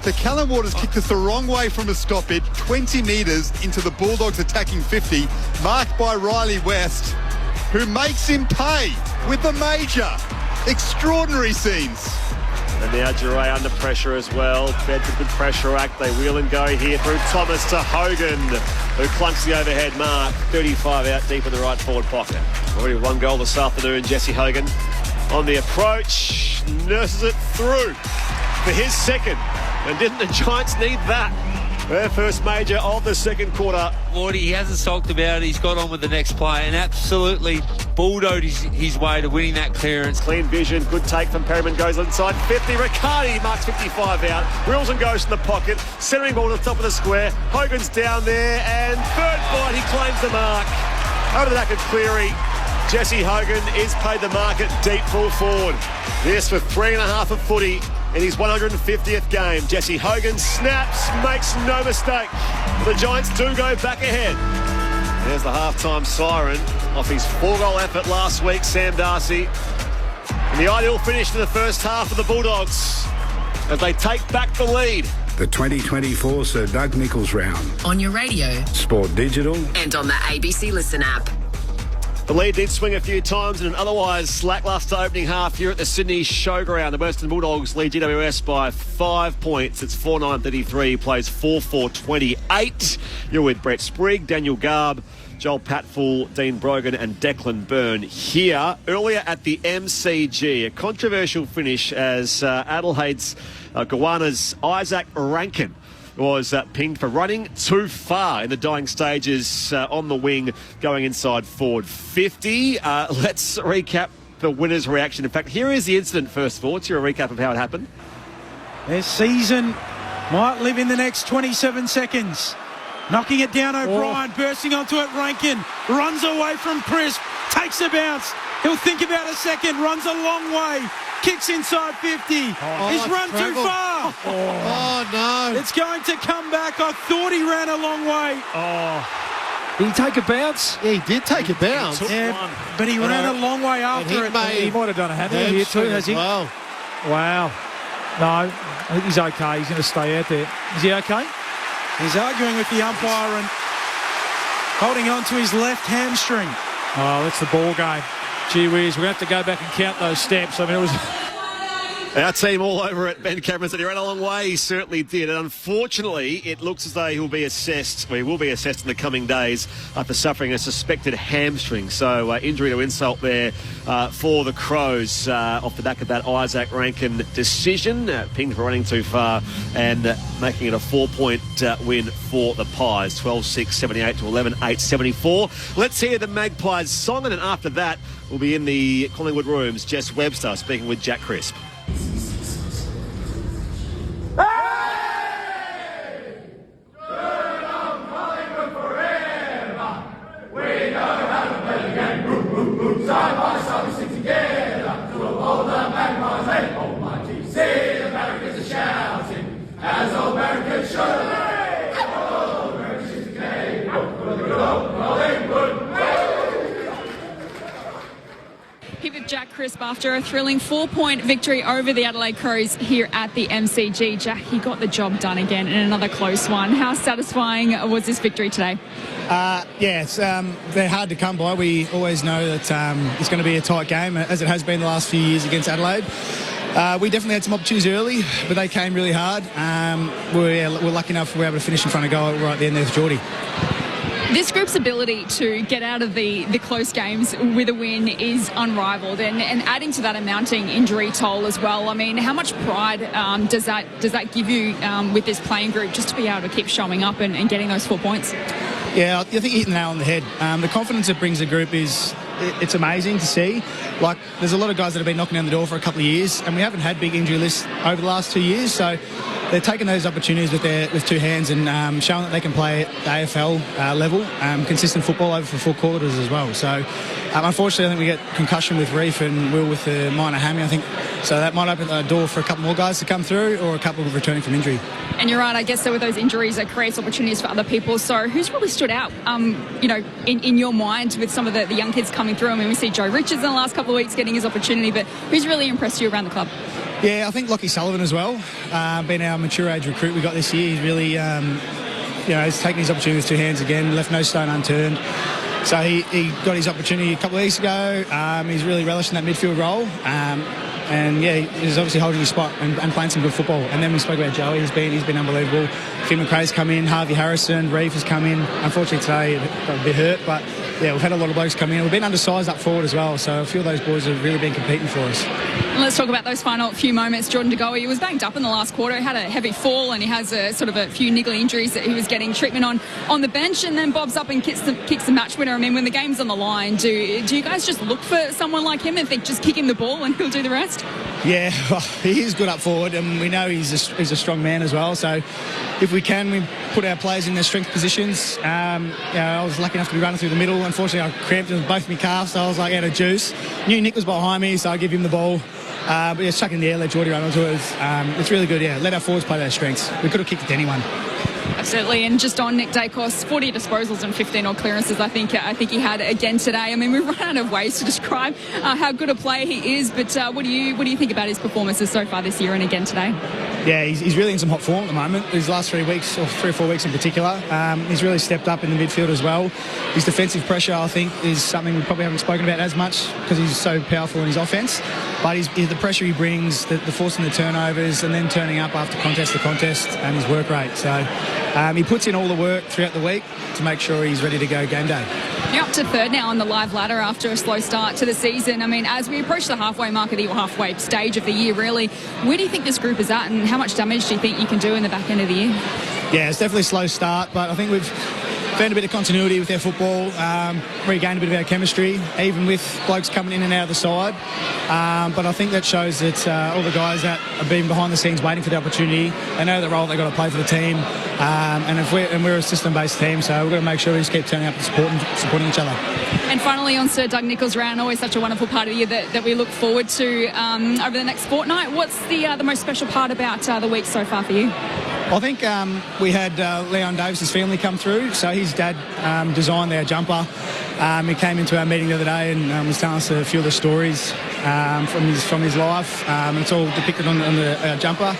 Speaker 6: The Callum Waters kicked us the wrong way from a stoppage, 20 metres into the Bulldogs attacking 50, marked by Riley West, who makes him pay with the major. Extraordinary scenes.
Speaker 5: And now Duray under pressure as well. Bedford with pressure act. They wheel and go here through Thomas to Hogan, who clunks the overhead mark. 35 out deep in the right forward pocket. Already 1 goal this afternoon. Jesse Hogan on the approach. Nurses it through for his second. And didn't the Giants need that? Their first major of the second quarter.
Speaker 7: Morty, he hasn't sulked about it. He's got on with the next play and absolutely bulldozed his way to winning that clearance.
Speaker 5: Clean vision, good take from Perryman, goes inside 50. Riccardi marks 55 out. Wilson goes in the pocket, centering ball to the top of the square. Hogan's down there and third bite, he claims the mark. Over the back of Cleary. Jesse Hogan is paid the mark at deep full forward. This with 3.5 of footy in his 150th game. Jesse Hogan snaps, makes no mistake. The Giants do go back ahead. There's the halftime siren off his 4-goal effort last week, Sam Darcy. And the ideal finish to the first half of the Bulldogs as they take back the lead.
Speaker 4: The 2024 Sir Doug Nicholls round.
Speaker 3: On your radio.
Speaker 4: Sport Digital.
Speaker 3: And on the ABC Listen app.
Speaker 5: The lead did swing a few times in an otherwise lacklustre opening half here at the Sydney Showground. The Western Bulldogs lead GWS by 5 points. It's 4-9-33, plays 4-4-28. You're with Brett Sprigg, Daniel Garb, Joel Patfull, Dean Brogan and Declan Byrne here. Earlier at the MCG, a controversial finish as Adelaide's Goanna's Isaac Rankin was pinged for running too far in the dying stages on the wing, going inside forward 50. Let's recap the winner's reaction. In fact, here is the incident first of all. It's your recap of how it happened.
Speaker 18: Their season might live in the next 27 seconds. Knocking it down O'Brien, bursting onto it, Rankin, runs away from Crisp, takes a bounce. He'll think about a second, runs a long way, kicks inside 50. He's run too far.
Speaker 1: Oh, no.
Speaker 18: It's going to come back. I thought he ran a long way.
Speaker 8: Did he take a bounce?
Speaker 1: Yeah, he did take a bounce.
Speaker 18: Yeah, but he ran a long way after it.
Speaker 8: He might have done a hammer here too, has he?
Speaker 1: Well.
Speaker 8: Wow. No, I think he's okay. He's going to stay out there. Is he okay?
Speaker 18: He's arguing with the umpire and holding on to his left hamstring.
Speaker 8: Oh, that's the ball game. Gee whiz, we're going to have to go back and count those steps. I mean, it was
Speaker 5: Our team all over it. Ben Cameron said he ran a long way. He certainly did. And unfortunately, it looks as though he will be assessed in the coming days after suffering a suspected hamstring. So injury to insult there for the Crows off the back of that Isaac Rankin decision. Pinged for running too far and making it a 4-point win for the Pies. 12-6, 78 to 11-8, 74. Let's hear the Magpies song, and then after that, we'll be in the Collingwood rooms. Jess Webster speaking with Jack Crisp.
Speaker 2: Side by side we stick together to uphold the Magpies. Hey, almighty, see the Americans are shouting as old Americans should. Oh, Americans today, for the good old Collingwood.
Speaker 19: Here with Jack Crisp after a thrilling 4-point victory over the Adelaide Crows here at the MCG. Jack, he got the job done again in another close one. How satisfying was this victory today?
Speaker 20: They're hard to come by. We always know that it's going to be a tight game, as it has been the last few years against Adelaide. We definitely had some opportunities early, but they came really hard. We're lucky enough we were able to finish in front of goal right there with Geordie.
Speaker 19: This group's ability to get out of the close games with a win is unrivaled, and adding to that a mounting injury toll as well. I mean, how much pride does that give you with this playing group just to be able to keep showing up and getting those 4 points?
Speaker 20: Yeah, I think you hit the nail on the head. The confidence it brings the group it's amazing to see. Like, there's a lot of guys that have been knocking down the door for a couple of years, and we haven't had big injury lists over the last 2 years, so they're taking those opportunities with two hands and showing that they can play at the AFL level, consistent football over for 4 quarters as well. So, unfortunately, I think we get concussion with Reef and Will with the minor hammy, I think. So that might open the door for a couple more guys to come through, or a couple returning from injury.
Speaker 19: And you're right, I guess, so with those injuries, it creates opportunities for other people. So who's really stood out, in your mind with some of the young kids coming through? I mean, we see Joe Richards in the last couple of weeks getting his opportunity, but who's really impressed you around the club?
Speaker 20: Yeah, I think Lockie Sullivan as well, being our mature age recruit we got this year. He's really, he's taken his opportunity with 2 hands again, left no stone unturned. So he got his opportunity a couple of weeks ago. He's really relishing that midfield role. And yeah, he's obviously holding his spot and playing some good football. And then we spoke about Joey. He's been unbelievable. Finn McRae's come in. Harvey Harrison, Reef has come in. Unfortunately today he got a bit hurt, but yeah, we've had a lot of blokes come in. We've been undersized up forward as well, so a few of those boys have really been competing for us.
Speaker 19: And let's talk about those final few moments. Jordan De Goey, he was banged up in the last quarter. He had a heavy fall and he has a few niggly injuries that he was getting treatment on the bench, and then bobs up and kicks the match winner. I mean, when the game's on the line, do you guys just look for someone like him and think just kick him the ball and he'll do the rest?
Speaker 20: Yeah, well, he is good up forward, and we know he's a strong man as well. So if we can, we put our players in their strength positions. I was lucky enough to be running through the middle. Unfortunately, I cramped in both my calves, so I was like out of juice. Knew Nick was behind me, so I give him the ball. But yeah, chuck in the air, let Geordie run onto it. It's really good, yeah. Let our forwards play their strengths. We could have kicked it to anyone.
Speaker 19: Absolutely, and just on Nick Dacos, 40 disposals and 15 odd clearances I think he had again today. I mean, we've run out of ways to describe how good a player he is, but what do you think about his performances so far this year and again today?
Speaker 20: Yeah, he's really in some hot form at the moment. These last 3 weeks, or 3 or 4 weeks in particular, he's really stepped up in the midfield as well. His defensive pressure, I think, is something we probably haven't spoken about as much because he's so powerful in his offence. But the pressure he brings, the forcing the turnovers, and then turning up after contest to contest, and his work rate. So he puts in all the work throughout the week to make sure he's ready to go game day.
Speaker 19: You're up to third now on the live ladder after a slow start to the season. I mean, as we approach the halfway mark of the halfway stage of the year, really, where do you think this group is at, and how much damage do you think you can do in the back end of the year?
Speaker 20: Yeah, it's definitely a slow start, but I think we've found a bit of continuity with their football, regained a bit of our chemistry, even with blokes coming in and out of the side. But I think that shows that all the guys that have been behind the scenes waiting for the opportunity, they know the role they've got to play for the team. And we're a system-based team, so we've got to make sure we just keep turning up and supporting each other. And
Speaker 19: finally, on Sir Doug Nicholls' round, always such a wonderful part of the year that we look forward to over the next fortnight. What's the most special part about the week so far for you?
Speaker 20: I think we had Leon Davis's family come through, so his dad designed our jumper. He came into our meeting the other day and was telling us a few of the stories from his life. It's all depicted on the jumper.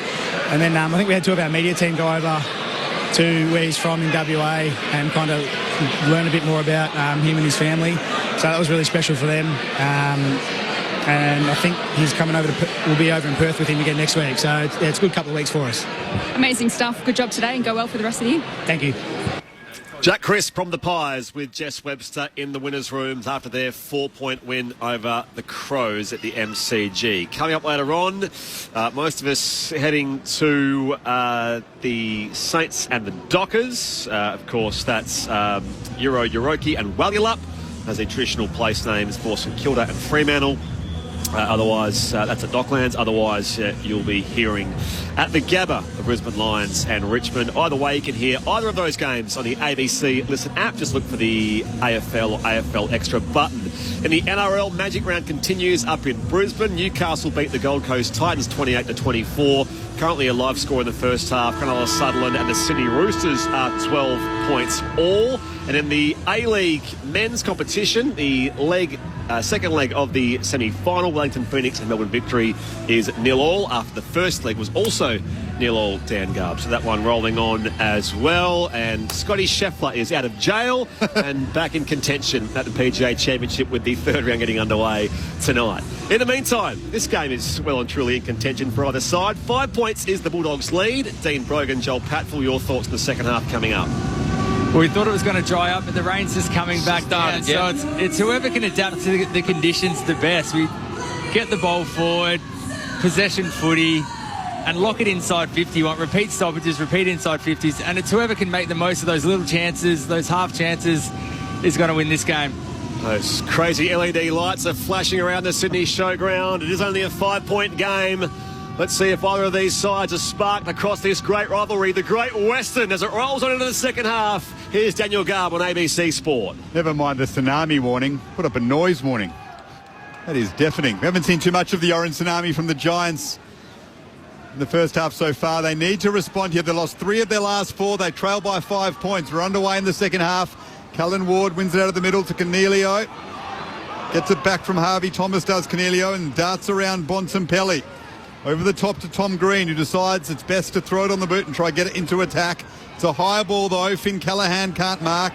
Speaker 20: And then I think we had 2 of our media team go over to where he's from in WA and kind of learn a bit more about him and his family. So that was really special for them. and I think he's coming over we'll be over in Perth with him again next week. So it's a good couple of weeks for us.
Speaker 19: Amazing stuff. Good job today and go well for the rest of the year.
Speaker 20: Thank you.
Speaker 5: Jack Crisp from the Pies with Jess Webster in the winners' rooms after their 4-point win over the Crows at the MCG. Coming up later on, most of us heading to the Saints and the Dockers. Of course, that's Euroki and Walyalup as the traditional place names for St Kilda and Fremantle. Otherwise, that's at Docklands. Otherwise, you'll be hearing at the Gabba of Brisbane Lions and Richmond. Either way, you can hear either of those games on the ABC Listen app. Just look for the AFL or AFL Extra button. In the NRL, Magic Round continues up in Brisbane. Newcastle beat the Gold Coast Titans 28-24. Currently a live score in the first half. Cronulla Sutherland and the Sydney Roosters are 12 points all. And in the A-League men's competition, the second leg of the semi-final, Wellington Phoenix and Melbourne Victory is 0-0 after the first leg was also 0-0, Dan Garb. So that one rolling on as well. And Scotty Scheffler is out of jail and back in contention at the PGA Championship with the third round getting underway tonight. In the meantime, this game is well and truly in contention for either side. 5 points is the Bulldogs' lead. Dean Brogan, Joel Patfull, your thoughts in the second half coming up?
Speaker 8: Well, we thought it was going to dry up, but the rain's just coming back down. So it's whoever can adapt to the conditions the best. We get the ball forward, possession footy, and lock it inside 50. Want repeat stoppages, repeat inside 50s, and it's whoever can make the most of those little chances, those half chances, is going to win this game.
Speaker 5: Those crazy LED lights are flashing around the Sydney Showground. It is only a 5-point game. Let's see if either of these sides are sparked across this great rivalry, the Great Western, as it rolls on into the second half. Here's Daniel Garb on ABC Sport.
Speaker 6: Never mind the tsunami warning. Put up a noise warning. That is deafening. We haven't seen too much of the orange tsunami from the Giants in the first half so far. They need to respond here. They lost 3 of their last 4. They trail by 5 points. We're underway in the second half. Cullen Ward wins it out of the middle to Cornelio. Gets it back from Harvey Thomas, does Cornelio, and darts around Bontempelli. Over the top to Tom Green, who decides it's best to throw it on the boot and try to get it into attack. It's a high ball, though. Finn Callaghan can't mark.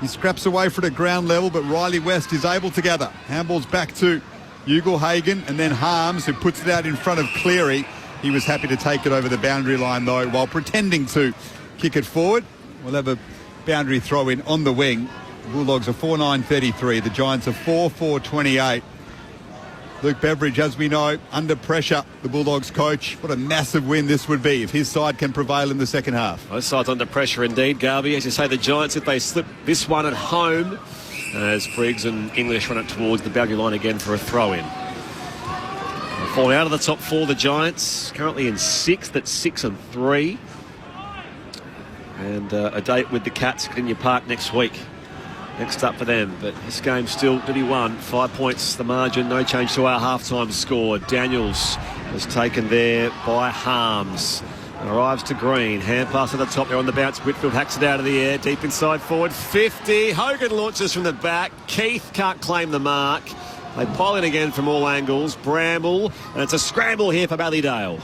Speaker 6: He scraps away for it at ground level, but Riley West is able to gather. Handball's back to Ugle-Hagan, and then Harms, who puts it out in front of Cleary. He was happy to take it over the boundary line, though, while pretending to kick it forward. We'll have a boundary throw in on the wing. The Bulldogs are 4-9-33. The Giants are 4-4-28. Luke Beveridge, as we know, under pressure, the Bulldogs coach. What a massive win this would be if his side can prevail in the second half.
Speaker 5: Both sides under pressure indeed, Garby. As you say, the Giants, if they slip this one at home, as Briggs and English run it towards the boundary line again for a throw-in. Falling out of the top 4, the Giants, currently in 6th at 6-3. And a date with the Cats at Virginia Park next week. Next up for them, but this game still to be won. 5 points the margin, no change to our halftime score. Daniels was taken there by Harms. Arrives to Green, hand pass to the top there on the bounce. Whitfield hacks it out of the air, deep inside forward, 50. Hogan launches from the back. Keith can't claim the mark. They pile in again from all angles. Bramble, and it's a scramble here for Ballydale.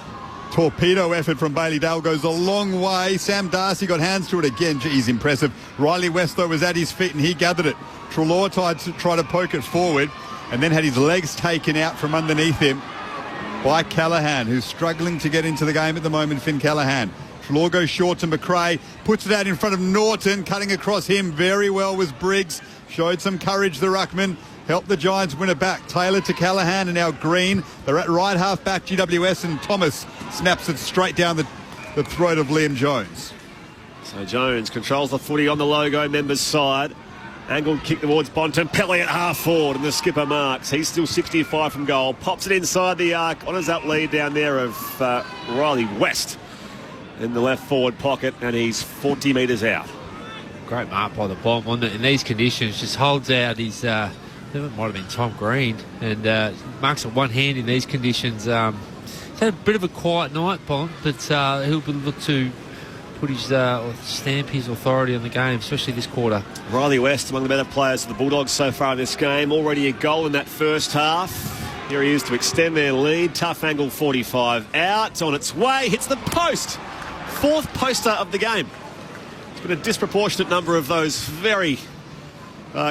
Speaker 6: Torpedo effort from Ballydale goes a long way. Sam Darcy got hands to it again. Geez, impressive. Riley West, though, was at his feet and he gathered it. Treloar tried to poke it forward and then had his legs taken out from underneath him by Callaghan, who's struggling to get into the game at the moment, Finn Callaghan. Treloar goes short to McRae, puts it out in front of Norton, cutting across him very well was Briggs. Showed some courage, the ruckman. Helped the Giants win it back. Taylor to Callaghan and now Green. They're at right half back, GWS, and Thomas snaps it straight down the throat of Liam Jones.
Speaker 5: So Jones controls the footy on the logo members' side. Angled kick towards Bontempelli at half forward, and the skipper marks. He's still 65 from goal. Pops it inside the arc. Honours that lead down there of Riley West in the left forward pocket, and he's 40 metres out.
Speaker 7: Great mark by the bomb on it in these conditions. Just holds out his... it might have been Tom Green, and marks it one hand in these conditions. He's had a bit of a quiet night, Bond, but he'll look to put his stamp his authority on the game, especially this quarter. Riley West, among the better players of the Bulldogs so far in this game. Already a goal in that first half. Here he is to extend their lead. Tough angle 45 out. It's on its way. Hits the post. 4th poster of the game. It's been a disproportionate number of those very...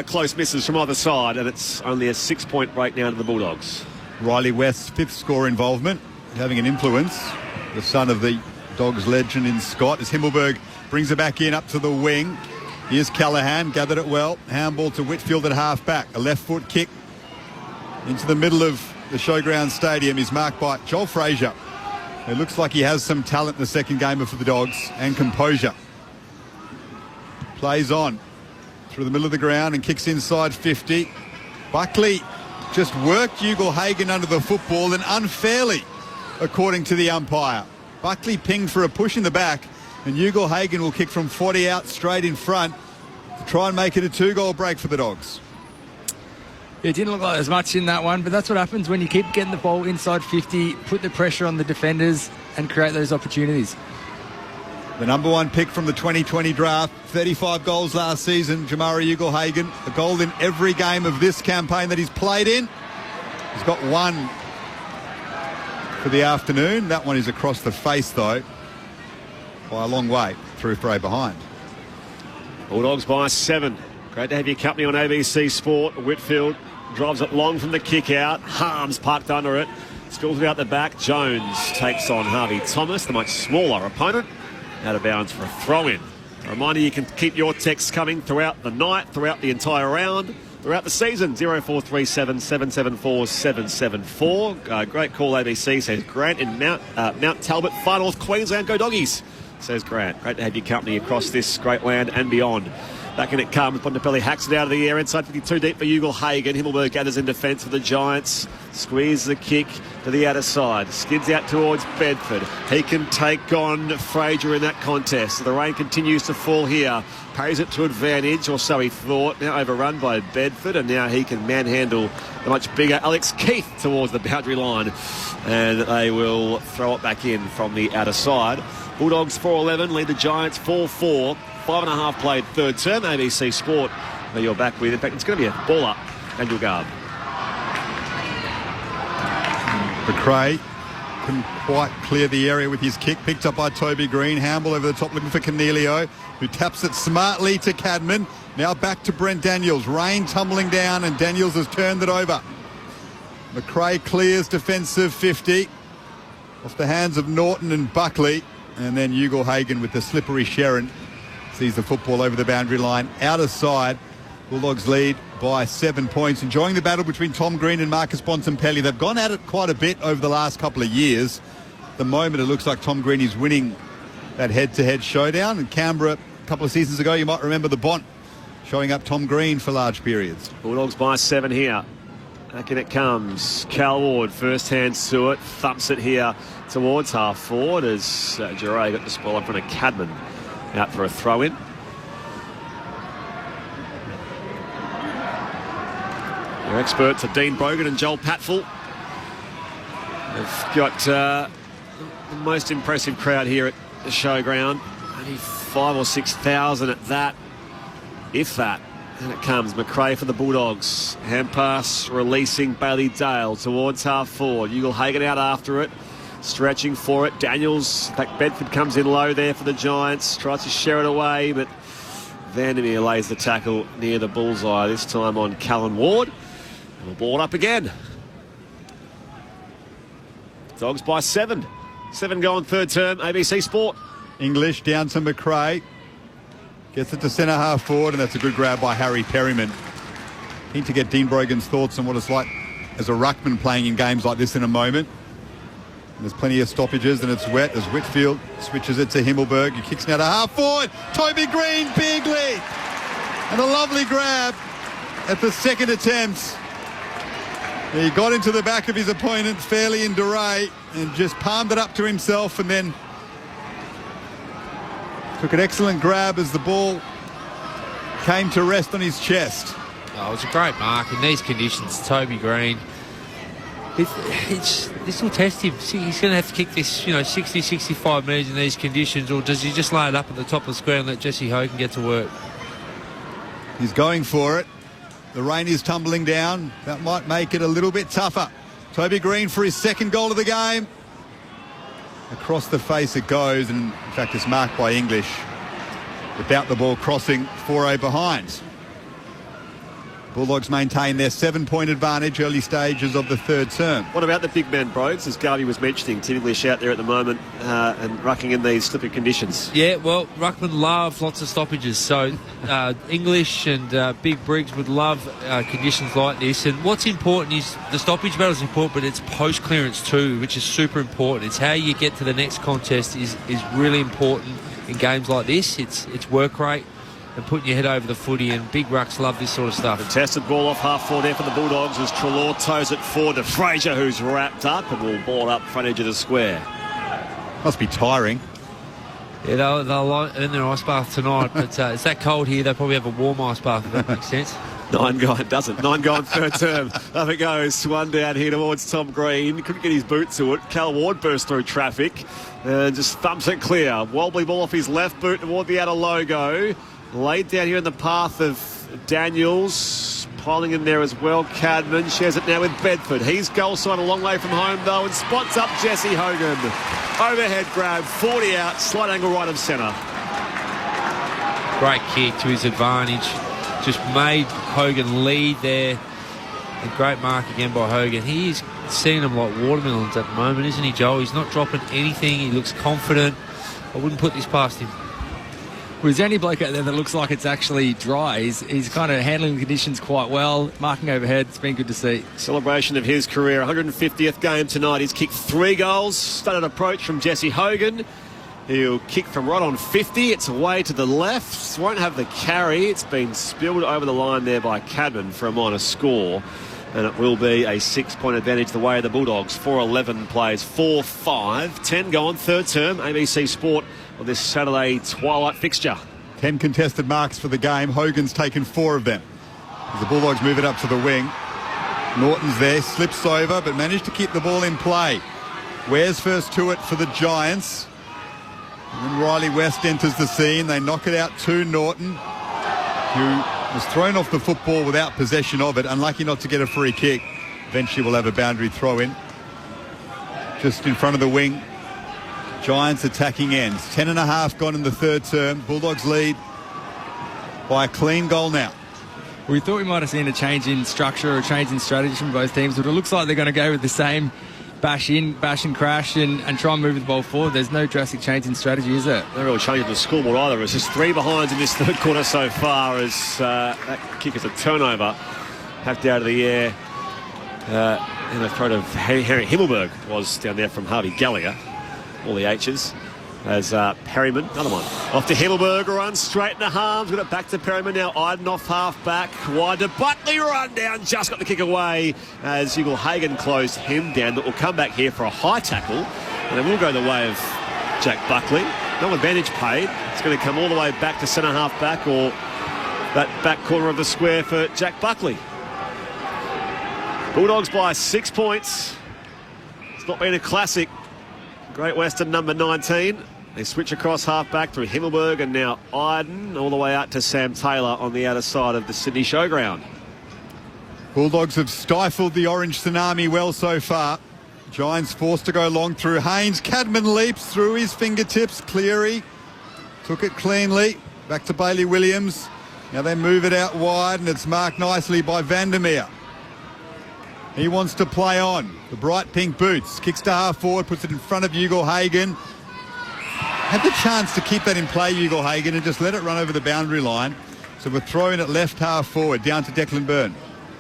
Speaker 7: close misses from either side, and it's only a 6-point break now to the Bulldogs.
Speaker 6: Riley West's 5th score involvement, having an influence. The son of the Dogs legend in Scott, as Himmelberg brings it back in up to the wing. Here's Callaghan, gathered it well. Handball to Whitfield at half-back. A left foot kick into the middle of the Showground Stadium is marked by Joel Frazier. It looks like he has some talent in the second gamer for the Dogs, and composure. Plays on through the middle of the ground and kicks inside 50. Buckley just worked Ugle-Hagan under the football, and unfairly, according to the umpire. Buckley pinged for a push in the back, and Ugle-Hagan will kick from 40 out straight in front to try and make it a 2-goal break for the Dogs.
Speaker 8: It didn't look like there's much in that one, but that's what happens when you keep getting the ball inside 50, put the pressure on the defenders and create those opportunities.
Speaker 6: The number 1 pick from the 2020 draft, 35 goals last season, Jamari Ugle-Hagan, a goal in every game of this campaign that he's played in. He's got 1 for the afternoon. That one is across the face, though, by a long way through for a behind.
Speaker 5: Bulldogs by 7. Great to have your company on ABC Sport. Whitfield drives it long from the kick out. Harms parked under it. Spills it out the back. Jones takes on Harvey Thomas, the much smaller opponent. Out of bounds for a throw-in. A reminder, you can keep your texts coming throughout the night, throughout the entire round, throughout the season. 0437 774 774. Great call, ABC, says Grant in Mount Talbot, Far North Queensland. Go Doggies, says Grant. Great to have your company across this great land and beyond. Back in it comes. Bontempelli hacks it out of the air. Inside 52 deep for Ugle-Hagan. Himmelberg gathers in defence for the Giants. Squeezes the kick to the outer side. Skids out towards Bedford. He can take on Frazier in that contest. The rain continues to fall here. Parries it to advantage, or so he thought. Now overrun by Bedford, and now he can manhandle the much bigger Alex Keith towards the boundary line. And they will throw it back in from the outer side. Bulldogs 4-11, lead the Giants 4-4. 5.5 played third term. ABC Sport that you're back with. In fact, it's going to be a ball up. Daniel Garb.
Speaker 6: McRae couldn't quite clear the area with his kick. Picked up by Toby Green. Handball over the top looking for Cornelio, who taps it smartly to Cadman. Now back to Brent Daniels. Rain tumbling down, and Daniels has turned it over. McRae clears defensive 50 off the hands of Norton and Buckley. And then Ugle-Hagan with the slippery Sherrin sees the football over the boundary line. Out of side, Bulldogs lead by 7 points. Enjoying the battle between Tom Green and Marcus Bontempelli. They've gone at it quite a bit over the last couple of years. At the moment, it looks like Tom Green is winning that head-to-head showdown. In Canberra, a couple of seasons ago, you might remember the Bont showing up Tom Green for large periods.
Speaker 5: Bulldogs by 7 here. Back in it comes. Cal Ward, first hands to it, thumps it here towards half forward as Giray got the ball in front of Cadman. Out for a throw-in. Your experts are Dean Brogan and Joel Patfull. They've got the most impressive crowd here at the showground. Only 5,000 or 6,000 at that, if that. And it comes. McRae for the Bulldogs. Hand pass releasing Bailey Dale towards half forward. Ugle-Hagan out after it. Stretching for it. Daniels, in fact, Bedford comes in low there for the Giants. Tries to share it away, but Vandermeer lays the tackle near the bullseye, this time on Callan Ward. And we'll ball up again. Dogs by 7. 7 going third term, ABC Sport.
Speaker 6: English down to McRae. Gets it to centre half forward, and that's a good grab by Harry Perryman. Keen to get Dean Brogan's thoughts on what it's like as a ruckman playing in games like this in a moment. There's plenty of stoppages and it's wet as Whitfield switches it to Himmelberg. He kicks now to half forward. Toby Green, big lead. And a lovely grab at the second attempt. He got into the back of his opponent fairly in Duray and just palmed it up to himself, and then took an excellent grab as the ball came to rest on his chest.
Speaker 7: Oh, it was a great mark in these conditions. Toby Green. This will test him. He's going to have to kick this, 60, 65 metres in these conditions, or does he just lay it up at the top of the square and let Jesse Hogan get to work?
Speaker 6: He's going for it. The rain is tumbling down. That might make it a little bit tougher. Toby Green for his second goal of the game. Across the face it goes, and in fact it's marked by English without the ball crossing for a behind. Bulldogs maintain their 7-point advantage early stages of the third term.
Speaker 5: What about the big men, Brogues, as Garvey was mentioning? Tiddlish out there at the moment and rucking in these slippery conditions.
Speaker 7: Yeah, well, ruckmen love lots of stoppages, so English and Big Briggs would love conditions like this. And what's important is the stoppage battle is important, but it's post-clearance too, which is super important. It's how you get to the next contest is really important in games like this. It's work rate and putting your head over the footy, and big rucks love this sort of stuff.
Speaker 5: Contested ball off half forward there for the Bulldogs as Treloar toes it forward to Fraser, who's wrapped up and will ball it up front edge of the square.
Speaker 6: Must be tiring.
Speaker 7: Yeah, they'll earn their ice bath tonight, but it's that cold here, they'll probably have a warm ice bath, if that makes sense.
Speaker 5: 9 gone third term. Up it goes. One down here towards Tom Green. Couldn't get his boot to it. Cal Ward burst through traffic and just thumps it clear. Wobbly ball off his left boot toward the outer logo. Laid down here in the path of Daniels. Piling in there as well. Cadman shares it now with Bedford. He's goal side a long way from home though and spots up Jesse Hogan. Overhead grab, 40 out, slight angle right of centre.
Speaker 7: Great kick to his advantage. Just made Hogan lead there. A great mark again by Hogan. He's seeing them like watermelons at the moment, isn't he, Joel? He's not dropping anything. He looks confident. I wouldn't put this past him.
Speaker 8: Well, is there any bloke out there that looks like it's actually dry? He's kind of handling the conditions quite well, marking overhead. It's been good to see.
Speaker 5: Celebration of his career, 150th game tonight. He's kicked 3 goals. Stunning approach from Jesse Hogan. He'll kick from right on 50. It's away to the left. Won't have the carry. It's been spilled over the line there by Cadman for a minor score. And it will be a 6-point advantage the way of the Bulldogs. 4-11 plays, 4-5. 10 gone, third term. ABC Sport on this Saturday twilight fixture.
Speaker 6: 10 contested marks for the game. Hogan's taken 4 of them. As the Bulldogs move it up to the wing. Norton's there, slips over, but managed to keep the ball in play. Ware's first to it for the Giants. And then Riley West enters the scene. They knock it out to Norton, who was thrown off the football without possession of it. Unlucky not to get a free kick. Eventually will have a boundary throw in. Just in front of the wing. Giants attacking ends. 10.5 gone in the third term. Bulldogs lead by a clean goal now.
Speaker 8: We thought we might have seen a change in structure or a change in strategy from both teams, but it looks like they're going to go with the same bash and crash and try and move the ball forward. There's no drastic change in strategy, is there?
Speaker 5: No real change in the scoreboard either. It's just 3 behinds in this third quarter so far as that kick is a turnover. Hacked out of the air. In the throat of Harry Himmelberg was down there from Harvey Gallagher. All the H's. As Perryman, another one. Off to Himmelberg, runs straight into harms. Got it back to Perryman now. Iden off half back. Wide to Buckley, run down. Just got the kick away as Ugle Hagen closed him down. But will come back here for a high tackle. And it will go the way of Jack Buckley. No advantage paid. It's going to come all the way back to centre half back or that back corner of the square for Jack Buckley. Bulldogs by 6 points. It's not been a classic. Great Western number 19. They switch across half-back through Himmelberg and now Iden all the way out to Sam Taylor on the outer side of the Sydney Showground.
Speaker 6: Bulldogs have stifled the orange tsunami well so far. Giants forced to go long through Haynes. Cadman leaps through his fingertips. Cleary took it cleanly. Back to Bailey Williams. Now they move it out wide and it's marked nicely by Vandermeer. He wants to play on. The bright pink boots. Kicks to half forward, puts it in front of Ugle Hagen. Had the chance to keep that in play, Ugle Hagen, and just let it run over the boundary line. So we're throwing it left half forward, down to Declan Byrne.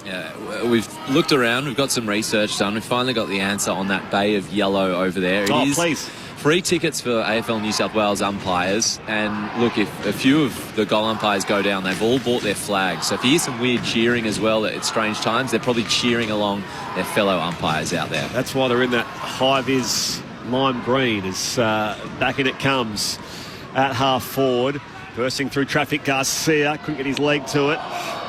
Speaker 9: Yeah, we've looked around. We've got some research done. We've finally got the answer on that bay of yellow over there. It is
Speaker 5: please.
Speaker 9: Free tickets for AFL New South Wales umpires. And look, if a few of the goal umpires go down, they've all bought their flags. So if you hear some weird cheering as well at strange times, they're probably cheering along their fellow umpires out there.
Speaker 5: That's why they're in that high-vis lime green as back in it comes at half forward. Bursting through traffic, Garcia couldn't get his leg to it.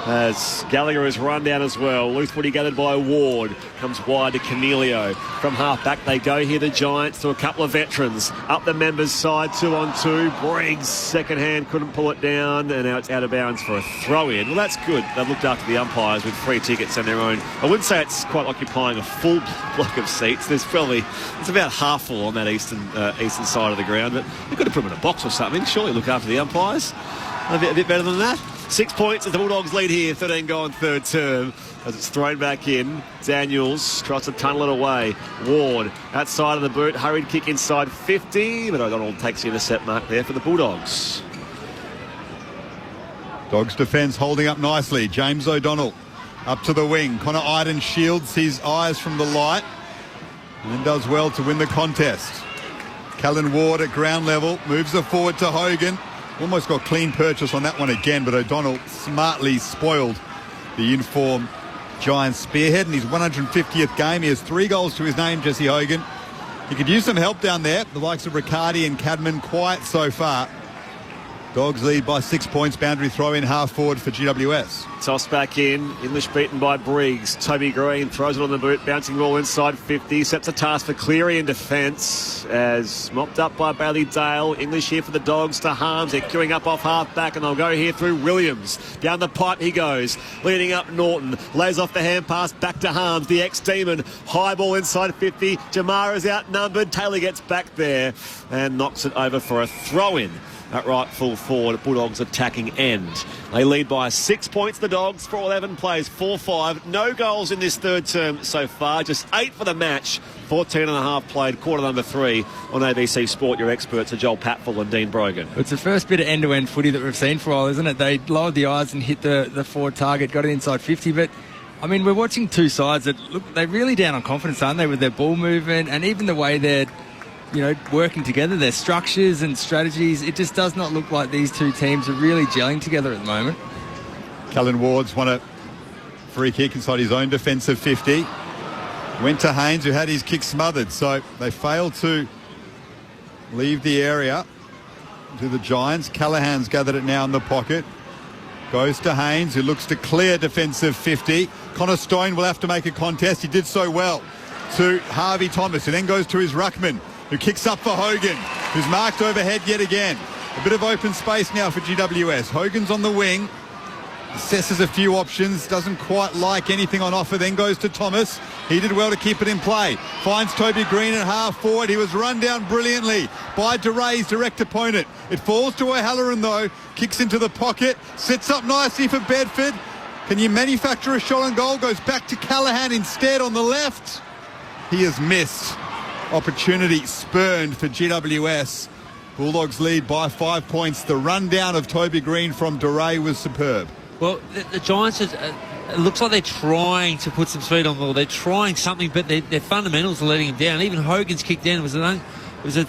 Speaker 5: As Gallagher is run down as well. Loose footy gathered by Ward. Comes wide to Camilio. From half back they go here, the Giants, to a couple of veterans. Up the members' side, 2-on-2. Briggs, second hand, couldn't pull it down. And now it's out of bounds for a throw-in. Well, that's good. They've looked after the umpires with free tickets and their own. I wouldn't say it's quite occupying a full block of seats. It's about half full on that eastern side of the ground. But you've got to put them in a box or something. Surely look after the umpires. A bit better than that. 6 points as the Bulldogs lead here, 13 gone third term. As it's thrown back in, Daniels tries to tunnel it away. Ward outside of the boot, hurried kick inside 50, but O'Donnell takes the intercept mark there for the Bulldogs.
Speaker 6: Dogs defence holding up nicely. James O'Donnell up to the wing. Connor Iden shields his eyes from the light and then does well to win the contest. Callan Ward at ground level moves it forward to Hogan. Almost got clean purchase on that one again, but O'Donnell smartly spoiled the in-form Giants spearhead in his 150th game. He has 3 goals to his name, Jesse Hogan. He could use some help down there. The likes of Riccardi and Cadman quiet so far. Dogs lead by 6 points. Boundary throw in half forward for GWS.
Speaker 5: Toss back in. English beaten by Briggs. Toby Green throws it on the boot. Bouncing ball inside 50. Sets a task for Cleary in defence. As mopped up by Bailey Dale. English here for the Dogs to Harms. They're queuing up off half back and they'll go here through Williams. Down the pipe he goes. Leading up Norton. Lays off the hand pass back to Harms. The ex-Demon. High ball inside 50. Jamara's outnumbered. Taylor gets back there and knocks it over for a throw-in. At right full forward, Bulldogs attacking end. They lead by 6 points, the Dogs, for 11 plays, 4-5. No goals in this third term so far, just 8 for the match. 14.5 played, quarter number 3 on ABC Sport. Your experts are Joel Patfull and Dean Brogan.
Speaker 8: It's the first bit of end-to-end footy that we've seen for a while, isn't it? They lowered the eyes and hit the forward target, got it inside 50, but I mean, we're watching two sides that look, they're really down on confidence, aren't they, with their ball movement and even the way they're working together, their structures and strategies. It just does not look like these two teams are really gelling together at the moment.
Speaker 6: Callan Ward's won a free kick inside his own defensive 50. Went to Haynes, who had his kick smothered, so they failed to leave the area to the Giants. Callahan's gathered it now in the pocket. Goes to Haynes, who looks to clear defensive 50. Connor Stone will have to make a contest. He did so well to Harvey Thomas, who then goes to his ruckman, who kicks up for Hogan, who's marked overhead yet again. A bit of open space now for GWS. Hogan's on the wing, assesses a few options, doesn't quite like anything on offer, then goes to Thomas. He did well to keep it in play. Finds Toby Green at half forward. He was run down brilliantly by DeRay's direct opponent. It falls to O'Halloran though, kicks into the pocket, sets up nicely for Bedford. Can you manufacture a shot on goal? Goes back to Callahan instead on the left. He has missed. Opportunity spurned for GWS. Bulldogs lead by 5 points. The rundown of Toby Green from DeRay was superb.
Speaker 7: Well, the Giants, it looks like they're trying to put some speed on the ball. They're trying something, but their fundamentals are letting them down. Even Hogan's kick down was an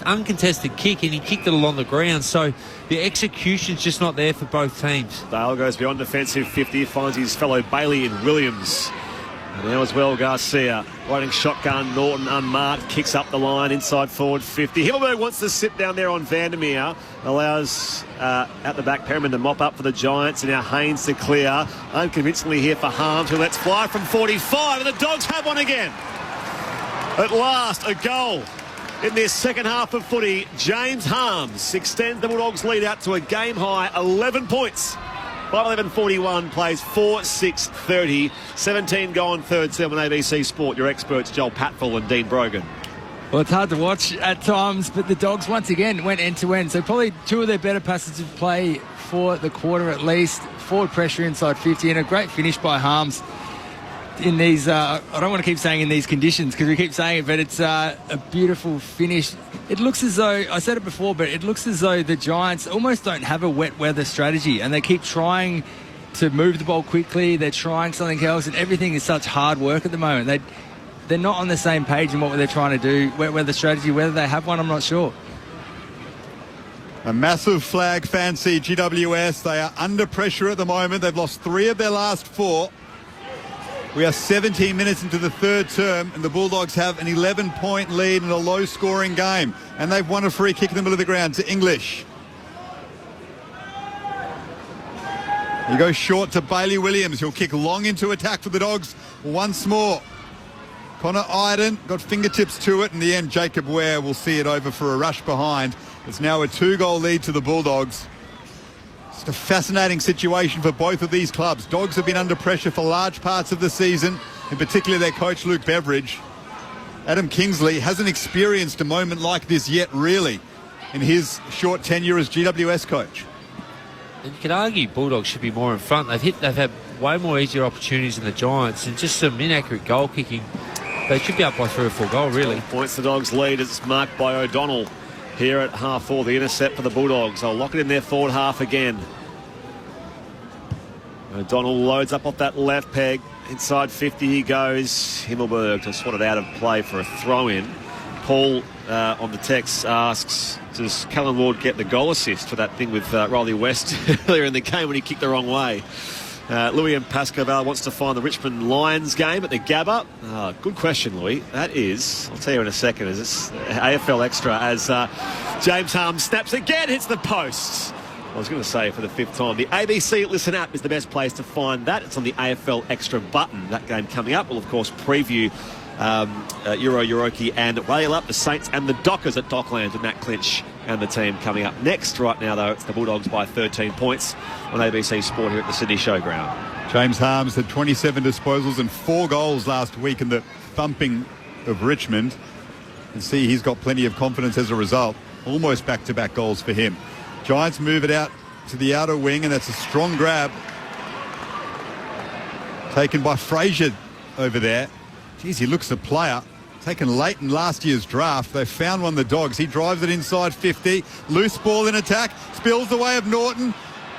Speaker 7: uncontested kick, and he kicked it along the ground. So the execution's just not there for both teams.
Speaker 5: Dale goes beyond defensive 50, finds his fellow Bailey in Williams. And now as well, Garcia riding shotgun. Norton unmarked, kicks up the line inside forward 50. Himmelberg wants to sit down there on Vandermeer, allows at the back Perriman to mop up for the Giants, and now Haynes to clear unconvincingly here for Harms, who lets fly from 45, and the Dogs have one again. At last, a goal in this second half of footy. James Harms extends the Bulldogs lead out to a game high 11 points. 5-11-41 plays 4-6-30. 17 gone third term on ABC Sport. Your experts Joel Patfull and Dean Brogan.
Speaker 8: Well, it's hard to watch at times, but the Dogs once again went end-to-end. So probably two of their better passes of play for the quarter at least. Forward pressure inside 50 and a great finish by Harms in these, I don't want to keep saying in these conditions because we keep saying it, but it's a beautiful finish. It looks as though, I said it before, but it looks as though the Giants almost don't have a wet weather strategy and they keep trying to move the ball quickly. They're trying something else and everything is such hard work at the moment. They're not on the same page in what they're trying to do. Wet weather strategy, whether they have one, I'm not sure.
Speaker 6: A massive flag fancy GWS. They are under pressure at the moment. They've lost 3 of their last 4. We are 17 minutes into the third term and the Bulldogs have an 11-point lead in a low-scoring game. And they've won a free kick in the middle of the ground to English. He goes short to Bailey Williams. He'll kick long into attack for the Dogs once more. Connor Iden got fingertips to it. In the end, Jacob Ware will see it over for a rush behind. It's now a 2-goal lead to the Bulldogs. It's a fascinating situation for both of these clubs. Dogs have been under pressure for large parts of the season, in particular their coach Luke Beveridge. Adam Kingsley hasn't experienced a moment like this yet, really, in his short tenure as GWS coach.
Speaker 7: And you could argue Bulldogs should be more in front. They've had way more easier opportunities than the Giants, and just some inaccurate goal kicking. They should be up by 3 or 4 goals, really.
Speaker 5: Points the Dogs lead. It's marked by O'Donnell here at half 4. The intercept for the Bulldogs. They'll lock it in their forward half again. O'Donnell loads up off that left peg. Inside 50 he goes. Himmelberg to swat it out of play for a throw-in. Paul on the text asks, does Callan Ward get the goal assist for that thing with Riley West earlier in the game when he kicked the wrong way? Louis and Pascoval wants to find the Richmond Lions game at the Gabba. Good question, Louis. That is, I'll tell you in a second, is it's AFL Extra as James Harms snaps again, hits the post. I was going to say for the 5th time. The ABC Listen app is the best place to find that. It's on the AFL Extra button. That game coming up. We'll, of course, preview Euroki and Whale Up, the Saints and the Dockers at Docklands with Matt Clinch and the team coming up next. Right now, though, it's the Bulldogs by 13 points on ABC Sport here at the Sydney Showground.
Speaker 6: James Harms had 27 disposals and 4 goals last week in the thumping of Richmond. And see, he's got plenty of confidence as a result. Almost back-to-back goals for him. Giants move it out to the outer wing, and that's a strong grab. Taken by Frazier over there. Geez, he looks a player. Taken late in last year's draft. They found one, the Dogs. He drives it inside 50. Loose ball in attack. Spills the way of Norton.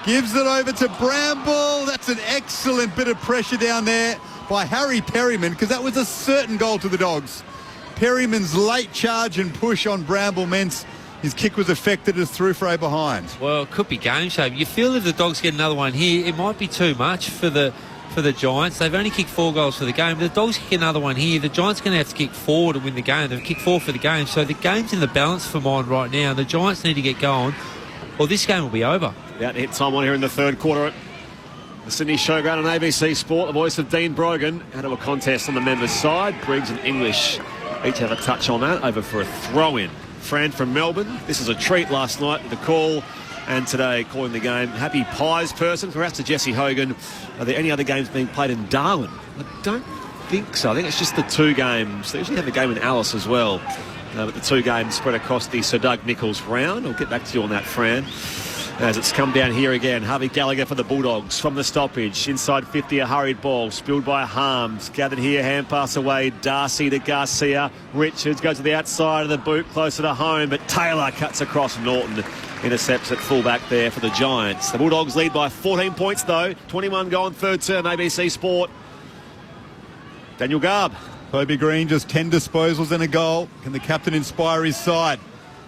Speaker 6: Gives it over to Bramble. That's an excellent bit of pressure down there by Harry Perryman, because that was a certain goal to the Dogs. Perryman's late charge and push on Bramble meant his kick was affected as through for a behind.
Speaker 7: Well, it could be game shape. You feel if the Dogs get another one here, it might be too much for the Giants. They've only kicked 4 goals for the game. If the Dogs kick another one here, the Giants are going to have to kick 4 to win the game. They've kicked 4 for the game. So the game's in the balance for mine right now. The Giants need to get going, or this game will be over.
Speaker 5: Yeah, hit time on here in the 3rd quarter at the Sydney Showground on ABC Sport. The voice of Dean Brogan out of a contest on the members' side. Briggs and English each have a touch on that. Over for a throw-in. Fran from Melbourne. This was a treat last night with the call, and today calling the game. Happy Pies person. Perhaps to Jesse Hogan. Are there any other games being played in Darwin? I don't think so. I think it's just the 2 games. They usually have a game in Alice as well. But the 2 games spread across the Sir Doug Nicholls round. I'll get back to you on that, Fran. As it's come down here again, Harvey Gallagher for the Bulldogs from the stoppage. Inside 50, a hurried ball, spilled by Harms. Gathered here, hand pass away. Darcy to Garcia. Richards goes to the outside of the boot, closer to home, but Taylor cuts across Norton. Intercepts at fullback there for the Giants. The Bulldogs lead by 14 points, though. 21 gone, 3rd term, ABC Sport. Daniel Garb.
Speaker 6: Toby Green, just 10 disposals and a goal. Can the captain inspire his side?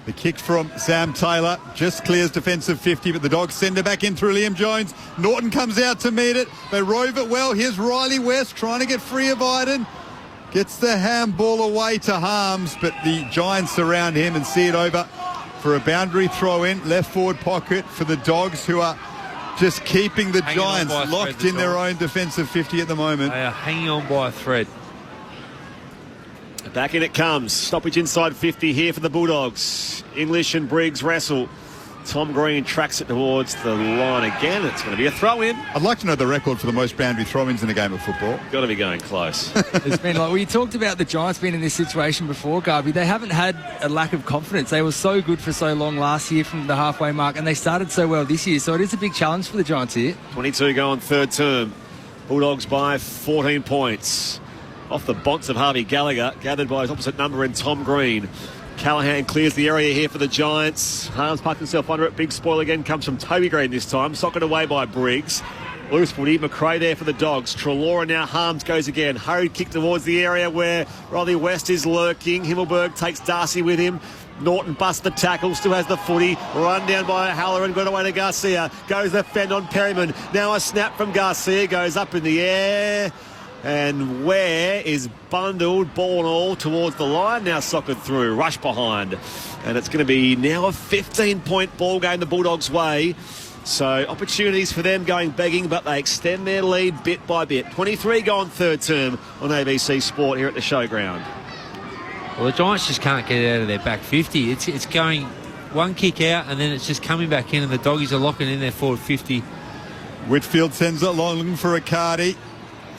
Speaker 6: The kick from Sam Taylor just clears defensive 50, but the Dogs send it back in through Liam Jones. Norton comes out to meet it. They rove it well. Here's Riley West trying to get free of Iden. Gets the handball away to Harms, but the Giants surround him and see it over for a boundary throw in. Left forward pocket for the Dogs, who are just keeping the Giants locked in their own defensive 50 at the moment.
Speaker 7: They are hanging on by a thread.
Speaker 5: Back in it comes. Stoppage inside 50 here for the Bulldogs. English and Briggs wrestle. Tom Green tracks it towards the line again. It's going to be a throw-in.
Speaker 6: I'd like to know the record for the most boundary throw-ins in a game of football.
Speaker 5: Got to be going close.
Speaker 8: It's been like, we talked about the Giants being in this situation before, Garby. They haven't had a lack of confidence. They were so good for so long last year from the halfway mark, and they started so well this year. So it is a big challenge for the Giants here.
Speaker 5: 22 going 3rd term. Bulldogs by 14 points. Off the bonds of Harvey Gallagher, gathered by his opposite number in Tom Green. Callahan clears the area here for the Giants. Harms parks himself under it. Big spoil again comes from Toby Green this time. Socked away by Briggs. Loose footy. McRae there for the Dogs. Trelaw, now Harms goes again. Hurried kick towards the area where Riley West is lurking. Himmelberg takes Darcy with him. Norton busts the tackle, still has the footy. Run down by Haller and got away to Garcia. Goes the fend on Perryman. Now a snap from Garcia. Goes up in the air. And Ware is bundled, ball and all, towards the line. Now socketed through, rush behind. And it's going to be now a 15-point ball game the Bulldogs' way. So opportunities for them going begging, but they extend their lead bit by bit. 23 gone 3rd term on ABC Sport here at the Showground.
Speaker 7: Well, the Giants just can't get it out of their back 50. It's going one kick out and then it's just coming back in, and the Doggies are locking in their forward 50.
Speaker 6: Whitfield sends it long, looking for Riccardi.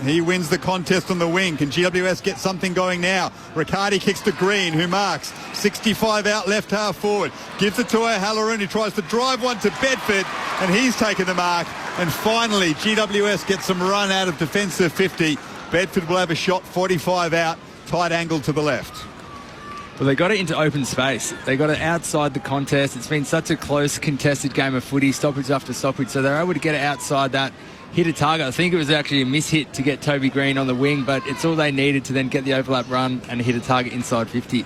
Speaker 6: He wins the contest on the wing. Can GWS get something going now? Riccardi kicks to Green, who marks. 65 out, left half forward. Gives it to O'Halloran, who tries to drive one to Bedford, and he's taken the mark. And finally, GWS gets some run out of defensive 50. Bedford will have a shot, 45 out, tight angle to the left.
Speaker 8: Well, they got it into open space. They got it outside the contest. It's been such a close, contested game of footy, stoppage after stoppage, so they're able to get it outside that, hit a target. I think it was actually a miss-hit to get Toby Green on the wing, but it's all they needed to then get the overlap run and hit a target inside 50.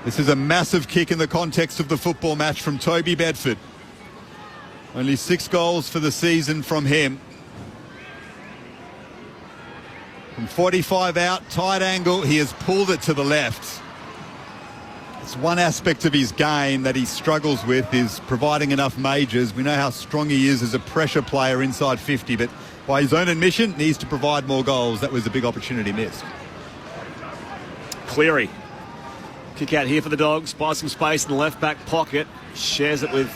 Speaker 6: This is a massive kick in the context of the football match from Toby Bedford. Only 6 goals for the season from him. From 45 out, tight angle, he has pulled it to the left. It's one aspect of his game that he struggles with, is providing enough majors. We know how strong he is as a pressure player inside 50, but by his own admission, needs to provide more goals. That was a big opportunity missed.
Speaker 5: Cleary. Kick out here for the Dogs. Buys some space in the left-back pocket. Shares it with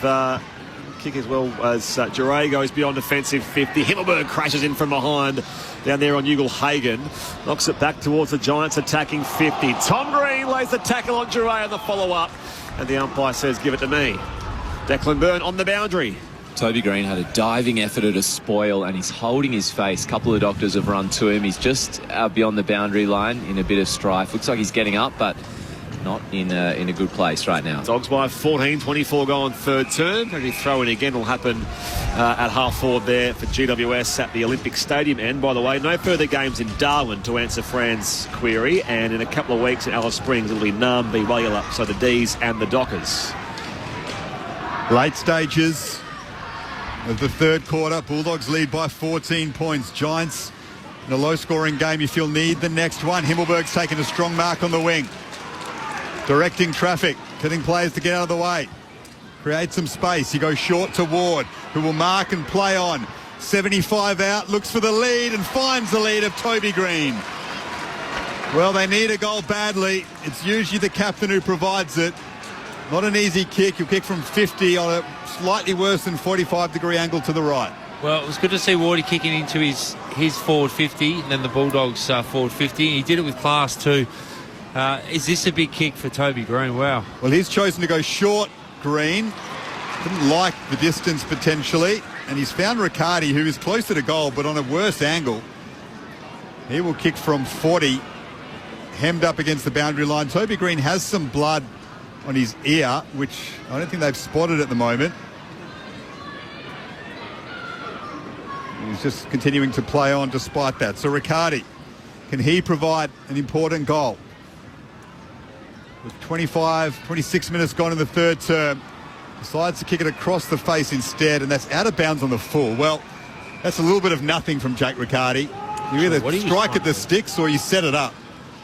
Speaker 5: kick as well as Duray goes beyond defensive 50. Himmelberg crashes in from behind down there on Ugle-Hagan. Knocks it back towards the Giants attacking 50. Tom Green lays the tackle on Duray on the follow-up. And the umpire says, give it to me. Declan Byrne on the boundary.
Speaker 9: Toby Green had a diving effort at a spoil and he's holding his face. A couple of doctors have run to him. He's just out beyond the boundary line in a bit of strife. Looks like he's getting up, but not in a good place right now.
Speaker 5: Dogs by 14, 24 go on third term. Maybe throw in again will happen at half forward there for GWS at the Olympic Stadium end. By the way, no further games in Darwin to answer Fran's query, and in a couple of weeks in Alice Springs it'll be Naarm v Wayala, so the D's and the Dockers.
Speaker 6: Late stages of the third quarter, Bulldogs lead by 14 points. Giants in a low-scoring game, you feel need the next one. Himmelberg's taken a strong mark on the wing. Directing traffic, getting players to get out of the way. Create some space. He goes short to Ward, who will mark and play on. 75 out, looks for the lead and finds the lead of Toby Green. Well, they need a goal badly. It's usually the captain who provides it. Not an easy kick. You'll kick from 50 on a slightly worse than 45-degree angle to the right.
Speaker 7: Well, it was good to see Wardy kicking into his forward 50 and then the Bulldogs forward 50. He did it with class too. Is this a big kick for Toby Green? Wow.
Speaker 6: Well, he's chosen to go short, Green. Didn't like the distance potentially. And he's found Riccardi, who is closer to goal, but on a worse angle. He will kick from 40, hemmed up against the boundary line. Toby Green has some blood on his ear, which I don't think they've spotted at the moment. He's just continuing to play on despite that. So Riccardi, can he provide an important goal? With 26 minutes gone in the third term, decides to kick it across the face instead, and that's out of bounds on the full. Well, that's a little bit of nothing from Jake Riccardi. You either strike at the sticks or you set it up.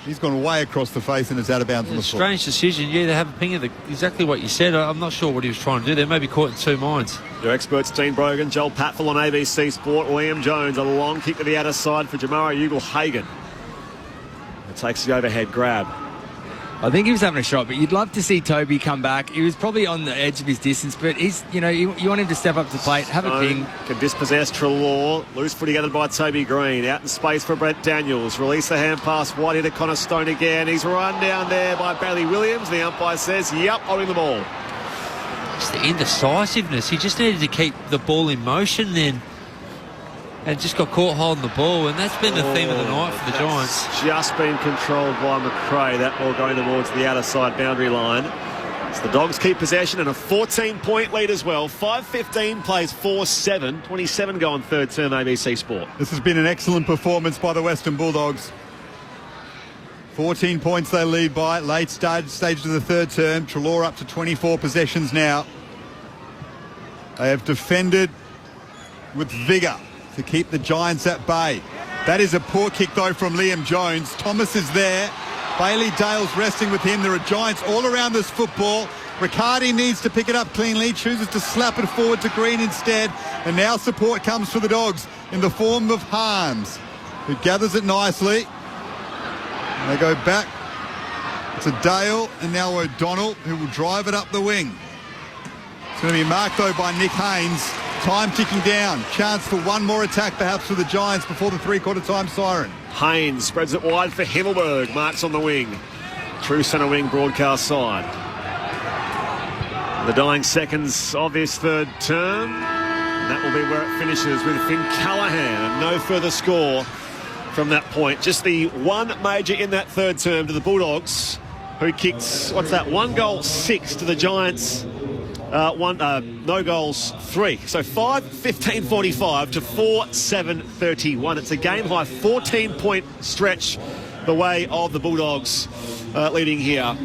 Speaker 6: He's gone way across the face and it's out of bounds on the full.
Speaker 7: Strange decision. Yeah, they have a ping of exactly what you said. I'm not sure what he was trying to do. They may be caught in two minds.
Speaker 5: Your experts, Dean Brogan, Joel Patfull on ABC Sport, Liam Jones, a long kick to the outer side for Jamara Ugle-Hagan. It takes the overhead grab.
Speaker 8: I think he was having a shot, but you'd love to see Toby come back. He was probably on the edge of his distance, but he's, you want him to step up to the plate, have a ping.
Speaker 5: Can dispossess Treloar. Loose footy gathered by Toby Green. Out in space for Brett Daniels. Release the hand pass wide into Connor Stone again. He's run down there by Bailey Williams. The umpire says, yep, holding the ball.
Speaker 7: Just the indecisiveness. He just needed to keep the ball in motion then. And just got caught holding the ball, and that's been the theme of the night for the Giants.
Speaker 5: Just been controlled by McRae. That ball going towards the outer side boundary line. So the Dogs keep possession and a 14-point lead as well. 5:15 plays 4-7. 27 go on third term ABC Sport.
Speaker 6: This has been an excellent performance by the Western Bulldogs. 14 points they lead by. Late stage of the third term. Treloar up to 24 possessions now. They have defended with vigour to keep the Giants at bay. That is a poor kick though from Liam Jones. Thomas is there. Bailey Dale's resting with him. There are Giants all around this football. Riccardi needs to pick it up cleanly, chooses to slap it forward to Green instead, and now support comes for the Dogs in the form of Harms, who gathers it nicely. And they go back to Dale and now O'Donnell, who will drive it up the wing. It's going to be marked though by Nick Haynes. Time ticking down. Chance for one more attack perhaps for the Giants before the three-quarter time siren.
Speaker 5: Haynes spreads it wide for Himmelberg. Marks on the wing. True centre wing broadcast side. The dying seconds of this third term. And that will be where it finishes with Finn Callaghan. And no further score from that point. Just the one major in that third term to the Bulldogs, who kicked, 1 goal 6 to the Giants. No goals 3. So 5-15-45 to 4-7-31. It's a game high 14-point stretch the way of the Bulldogs leading here.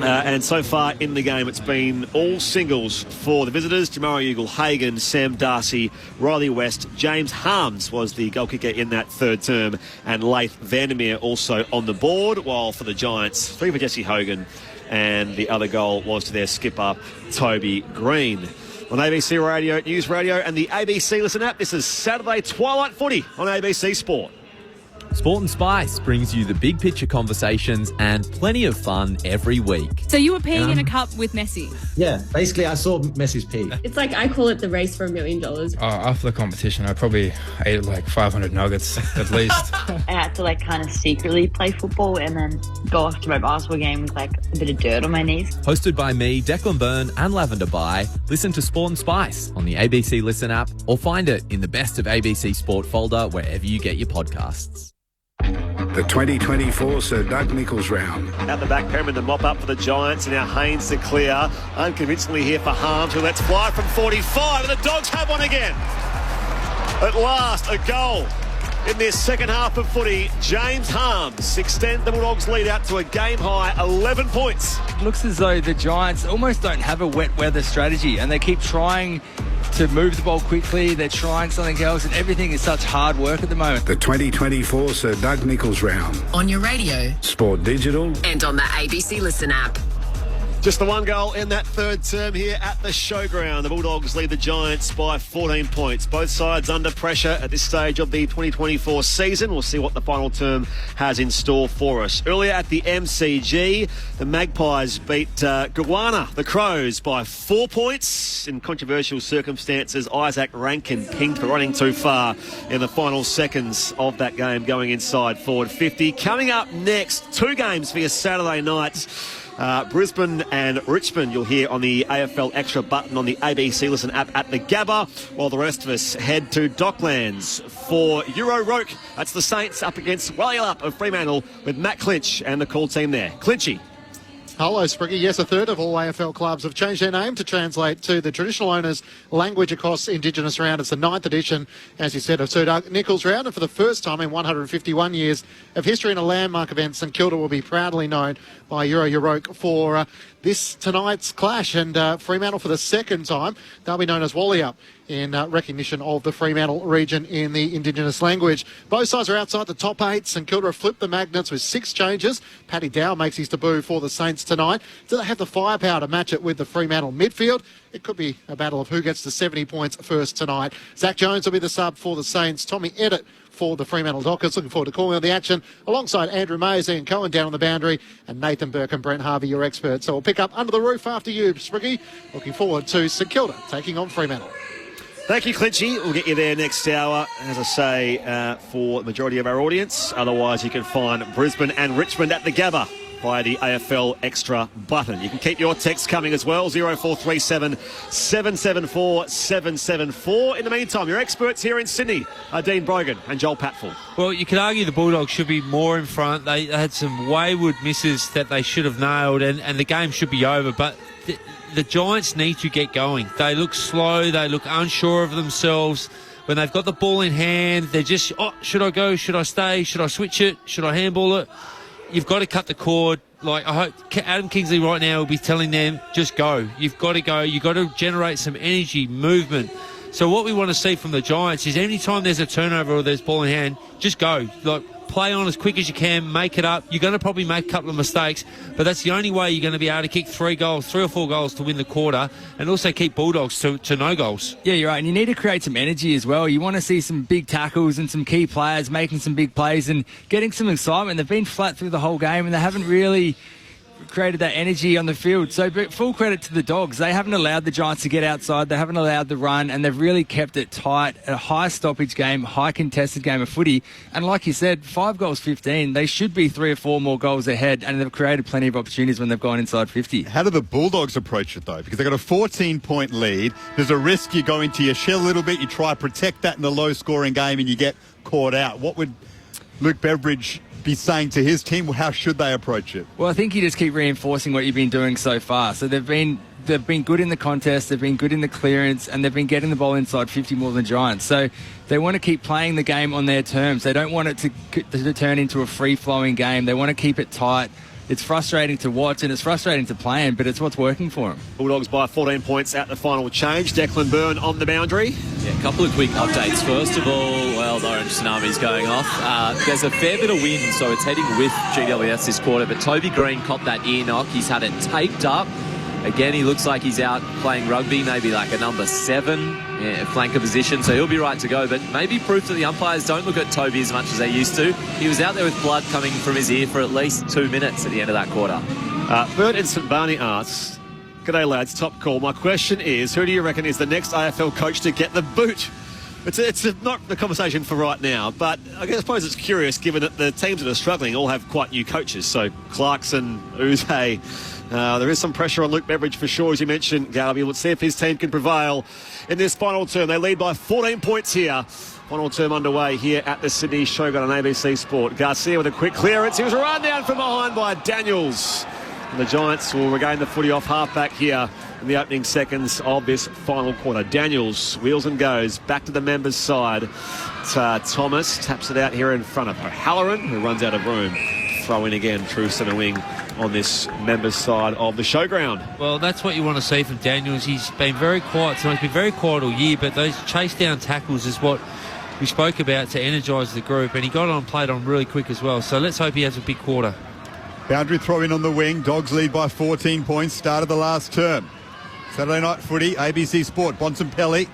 Speaker 5: And so far in the game, it's been all singles for the visitors. Jamari Ugle-Hagan, Sam Darcy, Riley West, James Harms was the goal kicker in that third term, and Leith Vandermeer also on the board, while for the Giants, 3 for Jesse Hogan, and the other goal was to their skipper, Toby Green. On ABC Radio, News Radio, and the ABC Listen app, this is Saturday Twilight Footy on ABC Sport.
Speaker 21: Sport and Spice brings you the big picture conversations and plenty of fun every week.
Speaker 22: So you were peeing in a cup with Messi?
Speaker 23: Yeah, basically I saw Messi's pee.
Speaker 24: It's like I call it the race for $1 million.
Speaker 25: After the competition, I probably ate like 500 nuggets at least.
Speaker 26: I had to like kind of secretly play football and then go off to my basketball game with like a bit of dirt on my knees.
Speaker 21: Hosted by me, Declan Byrne and Lavender Bai. Listen to Sport and Spice on the ABC Listen app or find it in the Best of ABC Sport folder wherever you get your podcasts.
Speaker 4: The 2024 Sir Doug Nicholls round.
Speaker 5: At the back, Perriman, the mop up for the Giants, and now Haynes to clear. Unconvincingly here for Harms, who lets fly from 45, and the Dogs have one again. At last, a goal in this second half of footy. James Harms extend the Bulldogs lead out to a game-high 11 points.
Speaker 8: It looks as though the Giants almost don't have a wet weather strategy, and they keep trying to move the ball quickly. They're trying something else, and everything is such hard work at the moment.
Speaker 4: The 2024 Sir Doug Nicholls round.
Speaker 3: On your radio.
Speaker 4: Sport Digital.
Speaker 3: And on the ABC Listen app.
Speaker 5: Just the one goal in that third term here at the Showground. The Bulldogs lead the Giants by 14 points. Both sides under pressure at this stage of the 2024 season. We'll see what the final term has in store for us. Earlier at the MCG, the Magpies beat Goanna, the Crows, by 4 points. In controversial circumstances, Isaac Rankin pinged for running too far in the final seconds of that game, going inside forward 50. Coming up next, 2 games for your Saturday night. Brisbane and Richmond you'll hear on the AFL Extra button on the ABC Listen app at the Gabba, while the rest of us head to Docklands for Euro Roke. That's the Saints up against Walyalup of Fremantle with Matt Clinch and the call team there. Clinchy.
Speaker 27: Hello, Spriggy. Yes, a third of all AFL clubs have changed their name to translate to the traditional owners' language across Indigenous round. It's the 9th edition, as you said, of Sir Doug Nicholls round. And for the first time in 151 years of history in a landmark event, St Kilda will be proudly known by Euro for this tonight's clash. And Fremantle for the second time, they'll be known as Walyalup in recognition of the Fremantle region in the Indigenous language. Both sides are outside the top 8. St Kilda have flipped the Magnets with 6 changes. Paddy Dow makes his debut for the Saints tonight. Do they have the firepower to match it with the Fremantle midfield? It could be a battle of who gets to 70 points first tonight. Zach Jones will be the sub for the Saints. Tommy Eddett for the Fremantle Dockers. Looking forward to calling on the action alongside Andrew Mayes, Ian Cohen down on the boundary, and Nathan Burke and Brent Harvey, your experts. So we'll pick up under the roof after you, Spriggy. Looking forward to St Kilda taking on Fremantle.
Speaker 5: Thank you, Clinchy. We'll get you there next hour, as I say, for the majority of our audience. Otherwise, you can find Brisbane and Richmond at the Gabba via the AFL Extra button. You can keep your texts coming as well, 0437 774 774. In the meantime, your experts here in Sydney are Dean Brogan and Joel Patfull.
Speaker 7: Well, you could argue the Bulldogs should be more in front. They had some wayward misses that they should have nailed, and the game should be over, but the Giants need to get going. They look slow. They look unsure of themselves. When they've got the ball in hand, they're just, should I go? Should I stay? Should I switch it? Should I handball it? You've got to cut the cord. Like, I hope Adam Kingsley right now will be telling them, just go. You've got to go. You've got to generate some energy, movement. So what we want to see from the Giants is any time there's a turnover or there's ball in hand, just go. Like, play on as quick as you can, make it up. You're going to probably make a couple of mistakes, but that's the only way you're going to be able to kick 3 or 4 goals to win the quarter, and also keep Bulldogs to no goals.
Speaker 8: Yeah, you're right, and you need to create some energy as well. You want to see some big tackles and some key players making some big plays and getting some excitement. They've been flat through the whole game, and they haven't really created that energy on the field. So but full credit to the Dogs. They haven't allowed the Giants to get outside. They haven't allowed the run, and they've really kept it tight. A high stoppage game, high contested game of footy. And like you said, 5 goals, 15. They should be 3 or 4 more goals ahead, and they've created plenty of opportunities when they've gone inside 50.
Speaker 6: How do the Bulldogs approach it, though? Because they've got a 14-point lead. There's a risk you go into your shell a little bit. You try to protect that in a low-scoring game, and you get caught out. What would Luke Beveridge be saying to his team? How should they approach it?
Speaker 8: Well, I think you just keep reinforcing what you've been doing so far. So they've been good in the contest, they've been good in the clearance, and they've been getting the ball inside 50 more than Giants. So they want to keep playing the game on their terms. They don't want it to turn into a free-flowing game. They want to keep it tight. It's frustrating to watch and it's frustrating to play in, but it's what's working for them.
Speaker 5: Bulldogs by 14 points at the final change. Declan Byrne on the boundary.
Speaker 9: Yeah, a couple of quick updates. First of all, well, the Orange Tsunami's going off. There's a fair bit of wind, so it's heading with GWS this quarter, but Toby Green copped that ear knock. He's had it taped up. Again, he looks like he's out playing rugby, maybe like a number 7 flanker position, so he'll be right to go. But maybe proof that the umpires don't look at Toby as much as they used to. He was out there with blood coming from his ear for at least 2 minutes at the end of that quarter.
Speaker 5: Bert in St Barney asks, "G'day lads, top call. My question is, who do you reckon is the next AFL coach to get the boot?" It's not the conversation for right now, but I suppose it's curious given that the teams that are struggling all have quite new coaches. So Clarkson, Uze, there is some pressure on Luke Beveridge for sure, as you mentioned, Garby. Let's see if his team can prevail in this final term. They lead by 14 points here. Final term underway here at the Sydney Showground on ABC Sport. Garcia with a quick clearance. He was run down from behind by Daniels. And the Giants will regain the footy off halfback here in the opening seconds of this final quarter. Daniels wheels and goes back to the members' side. Thomas taps it out here in front of O'Halloran, who runs out of room. Throw in again, true centre wing on this members' side of the showground.
Speaker 7: Well, that's what you want to see from Daniels. He's been very quiet tonight. He's been very quiet all year, but those chase down tackles is what we spoke about to energise the group, and he got on, played on really quick as well. So let's hope he has a big quarter.
Speaker 6: Boundary throw in on the wing. Dogs lead by 14 points. Start of the last term. Saturday night footy, ABC Sport. Bontempelli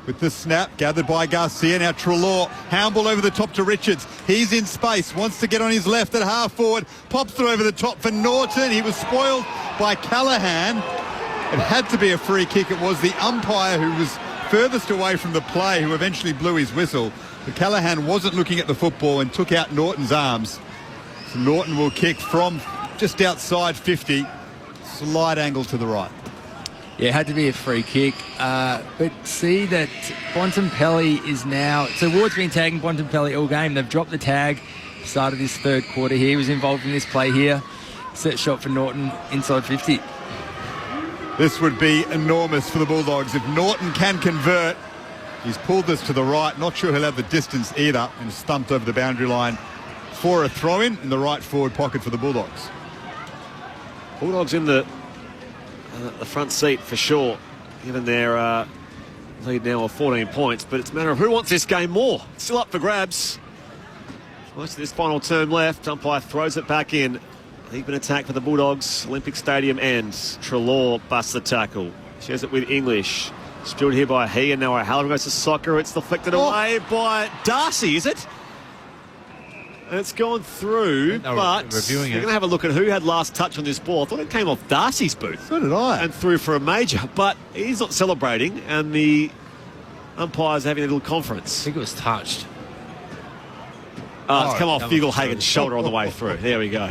Speaker 6: with the snap, gathered by Garcia. Now Treloar, handball over the top to Richards. He's in space, wants to get on his left at half forward. Pops through over the top for Norton. He was spoiled by Callaghan. It had to be a free kick. It was the umpire who was furthest away from the play who eventually blew his whistle. But Callaghan wasn't looking at the football and took out Norton's arms. So Norton will kick from just outside 50. Slight angle to the right.
Speaker 8: Yeah, it had to be a free kick. But see that Bontempelli is now... So Ward's been tagging Bontempelli all game. They've dropped the tag. Started this third quarter here. He was involved in this play here. Set shot for Norton inside 50.
Speaker 6: This would be enormous for the Bulldogs. If Norton can convert, he's pulled this to the right. Not sure he'll have the distance either, and stumped over the boundary line for a throw-in in the right forward pocket for the Bulldogs.
Speaker 5: Bulldogs in the front seat for sure, given their lead now of 14 points. But it's a matter of who wants this game more. It's still up for grabs. Most of this final term left. Umpire throws it back in. Deep in attack for the Bulldogs. Olympic Stadium ends. Treloar busts the tackle. Shares it with English. Spilled here by he, and now O'Halloran goes to soccer. It's deflected away by Darcy, is it? And it's gone through, but you're going to have a look at who had last touch on this ball. I thought it came off Darcy's boot.
Speaker 6: So did I.
Speaker 5: And through for a major, but he's not celebrating, and umpire's having a little conference.
Speaker 7: I think it was touched.
Speaker 5: It's come off Fugel-Hagen's shoulder on the way through. There we go.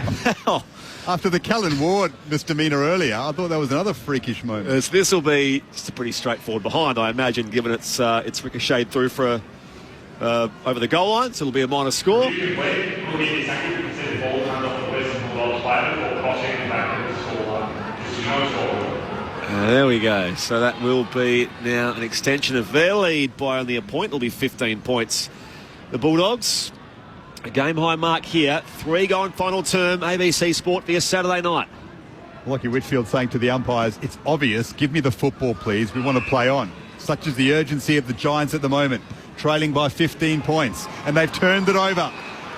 Speaker 6: After the Callan Ward misdemeanour earlier, I thought that was another freakish moment.
Speaker 5: This will be just a pretty straightforward behind, I imagine, given it's ricocheted through for over the goal line, so it'll be a minor score. There we go. So that will be now an extension of their lead by only a point. It'll be 15 points. The Bulldogs, a game high mark here. 3-goal final term, ABC Sport via Saturday night.
Speaker 6: Lockie Whitfield saying to the umpires, it's obvious, give me the football please, we want to play on. Such is the urgency of the Giants at the moment, trailing by 15 points, and they've turned it over.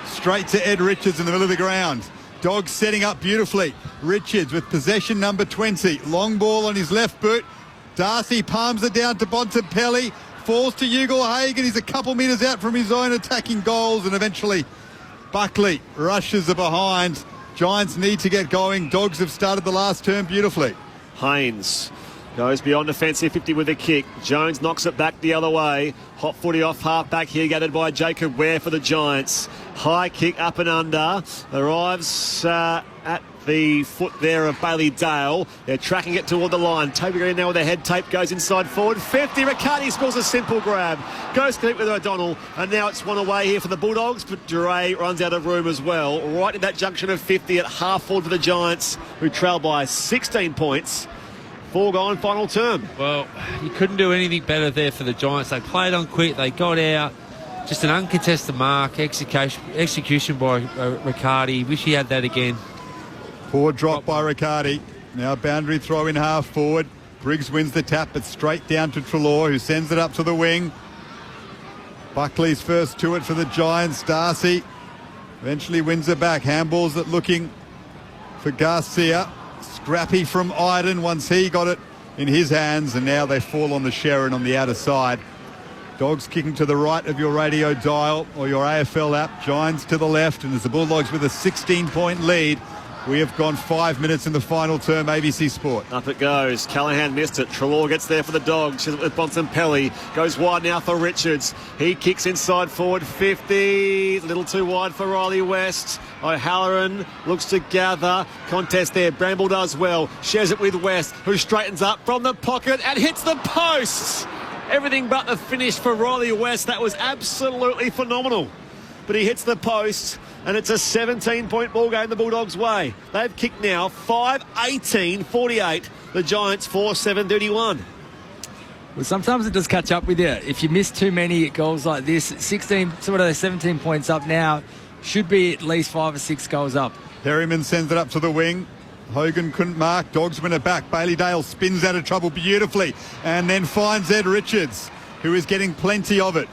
Speaker 6: Straight to Ed Richards in the middle of the ground. Dogs setting up beautifully. Richards with possession number 20. Long ball on his left boot. Darcy palms it down to Bontempelli. Falls to Fugel-Hagen. He's a couple metres out from his own attacking goals, and eventually Buckley rushes the behind. Giants need to get going. Dogs have started the last term beautifully.
Speaker 5: Haynes goes beyond defensive 50 with a kick. Jones knocks it back the other way. Hot footy off half back here, gathered by Jacob Ware for the Giants. High kick up and under. Arrives at the foot there of Bailey Dale. They're tracking it toward the line. Toby Green now with a head tape, goes inside forward. 50. Riccardi scores a simple grab. Goes to it with O'Donnell. And now it's one away here for the Bulldogs, but Duray runs out of room as well. Right in that junction of 50 at half forward for the Giants, who trail by 16 points. 4 gone, final term.
Speaker 7: Well, you couldn't do anything better there for the Giants. They played on quick. They got out. Just an uncontested mark. Execution by Riccardi. Wish he had that again.
Speaker 6: Poor drop by Riccardi. Now boundary throw in half forward. Briggs wins the tap, but straight down to Treloar, who sends it up to the wing. Buckley's first to it for the Giants. Darcy eventually wins it back. Handballs it looking for Garcia. Scrappy from Iden once he got it in his hands, and now they fall on the Sherrin on the outer side. Dogs kicking to the right of your radio dial or your AFL app. Giants to the left, and as the Bulldogs with a 16-point lead. We have gone 5 minutes in the final term, ABC Sport.
Speaker 5: Up it goes. Callahan missed it. Treloar gets there for the Dogs. She's with Bontempelli. Goes wide now for Richards. He kicks inside forward 50. A little too wide for Riley West. O'Halloran looks to gather. Contest there. Bramble does well. Shares it with West, who straightens up from the pocket and hits the posts. Everything but the finish for Riley West. That was absolutely phenomenal. But he hits the post, and it's a 17-point ball game the Bulldogs' way. They've kicked now 5-18-48. The Giants 4-7-31.
Speaker 8: Well, sometimes it does catch up with you. If you miss too many goals like this, 17 points up now, should be at least 5 or 6 goals up.
Speaker 6: Perryman sends it up to the wing. Hogan couldn't mark. Dogs win it back. Bailey Dale spins out of trouble beautifully and then finds Ed Richards, who is getting plenty of it.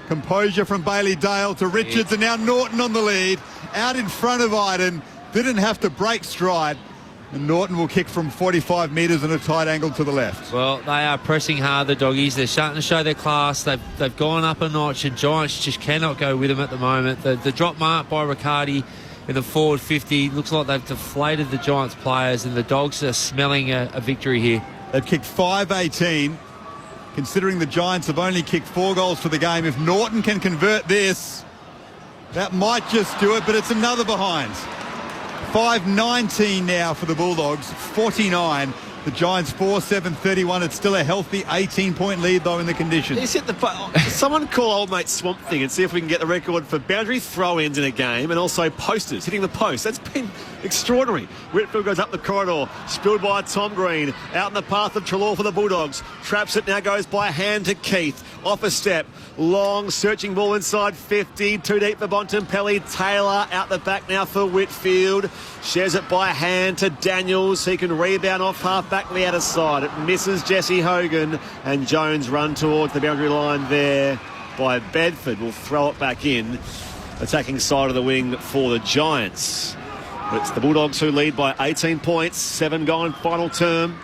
Speaker 6: Composure from Bailey Dale to Richards, and now Norton on the lead. Out in front of Iden. Didn't have to break stride. And Norton will kick from 45 metres in a tight angle to the left.
Speaker 7: Well, they are pressing hard, the Doggies. They're starting to show their class. They've gone up a notch, and Giants just cannot go with them at the moment. The drop mark by Riccardi in the forward 50 looks like they've deflated the Giants players, and the Dogs are smelling a victory here.
Speaker 6: They've kicked 5-18. Considering the Giants have only kicked 4 goals for the game, if Norton can convert this, that might just do it, but it's another behind. 5-19 now for the Bulldogs, 49. The Giants 4-7-31. It's still a healthy 18-point lead, though, in the conditions.
Speaker 5: He's hit someone call old mate Swamp Thing and see if we can get the record for boundary throw-ins in a game and also posters, hitting the post. That's been extraordinary. Whitfield goes up the corridor, spilled by Tom Green. Out in the path of Treloar for the Bulldogs. Traps it, now goes by hand to Keith. Off a step. Long searching ball inside 50. Too deep for Bontempelli. Taylor out the back now for Whitfield. Shares it by hand to Daniels. He can rebound off half back to the outer side. It misses Jesse Hogan, and Jones run towards the boundary line there by Bedford. Will throw it back in. Attacking side of the wing for the Giants. It's the Bulldogs who lead by 18 points. 7 gone, final term.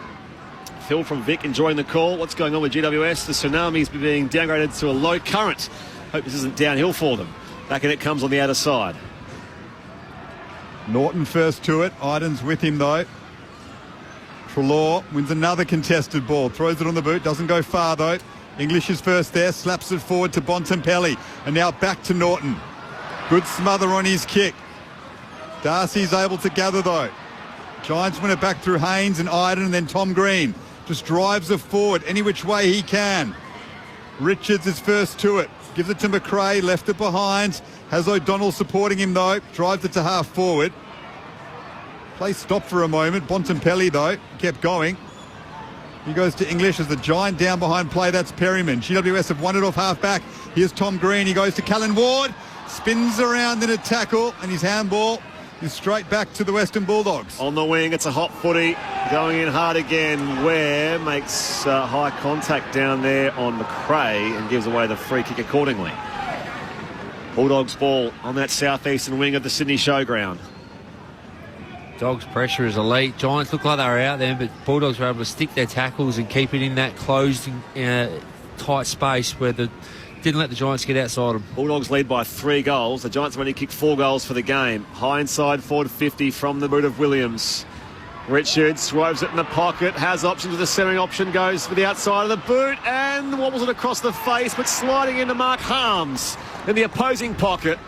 Speaker 5: Phil from Vic enjoying the call. What's going on with GWS? The Tsunami's being downgraded to a low current. Hope this isn't downhill for them. Back in it comes on the outer side.
Speaker 6: Norton first to it. Iden's with him, though. Treloar wins another contested ball. Throws it on the boot. Doesn't go far, though. English is first there. Slaps it forward to Bontempelli. And now back to Norton. Good smother on his kick. Darcy's able to gather, though. Giants win it back through Haynes and Iden, and then Tom Green just drives it forward any which way he can. Richards is first to it. Gives it to McRae. Left it behind. Has O'Donnell supporting him, though. Drives it to half forward. Play stopped for a moment. Bontempelli, though, kept going. He goes to English as the Giant down behind play. That's Perryman. GWS have won it off half back. Here's Tom Green. He goes to Callan Ward. Spins around in a tackle, and his handball is straight back to the Western Bulldogs.
Speaker 5: On the wing, it's a hot footy. Going in hard again. Ware makes high contact down there on McRae and gives away the free kick accordingly. Bulldogs ball on that southeastern wing of the Sydney Showground.
Speaker 7: Dogs' pressure is elite. Giants look like they were out there, but Bulldogs were able to stick their tackles and keep it in that closed, tight space where the didn't let the Giants get outside them.
Speaker 5: Bulldogs lead by 3 goals. The Giants have only kicked 4 goals for the game. High inside forward 50 from the boot of Williams. Richards swerves it in the pocket, has options with the centering option, goes for the outside of the boot and wobbles it across the face, but sliding into Mark Harms in the opposing pocket.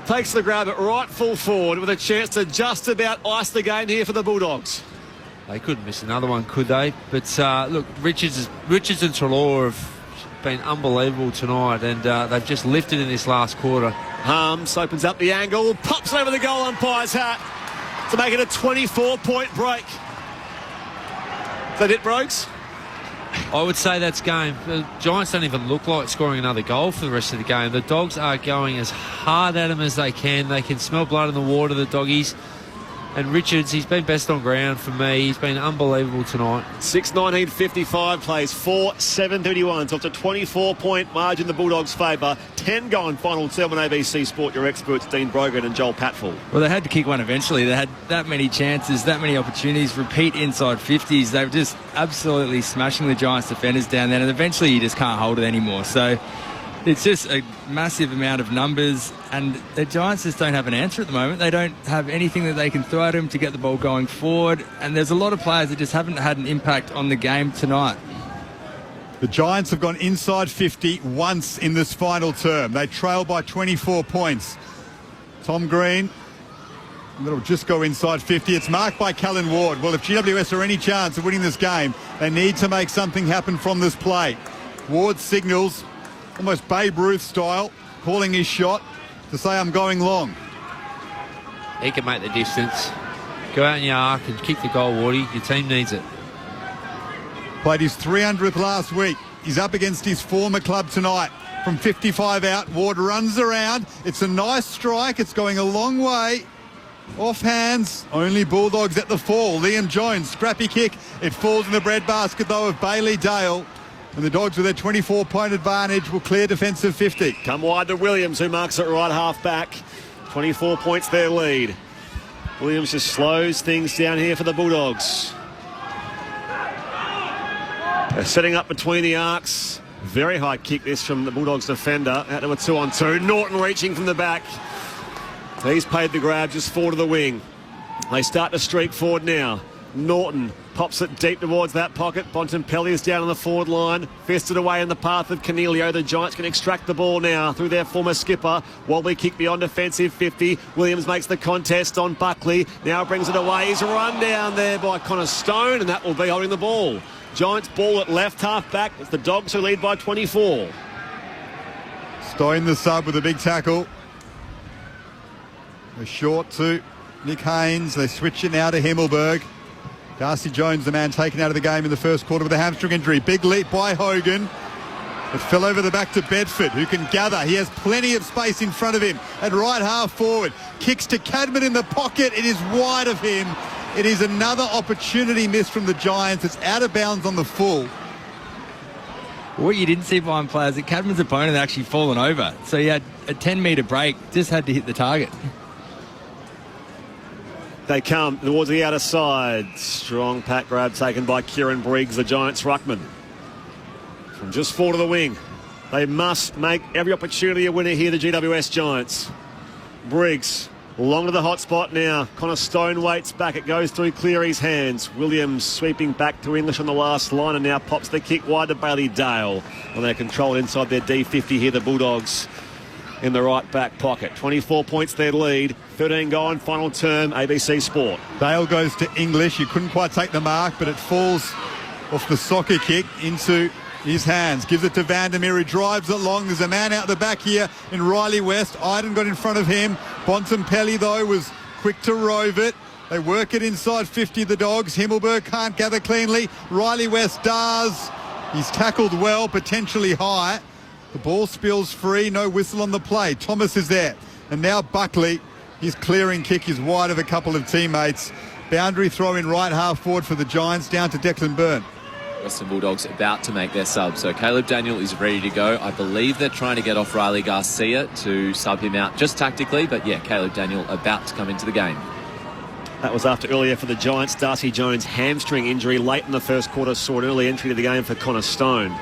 Speaker 5: Takes the grab at right full forward with a chance to just about ice the game here for the Bulldogs.
Speaker 7: They couldn't miss another one, could they? But look, Richards and Treloar have been unbelievable tonight, and they've just lifted in this last quarter.
Speaker 5: Harms opens up the angle, pops over the goal umpire's hat to make it a 24-point break. Is that it, Brogues?
Speaker 7: I would say that's game. The Giants don't even look like scoring another goal for the rest of the game. The Dogs are going as hard at them as they can. They can smell blood in the water, the doggies. And Richards, he's been best on ground for me. He's been unbelievable tonight.
Speaker 5: 6:19.55 plays 4:7:31. So it's a 24-point margin the Bulldogs' favour. 10 going final term on ABC Sport. Your experts, Dean Brogan and Joel Patfull.
Speaker 8: Well, they had to kick one eventually. They had that many chances, that many opportunities, repeat inside 50s. They were just absolutely smashing the Giants defenders down there, and eventually you just can't hold it anymore. So it's just a massive amount of numbers, and the Giants just don't have an answer at the moment. They don't have anything that they can throw at them to get the ball going forward, and there's a lot of players that just haven't had an impact on the game tonight.
Speaker 6: The Giants have gone inside 50 once in this final term. They trail by 24 points. Tom Green, that'll just go inside 50. It's marked by Callan Ward. Well, if GWS are any chance of winning this game, they need to make something happen from this play. Ward signals, almost Babe Ruth style, calling his shot to say, I'm going long.
Speaker 7: He can make the distance. Go out in your arc and kick the goal, Wardy. Your team needs it.
Speaker 6: Played his 300th last week. He's up against his former club tonight. From 55 out, Ward runs around. It's a nice strike. It's going a long way. Off hands. Only Bulldogs at the fall. Liam Jones, scrappy kick. It falls in the breadbasket, though, of Bailey Dale. And the Dogs, with their 24-point advantage, will clear defensive 50.
Speaker 5: Come wide to Williams, who marks it right half back. 24 points their lead. Williams just slows things down here for the Bulldogs. They're setting up between the arcs. Very high kick this from the Bulldogs defender. Out to a 2-on-2. Norton reaching from the back. He's paid the grab just forward of the wing. They start to streak forward now. Norton pops it deep towards that pocket. Bontempelli is down on the forward line. Fisted away in the path of Cornelio. The Giants can extract the ball now through their former skipper. Wobbly kick beyond defensive 50. Williams makes the contest on Buckley. Now brings it away. He's run down there by Connor Stone, and that will be holding the ball. Giants ball at left half back. It's the Dogs who lead by 24.
Speaker 6: Stone the sub with a big tackle. They're short to Nick Haynes. They switch it now to Himmelberg. Darcy Jones, the man taken out of the game in the first quarter with a hamstring injury. Big leap by Hogan. It fell over the back to Bedford, who can gather. He has plenty of space in front of him at right half forward. Kicks to Cadman in the pocket. It is wide of him. It is another opportunity missed from the Giants. It's out of bounds on the full.
Speaker 8: What you didn't see behind players, that Cadman's opponent had actually fallen over. So he had a 10-metre break, just had to hit the target.
Speaker 5: They come towards the outer side. Strong pack grab taken by Kieran Briggs, the Giants ruckman. From just forward of the wing. They must make every opportunity a winner here, the GWS Giants. Briggs, long to the hot spot now. Connor Stone waits back. It goes through Cleary's hands. Williams sweeping back to English on the last line and now pops the kick wide to Bailey Dale. And they're controlled inside their D50 here, the Bulldogs in the right back pocket. 24 points their lead. 13 gone, final term, ABC Sport.
Speaker 6: Dale goes to English. You couldn't quite take the mark, but it falls off the soccer kick into his hands. Gives it to Vandermeer, who drives it long. There's a man out the back here in Riley West. Iden got in front of him. Bontempelli, though, was quick to rove it. They work it inside 50, the Dogs. Himmelberg can't gather cleanly. Riley West does. He's tackled well, potentially high. The ball spills free, no whistle on the play. Thomas is there. And now Buckley, his clearing kick is wide of a couple of teammates. Boundary throw in right half forward for the Giants, down to Declan Byrne.
Speaker 9: Western Bulldogs about to make their sub. So Caleb Daniel is ready to go. I believe they're trying to get off Riley Garcia to sub him out just tactically. But yeah, Caleb Daniel about to come into the game.
Speaker 5: That was after earlier for the Giants. Darcy Jones' hamstring injury late in the first quarter saw an early entry to the game for Connor Stone.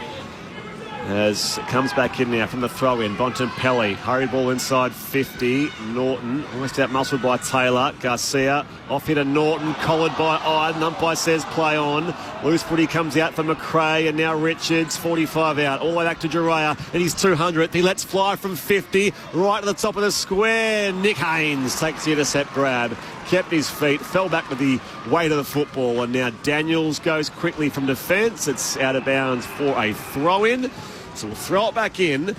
Speaker 5: As it comes back in now from the throw-in. Bontempelli, hurried ball inside 50. Norton, almost out-muscled by Taylor. Garcia, off here to Norton, collared by Iden. Umpire says play on. Loose footy comes out for McRae, and now Richards, 45 out. All the way back to Juraya, and he's 200th. He lets fly from 50, right to the top of the square. Nick Haynes takes the intercept grab. Kept his feet, fell back with the weight of the football, and now Daniels goes quickly from defence. It's out of bounds for a throw-in. So we'll throw it back in.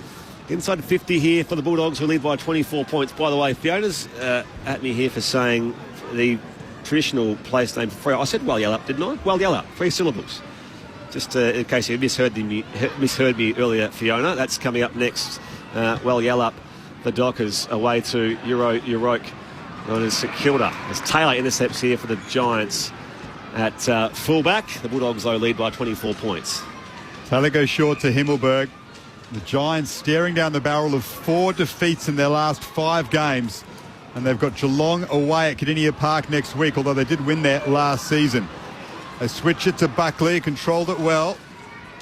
Speaker 5: Inside 50 here for the Bulldogs, who lead by 24 points. By the way, Fiona's at me here for saying the traditional place name for free. I said Walyalup, didn't I? Walyalup, 3 syllables. Just in case you misheard me earlier, Fiona. That's coming up next. Walyalup, the Dockers, away to Euroke. Known as St Kilda. As Taylor intercepts here for the Giants at fullback. The Bulldogs, though, lead by 24 points.
Speaker 6: Taylor goes short to Himmelberg. The Giants staring down the barrel of 4 defeats in their last 5 games. And they've got Geelong away at Kardinia Park next week, although they did win there last season. They switch it to Buckley, controlled it well.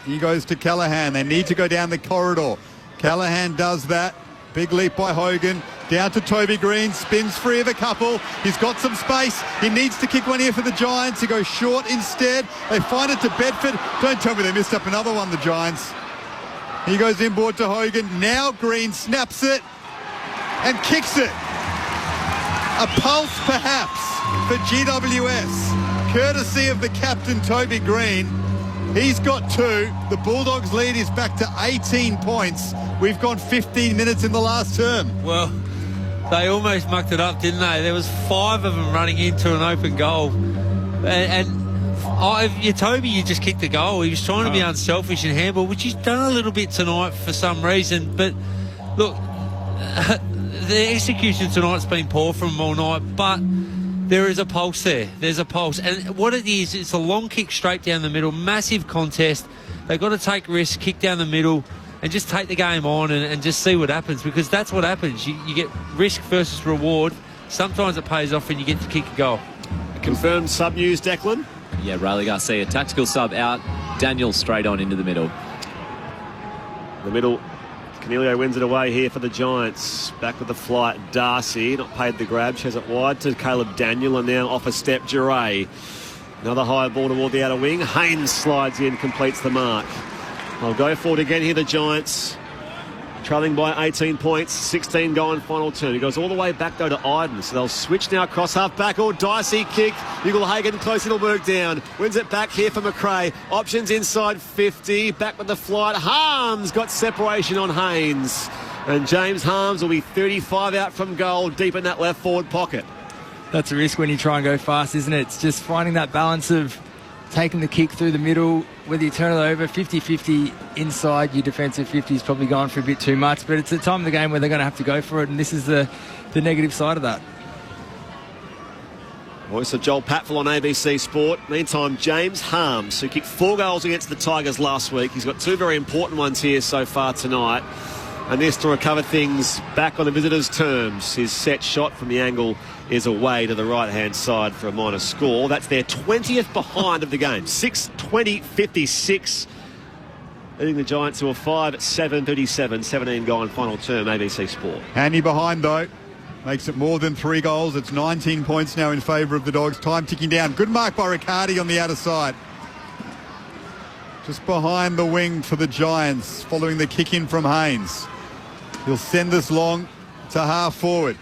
Speaker 6: He goes to Callaghan. They need to go down the corridor. Callaghan does that. Big leap by Hogan. Down to Toby Green. Spins free of a couple. He's got some space. He needs to kick one here for the Giants. He goes short instead. They find it to Bedford. Don't tell me they missed up another one, the Giants. He goes inboard to Hogan. Now Green snaps it and kicks it. A pulse perhaps for GWS. Courtesy of the captain, Toby Green. He's got 2. The Bulldogs' lead is back to 18 points. We've gone 15 minutes in the last term.
Speaker 7: Well, they almost mucked it up, didn't they? There was 5 of them running into an open goal. Toby, you just kicked the goal. He was trying to be unselfish and handball, which he's done a little bit tonight for some reason. But, look, the execution tonight's been poor from him all night, but there is a pulse there. There's a pulse. And what it is, it's a long kick straight down the middle, massive contest. They've got to take risks, kick down the middle, and just take the game on and just see what happens, because that's what happens. You get risk versus reward. Sometimes it pays off and you get to kick a goal.
Speaker 5: Confirmed sub news, Declan?
Speaker 9: Yeah, Riley Garcia, tactical sub out. Daniel straight on into the middle.
Speaker 5: The middle. Canelio wins it away here for the Giants. Back with the flight. Darcy, not paid the grab. She has it wide to Caleb Daniel, and now off a step, Duray. Another high ball toward the outer wing. Haynes slides in, completes the mark. They'll go forward again here, the Giants. Trailing by 18 points, 16 going final turn. He goes all the way back, though, to Iden. So they'll switch now across half-back. Or Dicey kick. Ugle-Hagen close Himmelberg down. Wins it back here for McRae. Options inside 50. Back with the flight. Harms got separation on Haynes. And James Harms will be 35 out from goal, deep in that left forward pocket.
Speaker 8: That's a risk when you try and go fast, isn't it? It's just finding that balance of taking the kick through the middle, whether you turn it over 50-50 inside your defensive 50 is probably going for a bit too much, but it's a time of the game where they're going to have to go for it, and this is the negative side of that.
Speaker 5: Voice of Joel Patfull on ABC Sport. Meantime, James Harms, who kicked 4 goals against the Tigers last week. He's got 2 very important ones here so far tonight. And this to recover things back on the visitors' terms. His set shot from the angle is away to the right-hand side for a minor score. That's their 20th behind of the game. 6:20:56. Leading the Giants to a 5:7:37. 17 gone final term, ABC Sport.
Speaker 6: Handy behind, though. Makes it more than 3 goals. It's 19 points now in favour of the Dogs. Time ticking down. Good mark by Riccardi on the outer side. Just behind the wing for the Giants, following the kick in from Haynes. He'll send this long to half forward.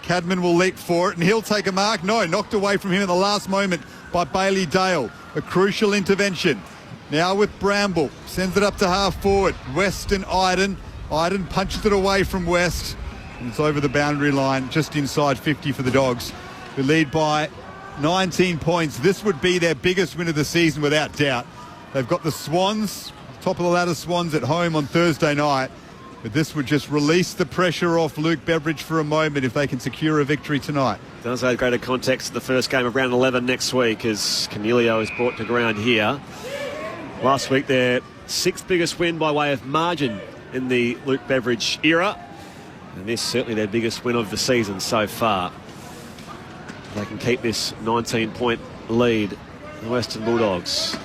Speaker 6: Cadman will leap for it, and he'll take a mark. No, knocked away from him at the last moment by Bailey Dale. A crucial intervention. Now with Bramble. Sends it up to half forward. West and Iden. Iden punches it away from West. And it's over the boundary line, just inside 50 for the Dogs, who lead by 19 points. This would be their biggest win of the season without doubt. They've got the Swans, top of the ladder Swans at home on Thursday night. But this would just release the pressure off Luke Beveridge for a moment if they can secure a victory tonight.
Speaker 5: Does add greater context to the first game of round 11 next week as Canelio is brought to ground here. Last week, their 6th biggest win by way of margin in the Luke Beveridge era. And this is certainly their biggest win of the season so far. They can keep this 19-point lead. The Western Bulldogs.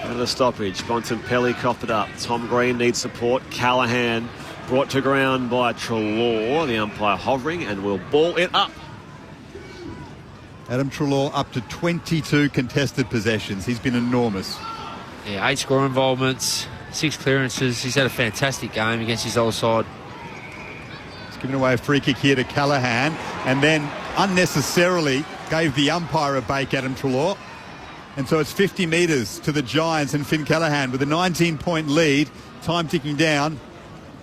Speaker 5: Out of the stoppage, Bontempelli coughed it up. Tom Green needs support. Callaghan brought to ground by Treloar, the umpire hovering, and will ball it up.
Speaker 6: Adam Treloar up to 22 contested possessions. He's been enormous.
Speaker 7: Yeah, 8 score involvements, 6 clearances. He's had a fantastic game against his old side.
Speaker 6: He's given away a free kick here to Callaghan, and then unnecessarily gave the umpire a bake, Adam Treloar. And so it's 50 metres to the Giants and Finn Callaghan with a 19-point lead. Time ticking down.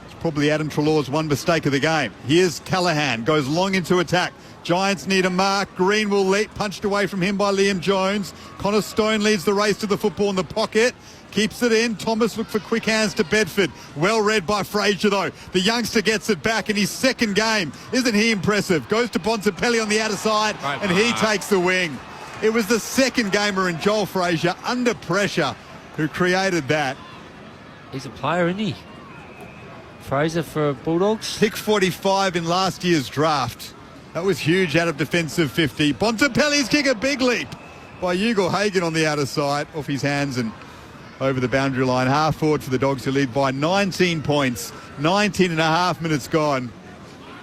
Speaker 6: It's probably Adam Treloar's one mistake of the game. Here's Callaghan, goes long into attack. Giants need a mark. Green will leap, punched away from him by Liam Jones. Connor Stone leads the race to the football in the pocket. Keeps it in. Thomas looked for quick hands to Bedford. Well read by Frazier, though. The youngster gets it back in his second game. Isn't he impressive? Goes to Bontempelli on the outer side, and he takes the wing. It was the second gamer in Joel Frazier, under pressure, who created that.
Speaker 7: He's a player, isn't he? Fraser for Bulldogs.
Speaker 6: Pick 45 in last year's draft. That was huge out of defensive 50. Bontempelli's kick, a big leap by Ugle-Hagan on the outer side, off his hands and over the boundary line. Half forward for the Dogs, who lead by 19 points. 19 and a half minutes gone.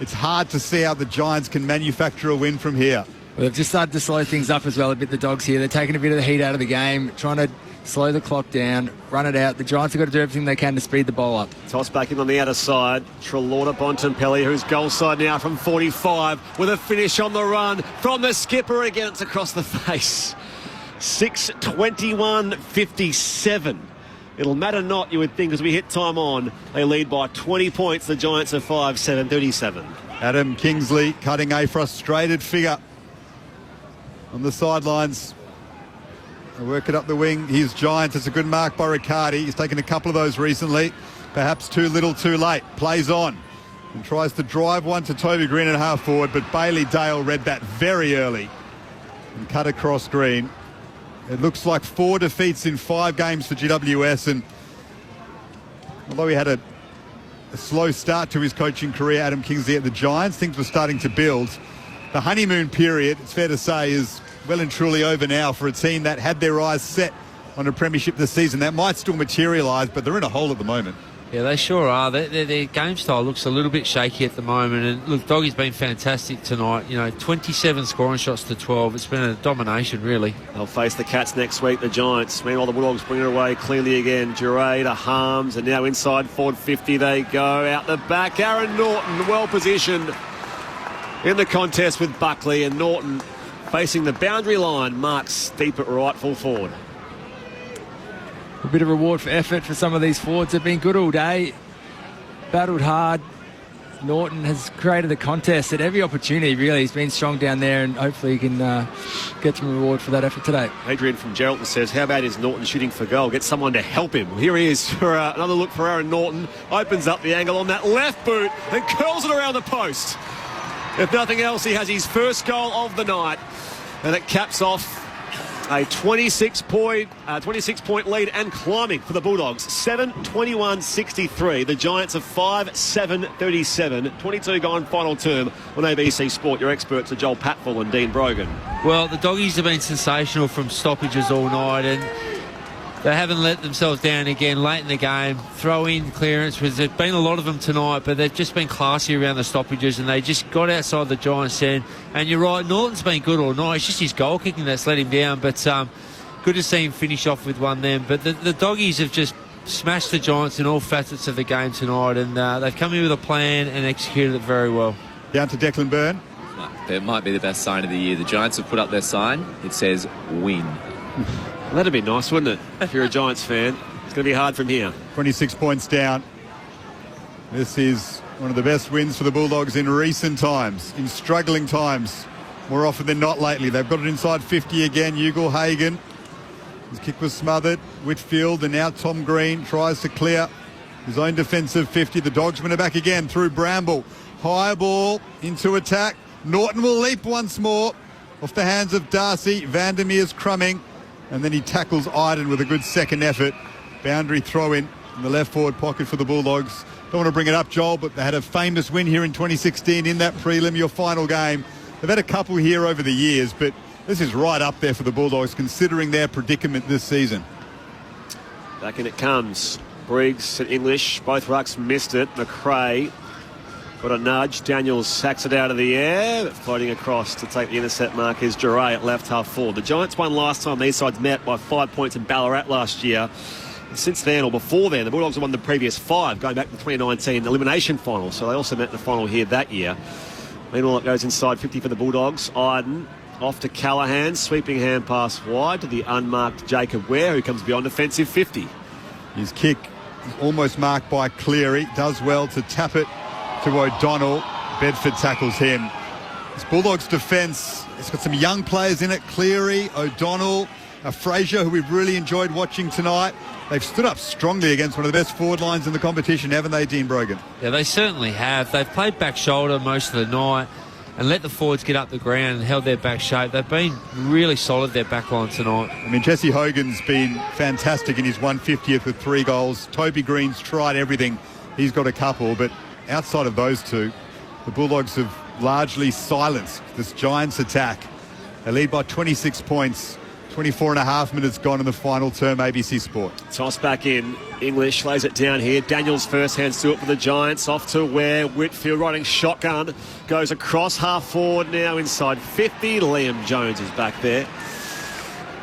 Speaker 6: It's hard to see how the Giants can manufacture a win from here.
Speaker 8: Well, they've just started to slow things up as well a bit, the Dogs here. They're taking a bit of the heat out of the game, trying to slow the clock down, run it out. The Giants have got to do everything they can to speed the ball up.
Speaker 5: Toss back in on the outer side. Treloar to Bontempelli, who's goal side now from 45, with a finish on the run from the skipper. Again, it's across the face. 6:21:57. It'll matter not, you would think, as we hit time on. They lead by 20 points. The Giants are 5, 7:37.
Speaker 6: Adam Kingsley cutting a frustrated figure on the sidelines. They work it up the wing. Here's Giants. It's a good mark by Riccardi. He's taken a couple of those recently. Perhaps too little, too late. Plays on and tries to drive one to Toby Green at half forward, but Bailey Dale read that very early and cut across Green. It looks like 4 defeats in 5 games for GWS, and although he had a slow start to his coaching career, Adam Kingsley at the Giants, things were starting to build. The honeymoon period, it's fair to say, is well and truly over now for a team that had their eyes set on a premiership this season. That might still materialise, but they're in a hole at the moment.
Speaker 7: Yeah, they sure are. Their game style looks a little bit shaky at the moment. And look, Doggy's been fantastic tonight. 27 scoring shots to 12. It's been a domination, really.
Speaker 5: They'll face the Cats next week, the Giants. Meanwhile, the Bulldogs bring it away clearly again. Duray to Harms, and now inside forward 50 they go. Out the back, Aaron Norton, well positioned in the contest with Buckley, and Norton facing the boundary line, marks deep at right, full forward.
Speaker 8: A bit of reward for effort for some of these forwards. They've been good all day, battled hard. Norton has created the contest at every opportunity, really. He's been strong down there, and hopefully he can get some reward for that effort today.
Speaker 5: Adrian from Geraldton says, how about is Norton shooting for goal? Get someone to help him. Here he is for another look for Aaron Norton. Opens up the angle on that left boot and curls it around the post. If nothing else, he has his first goal of the night, and it caps off a 26-point lead and climbing for the Bulldogs. 7:21:63. The Giants are 5:7:37. 22 gone final term on ABC Sport. Your experts are Joel Patfull and Dean Brogan.
Speaker 7: Well, the Doggies have been sensational from stoppages all night, and they haven't let themselves down again late in the game. Throw in clearance. There's been a lot of them tonight, but they've just been classy around the stoppages, and they just got outside the Giants' end. And you're right, Norton's been good all night. It's just his goal kicking that's let him down, but good to see him finish off with one then. But the Doggies have just smashed the Giants in all facets of the game tonight, and they've come in with a plan and executed it very well.
Speaker 6: Down to Declan Byrne.
Speaker 9: That might be the best sign of the year. The Giants have put up their sign. It says win.
Speaker 5: That'd be nice, wouldn't it? If you're a Giants fan. It's going to be hard from here.
Speaker 6: 26 points down. This is one of the best wins for the Bulldogs in recent times, in struggling times, more often than not lately. They've got it inside 50 again. Ugle-Hagan. His kick was smothered. Whitfield, and now Tom Green tries to clear his own defensive 50. The Dogsmen are back again through Bramble. High ball into attack. Norton will leap once more off the hands of Darcy. Vandermeer's crumbing. And then he tackles Iden with a good second effort. Boundary throw in the left forward pocket for the Bulldogs. Don't want to bring it up, Joel, but they had a famous win here in 2016 in that prelim, your final game. They've had a couple here over the years, but this is right up there for the Bulldogs considering their predicament this season.
Speaker 5: Back in it comes. Briggs and English. Both rucks missed it. McRae got a nudge. Daniels sacks it out of the air. Floating across to take the intercept mark is Duray at left half forward. The Giants won last time these sides met by 5 points in Ballarat last year. And since then, or before then, the Bulldogs have won the previous 5, going back to the 2019 elimination final. So they also met in the final here that year. Meanwhile, it goes inside 50 for the Bulldogs. Iden off to Callaghan. Sweeping hand pass wide to the unmarked Jacob Ware, who comes beyond defensive 50.
Speaker 6: His kick is almost marked by Cleary. Does well to tap it to O'Donnell. Bedford tackles him. This Bulldogs defence, it's got some young players in it. Cleary, O'Donnell, Fraser, who we've really enjoyed watching tonight. They've stood up strongly against one of the best forward lines in the competition, haven't they, Dean Brogan?
Speaker 7: Yeah, they certainly have. They've played back shoulder most of the night and let the forwards get up the ground and held their back shape. They've been really solid, their back line tonight.
Speaker 6: I mean, Jesse Hogan's been fantastic in his 150th with 3 goals. Toby Green's tried everything. He's got a couple, but outside of those two, the Bulldogs have largely silenced this Giants attack. They lead by 26 points. 24 and a half minutes gone in the final term, ABC Sport.
Speaker 5: Toss back in. English lays it down here. Daniels first hands to it for the Giants. Off to Ware. Whitfield riding shotgun. Goes across half forward now inside 50. Liam Jones is back there.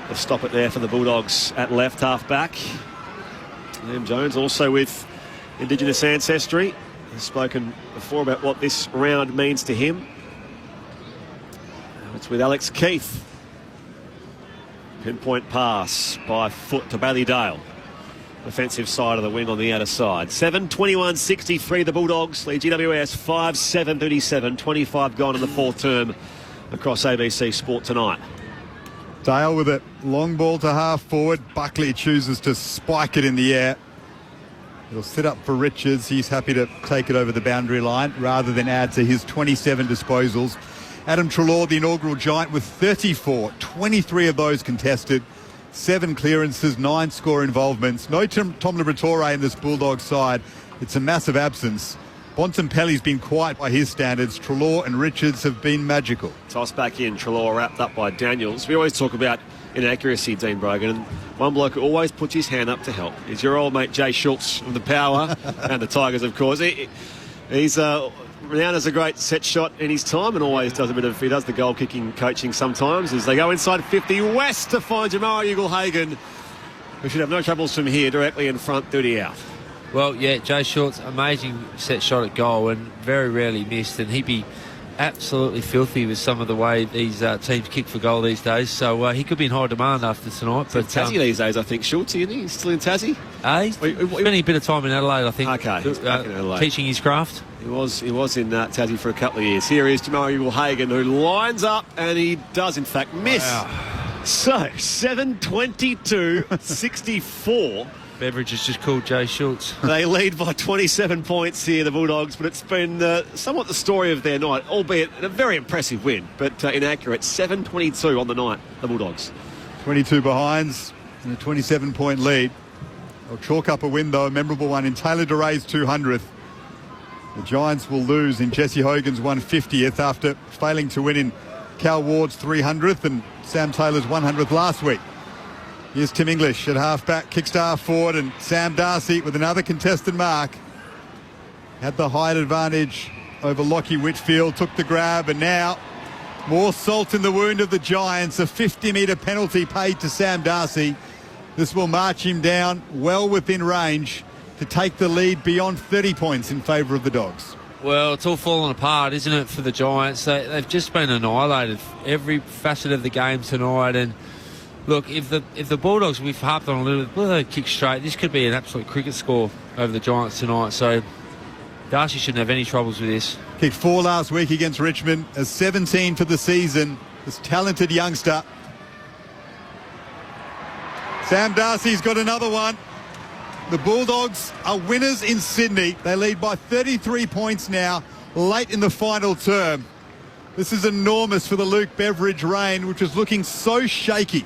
Speaker 5: They'll stop it there for the Bulldogs at left half back. Liam Jones also with Indigenous ancestry. He's spoken before about what this round means to him. It's with Alex Keith. Pinpoint pass by foot to Ballydale. Defensive side of the wing on the outer side. 7:21:63 the Bulldogs lead GWS 5-7-37. 25 gone in the fourth term across ABC Sport tonight.
Speaker 6: Dale with it. Long ball to half forward. Buckley chooses to spike it in the air. It'll sit up for Richards. He's happy to take it over the boundary line rather than add to his 27 disposals. Adam Treloar, the inaugural Giant, with 34, 23 of those contested, 7 clearances, 9 score involvements. No Tom Liberatore in this Bulldog side. It's a massive absence. Bontempelli's been quiet by his standards. Treloar and Richards have been magical.
Speaker 5: Toss back in. Treloar wrapped up by Daniels. We always talk about inaccuracy, Dean Brogan, and one bloke who always puts his hand up to help is your old mate Jay Schultz from the Power and the Tigers, of course. He's renowned as a great set shot in his time and always does he does the goal kicking coaching sometimes as they go inside 50 west to find Jamara Ugle-Hagan, who should have no troubles from here, directly in front, duty out.
Speaker 7: Well, yeah, Jay Schultz, amazing set shot at goal and very rarely missed, and he'd be absolutely filthy with some of the way these teams kick for goal these days, so he could be in high demand after tonight. But
Speaker 5: Tassie these days, I think. Schultz, isn't he? He's still in Tassie?
Speaker 7: He's spending a bit of time in Adelaide, I think.
Speaker 5: Okay, he's back in Adelaide.
Speaker 7: Teaching his craft.
Speaker 5: He was in Tassie for a couple of years. Here is Jamara Ugle-Hagan, who lines up, and he does, in fact, miss. Wow. So, 7:22:64.
Speaker 7: Beveridge has just called Jay Schultz.
Speaker 5: They lead by 27 points here, the Bulldogs, but it's been somewhat the story of their night, albeit a very impressive win, but inaccurate. 7:22 on the night, the Bulldogs.
Speaker 6: 22 behinds and a 27-point lead. They'll chalk up a win, though, a memorable one in Taylor Duray's 200th. The Giants will lose in Jesse Hogan's 150th after failing to win in Cal Ward's 300th and Sam Taylor's 100th last week. Here's Tim English at half-back, kicks to half forward, and Sam Darcy with another contested mark. Had the height advantage over Lockie Whitfield, took the grab, and now more salt in the wound of the Giants. A 50-metre penalty paid to Sam Darcy. This will march him down well within range to take the lead beyond 30 points in favour of the Dogs.
Speaker 7: Well, it's all falling apart, isn't it, for the Giants? They've just been annihilated every facet of the game tonight, and look, if the Bulldogs, we've harped on a little bit, they kick straight, this could be an absolute cricket score over the Giants tonight. So Darcy shouldn't have any troubles with this.
Speaker 6: Kicked 4 last week against Richmond, a 17 for the season. This talented youngster. Sam Darcy's got another one. The Bulldogs are winners in Sydney. They lead by 33 points now, late in the final term. This is enormous for the Luke Beveridge reign, which is looking so shaky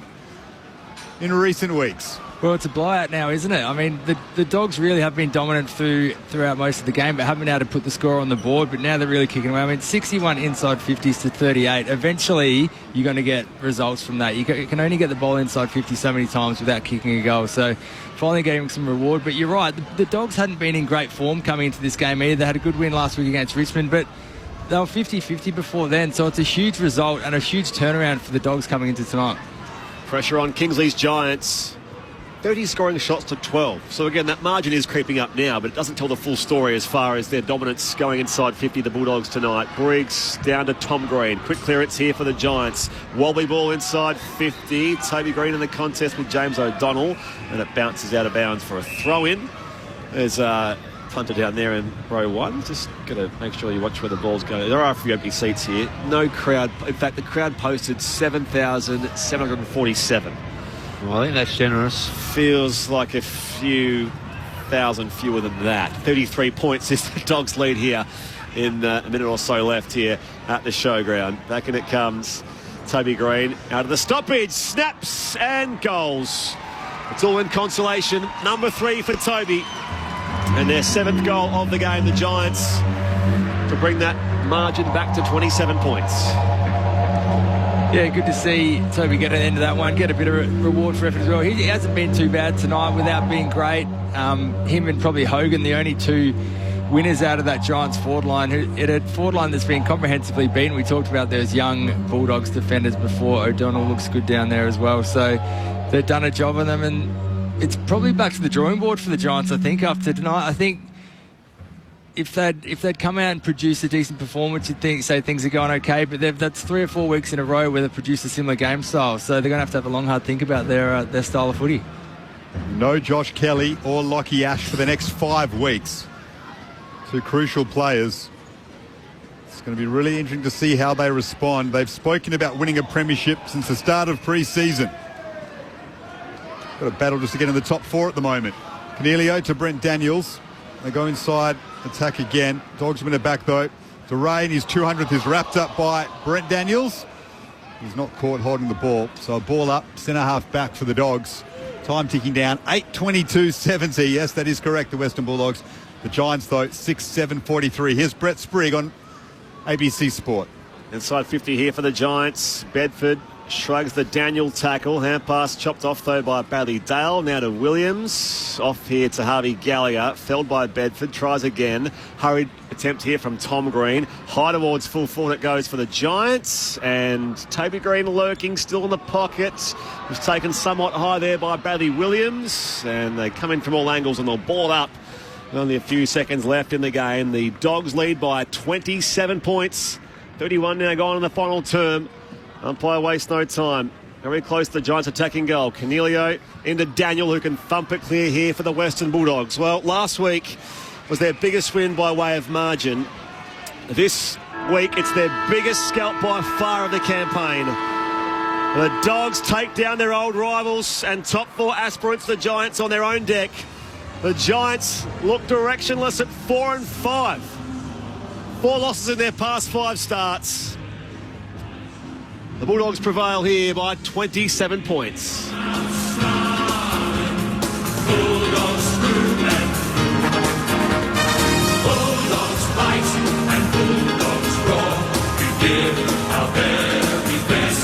Speaker 6: in recent weeks.
Speaker 8: Well, it's a blowout now, isn't it? I mean, the Dogs really have been dominant throughout most of the game, but haven't been able to put the score on the board. But now they're really kicking away. I mean, 61 inside 50s to 38. Eventually, you're going to get results from that. You can only get the ball inside 50 so many times without kicking a goal. So finally getting some reward. But you're right, the Dogs hadn't been in great form coming into this game either. They had a good win last week against Richmond, but they were 50-50 before then. So it's a huge result and a huge turnaround for the Dogs coming into tonight.
Speaker 5: Pressure on Kingsley's Giants. 30 scoring shots to 12. So again, that margin is creeping up now, but it doesn't tell the full story as far as their dominance going inside 50, the Bulldogs tonight. Briggs down to Tom Green. Quick clearance here for the Giants. Wobbly ball inside 50. Toby Green in the contest with James O'Donnell, and it bounces out of bounds for a throw-in. There's a punter down there in row one. Just got to make sure you watch where the ball's going. There are a few empty seats here. No crowd. In fact, the crowd posted 7,747.
Speaker 7: Well, I think that's generous.
Speaker 5: Feels like a few thousand fewer than that. 33 points is the Dogs' lead here in a minute or so left here at the showground. Back in it comes Toby Green out of the stoppage. Snaps and goals. It's all in consolation. Number 3 for Toby. And their 7th goal of the game, the Giants, to bring that margin back to 27 points.
Speaker 8: Yeah, good to see Toby get an end of that one, get a bit of reward for effort as well. He hasn't been too bad tonight without being great. Him and probably Hogan, the only two winners out of that Giants forward line. It a forward line that's been comprehensively beaten. We talked about those young Bulldogs defenders before. O'Donnell looks good down there as well. So they've done a job on them, and it's probably back to the drawing board for the Giants, I think, after tonight. I think if they'd come out and produce a decent performance, you'd say things are going okay, but that's 3 or 4 weeks in a row where they've produced a similar game style, so they're going to have a long, hard think about their style of footy.
Speaker 6: No Josh Kelly or Lockie Ash for the next 5 weeks. 2 crucial players. It's going to be really interesting to see how they respond. They've spoken about winning a premiership since the start of pre-season. Got a battle just to get in the top 4 at the moment. Cornelio to Brent Daniels. They go inside, attack again. Dogs win it back though. Rain, his 200th is wrapped up by Brent Daniels. He's not caught holding the ball. So a ball up, centre half back for the Dogs. Time ticking down, 8:22.70. Yes, that is correct, the Western Bulldogs. The Giants though, 6:7.43. Here's Brett Sprigg on ABC Sport.
Speaker 5: Inside 50 here for the Giants. Bedford shrugs the Daniel tackle. Hand pass chopped off though by Bailey Dale. Now to Williams. Off here to Harvey Gallagher. Felled by Bedford. Tries again. Hurried attempt here from Tom Green. High towards full forward it goes for the Giants. And Toby Green lurking still in the pocket. Was taken somewhat high there by Bailey Williams. And they come in from all angles and they'll ball up. Only a few seconds left in the game. The Dogs lead by 27 points. 31 now gone in the final term. Umpire wastes no time. Very close to the Giants attacking goal. Cornelio into Daniel, who can thump it clear here for the Western Bulldogs. Well, last week was their biggest win by way of margin. This week, it's their biggest scalp by far of the campaign. The Dogs take down their old rivals and top 4 aspirants, the Giants, on their own deck. The Giants look directionless at 4-5. 4 losses in their past 5 starts. The Bulldogs prevail here by 27 points.
Speaker 2: Bulldogs through and Bulldogs fight and Bulldogs roar. We give our very best.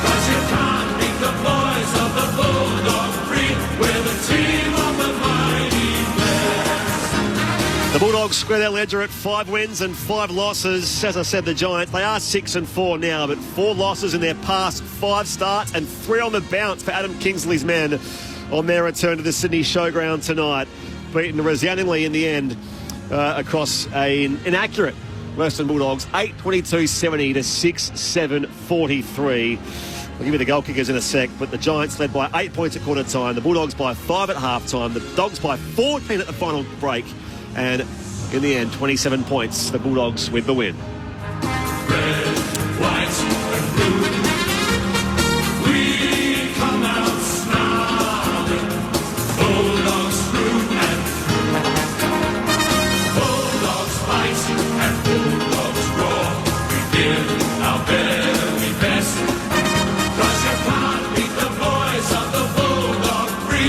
Speaker 2: 'Cause you can't beat the boys of the Bulldog breed. We're the team of the mighty West.
Speaker 5: The Bulldogs square their ledger at 5 wins and 5 losses. As I said, the Giants, they are 6-4 now, but 4 losses in their past 5 starts and 3 on the bounce for Adam Kingsley's men on their return to the Sydney Showground tonight. Beaten resoundingly in the end across an inaccurate Western Bulldogs, 8:22.70 to 6:7.43. I'll give you the goal kickers in a sec, but the Giants led by 8 points at quarter time, the Bulldogs by 5 at half time, the Dogs by 14 at the final break. And in the end, 27 points. The Bulldogs with the win.
Speaker 2: Red, white and blue. We come out snarling. Bulldogs through and through. Bulldogs fight and Bulldogs roar. We give our very best. 'Cause you can't beat the boys of the Bulldog breed.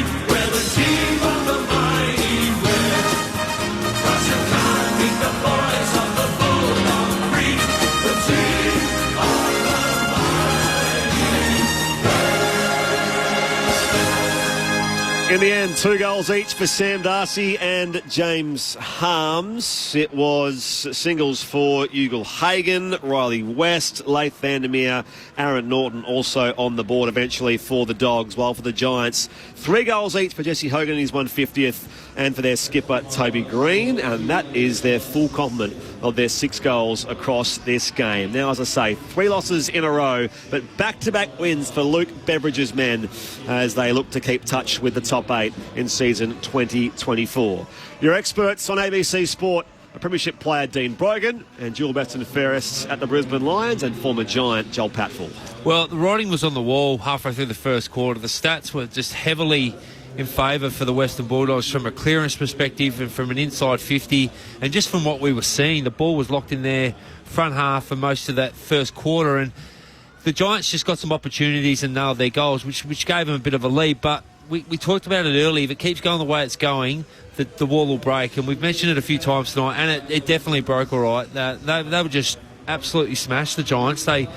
Speaker 5: In the end, 2 goals each for Sam Darcy and James Harms. It was singles for Ugle Hagan, Riley West, Laith Vandermeer, Aaron Norton also on the board eventually for the Dogs, while for the Giants, 3 goals each for Jesse Hogan in his 150th and for their skipper Toby Green, and that is their full complement of their 6 goals across this game. Now, as I say, 3 losses in a row, but back-to-back wins for Luke Beveridge's men as they look to keep touch with the top 8 in season 2024. Your experts on ABC Sport, a premiership player Dean Brogan and dual best and fairest at the Brisbane Lions and former Giant Joel Patfull.
Speaker 7: Well, the writing was on the wall halfway through the first quarter. The stats were just heavily in favour for the Western Bulldogs from a clearance perspective and from an inside 50. And just from what we were seeing, the ball was locked in their front half for most of that first quarter. And the Giants just got some opportunities and nailed their goals, which gave them a bit of a lead. But we talked about it earlier. If it keeps going the way it's going, the wall will break. And we've mentioned it a few times tonight, and it definitely broke all right. They were just absolutely smashed, the Giants. They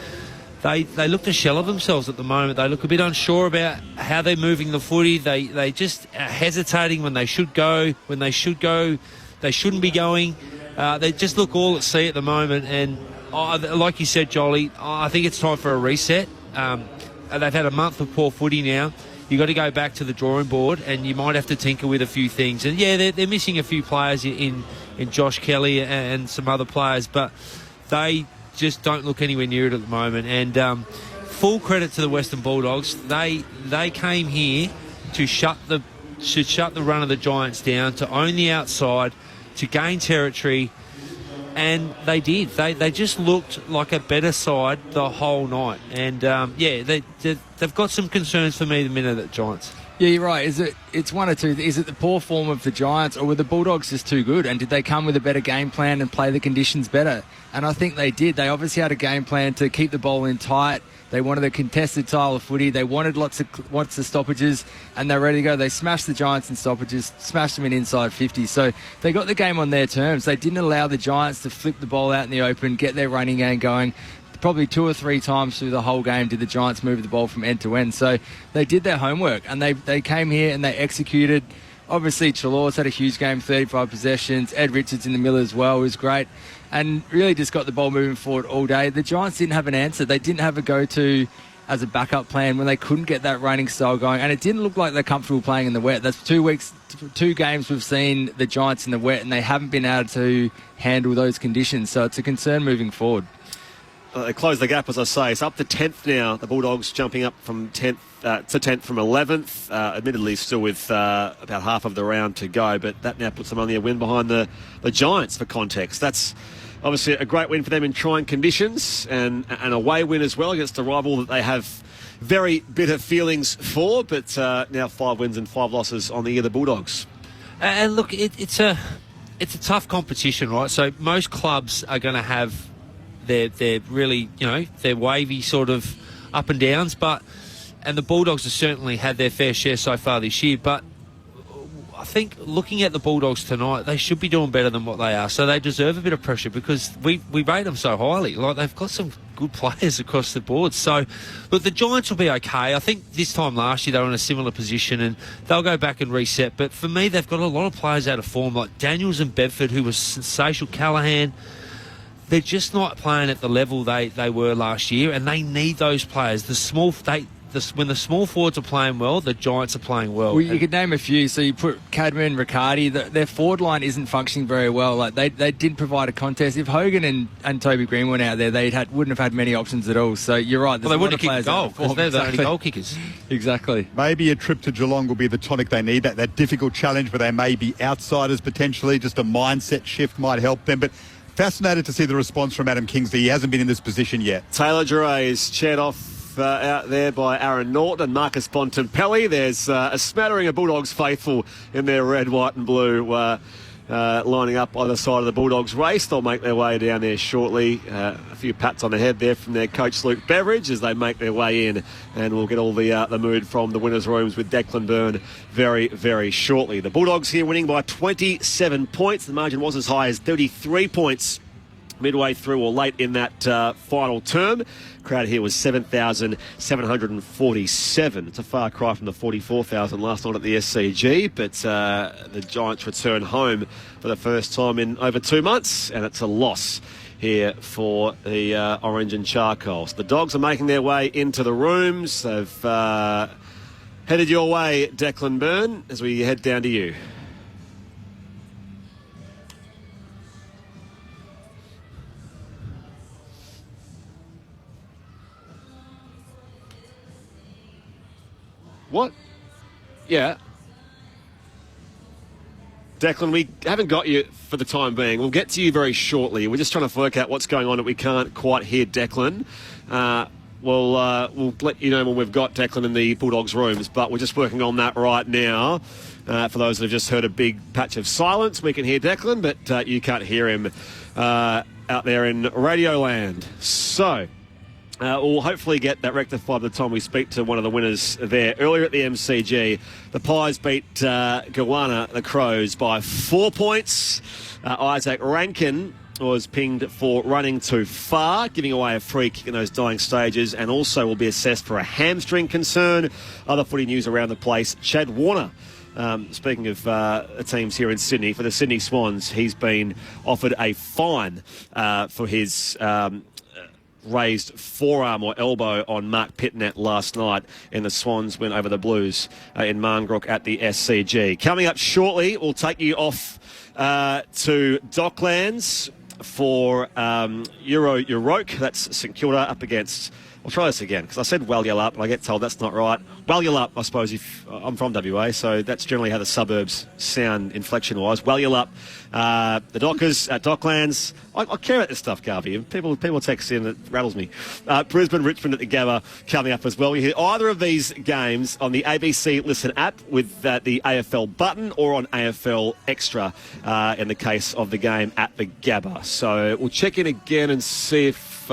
Speaker 7: look a shell of themselves at the moment. They look a bit unsure about how they're moving the footy. They just are hesitating when they should go. When they should go, they shouldn't be going. They just look all at sea at the moment. And like you said, Jolly, I think it's time for a reset. They've had a month of poor footy now. You've got to go back to the drawing board, and you might have to tinker with a few things. And, yeah, they're missing a few players in Josh Kelly and some other players, but they just don't look anywhere near it at the moment. And full credit to the Western Bulldogs. They came here to shut the run of the Giants down, to own the outside, to gain territory, and they did. They just looked like a better side the whole night. And, they've got some concerns for me the minute at Giants.
Speaker 8: Yeah, you're right. It's one or two. Is it the poor form of the Giants, or were the Bulldogs just too good? And did they come with a better game plan and play the conditions better? And I think they did. They obviously had a game plan to keep the ball in tight. They wanted a contested style of footy. They wanted lots of stoppages, and they're ready to go. They smashed the Giants in stoppages, smashed them in inside 50. So they got the game on their terms. They didn't allow the Giants to flip the ball out in the open, get their running game going. Probably 2 or 3 times through the whole game did the Giants move the ball from end to end. So they did their homework, and they came here and they executed. Obviously, Chalor's had a huge game, 35 possessions. Ed Richards in the middle as well was great, and really just got the ball moving forward all day. The Giants didn't have an answer. They didn't have a go-to as a backup plan when they couldn't get that running style going, and it didn't look like they're comfortable playing in the wet. That's 2 games we've seen the Giants in the wet, and they haven't been able to handle those conditions. So it's a concern moving forward.
Speaker 5: They closed the gap, as I say. It's up to 10th now. The Bulldogs jumping up from 10th to 10th from 11th. Admittedly, still with about half of the round to go, but that now puts them only a win behind the Giants, for context. That's obviously a great win for them in trying conditions, and an away win as well against a rival that they have very bitter feelings for, but now 5 wins and 5 losses on the year, the Bulldogs.
Speaker 7: And look, it's a tough competition, right? So most clubs are going to have they're really, they're wavy sort of up and downs, and the Bulldogs have certainly had their fair share so far this year, but I think looking at the Bulldogs tonight, they should be doing better than what they are, so they deserve a bit of pressure because we rate them so highly. Like, they've got some good players across the board. So, look, the Giants will be okay. I think this time last year they were in a similar position, and they'll go back and reset, but for me, they've got a lot of players out of form, like Daniels and Bedford, who was sensational, Callahan. They're just not playing at the level they were last year, and they need those players. When the small forwards are playing well, the Giants are playing well.
Speaker 8: Well, you could name a few. So you put Cadman, Riccardi. Their forward line isn't functioning very well. Like they did provide a contest. If Hogan and Toby Green went out there, wouldn't have had many options at all. So you're right.
Speaker 7: They wouldn't have kicked goal because they're the only goal kickers.
Speaker 8: Exactly.
Speaker 6: Maybe a trip to Geelong will be the tonic they need. That difficult challenge where they may be outsiders potentially. Just a mindset shift might help them. But fascinated to see the response from Adam Kingsley. He hasn't been in this position yet.
Speaker 5: Taylor Duray is chaired off out there by Aaron Norton and Marcus Bontempelli. There's a smattering of Bulldogs faithful in their red, white and blue lining up either side of the Bulldogs race. They'll make their way down there shortly. A few pats on the head there from their coach Luke Beveridge as they make their way in, and we'll get all the mood from the winners' rooms with Declan Byrne very, very shortly. The Bulldogs here winning by 27 points. The margin was as high as 33 points midway through or late in that final term. Crowd here was 7,747. It's a far cry from the 44,000 last night at the SCG, but the Giants return home for the first time in over 2 months, and it's a loss here for the Orange and Charcoal. So the Dogs are making their way into the rooms. They've headed your way, Declan Byrne, as we head down to you. What? Yeah. Declan, we haven't got you for the time being. We'll get to you very shortly. We're just trying to work out what's going on that we can't quite hear Declan. We'll let you know when we've got Declan in the Bulldogs rooms, but we're just working on that right now. For those that have just heard a big patch of silence, we can hear Declan, but you can't hear him out there in Radio Land. So we'll hopefully get that rectified by the time we speak to one of the winners there. Earlier at the MCG, the Pies beat Goanna, the Crows, by 4 points. Isaac Rankin was pinged for running too far, giving away a free kick in those dying stages, and also will be assessed for a hamstring concern. Other footy news around the place. Chad Warner, speaking of teams here in Sydney, for the Sydney Swans, he's been offered a fine for his raised forearm or elbow on Mark Pitnet last night in the Swans win over the Blues in Marngrook at the SCG. Coming up shortly, we'll take you off to Docklands for Euroke. That's St Kilda up against... I'll try this again, because I said Walyalup, and I get told that's not right. Walyalup, I suppose, if I'm from WA, so that's generally how the suburbs sound inflection-wise. Walyalup, the Dockers at Docklands. I care about this stuff, Garvey. People text in, it rattles me. Brisbane, Richmond at the Gabba coming up as well. We hear either of these games on the ABC Listen app with the AFL button, or on AFL Extra in the case of the game at the Gabba. So we'll check in again and see if...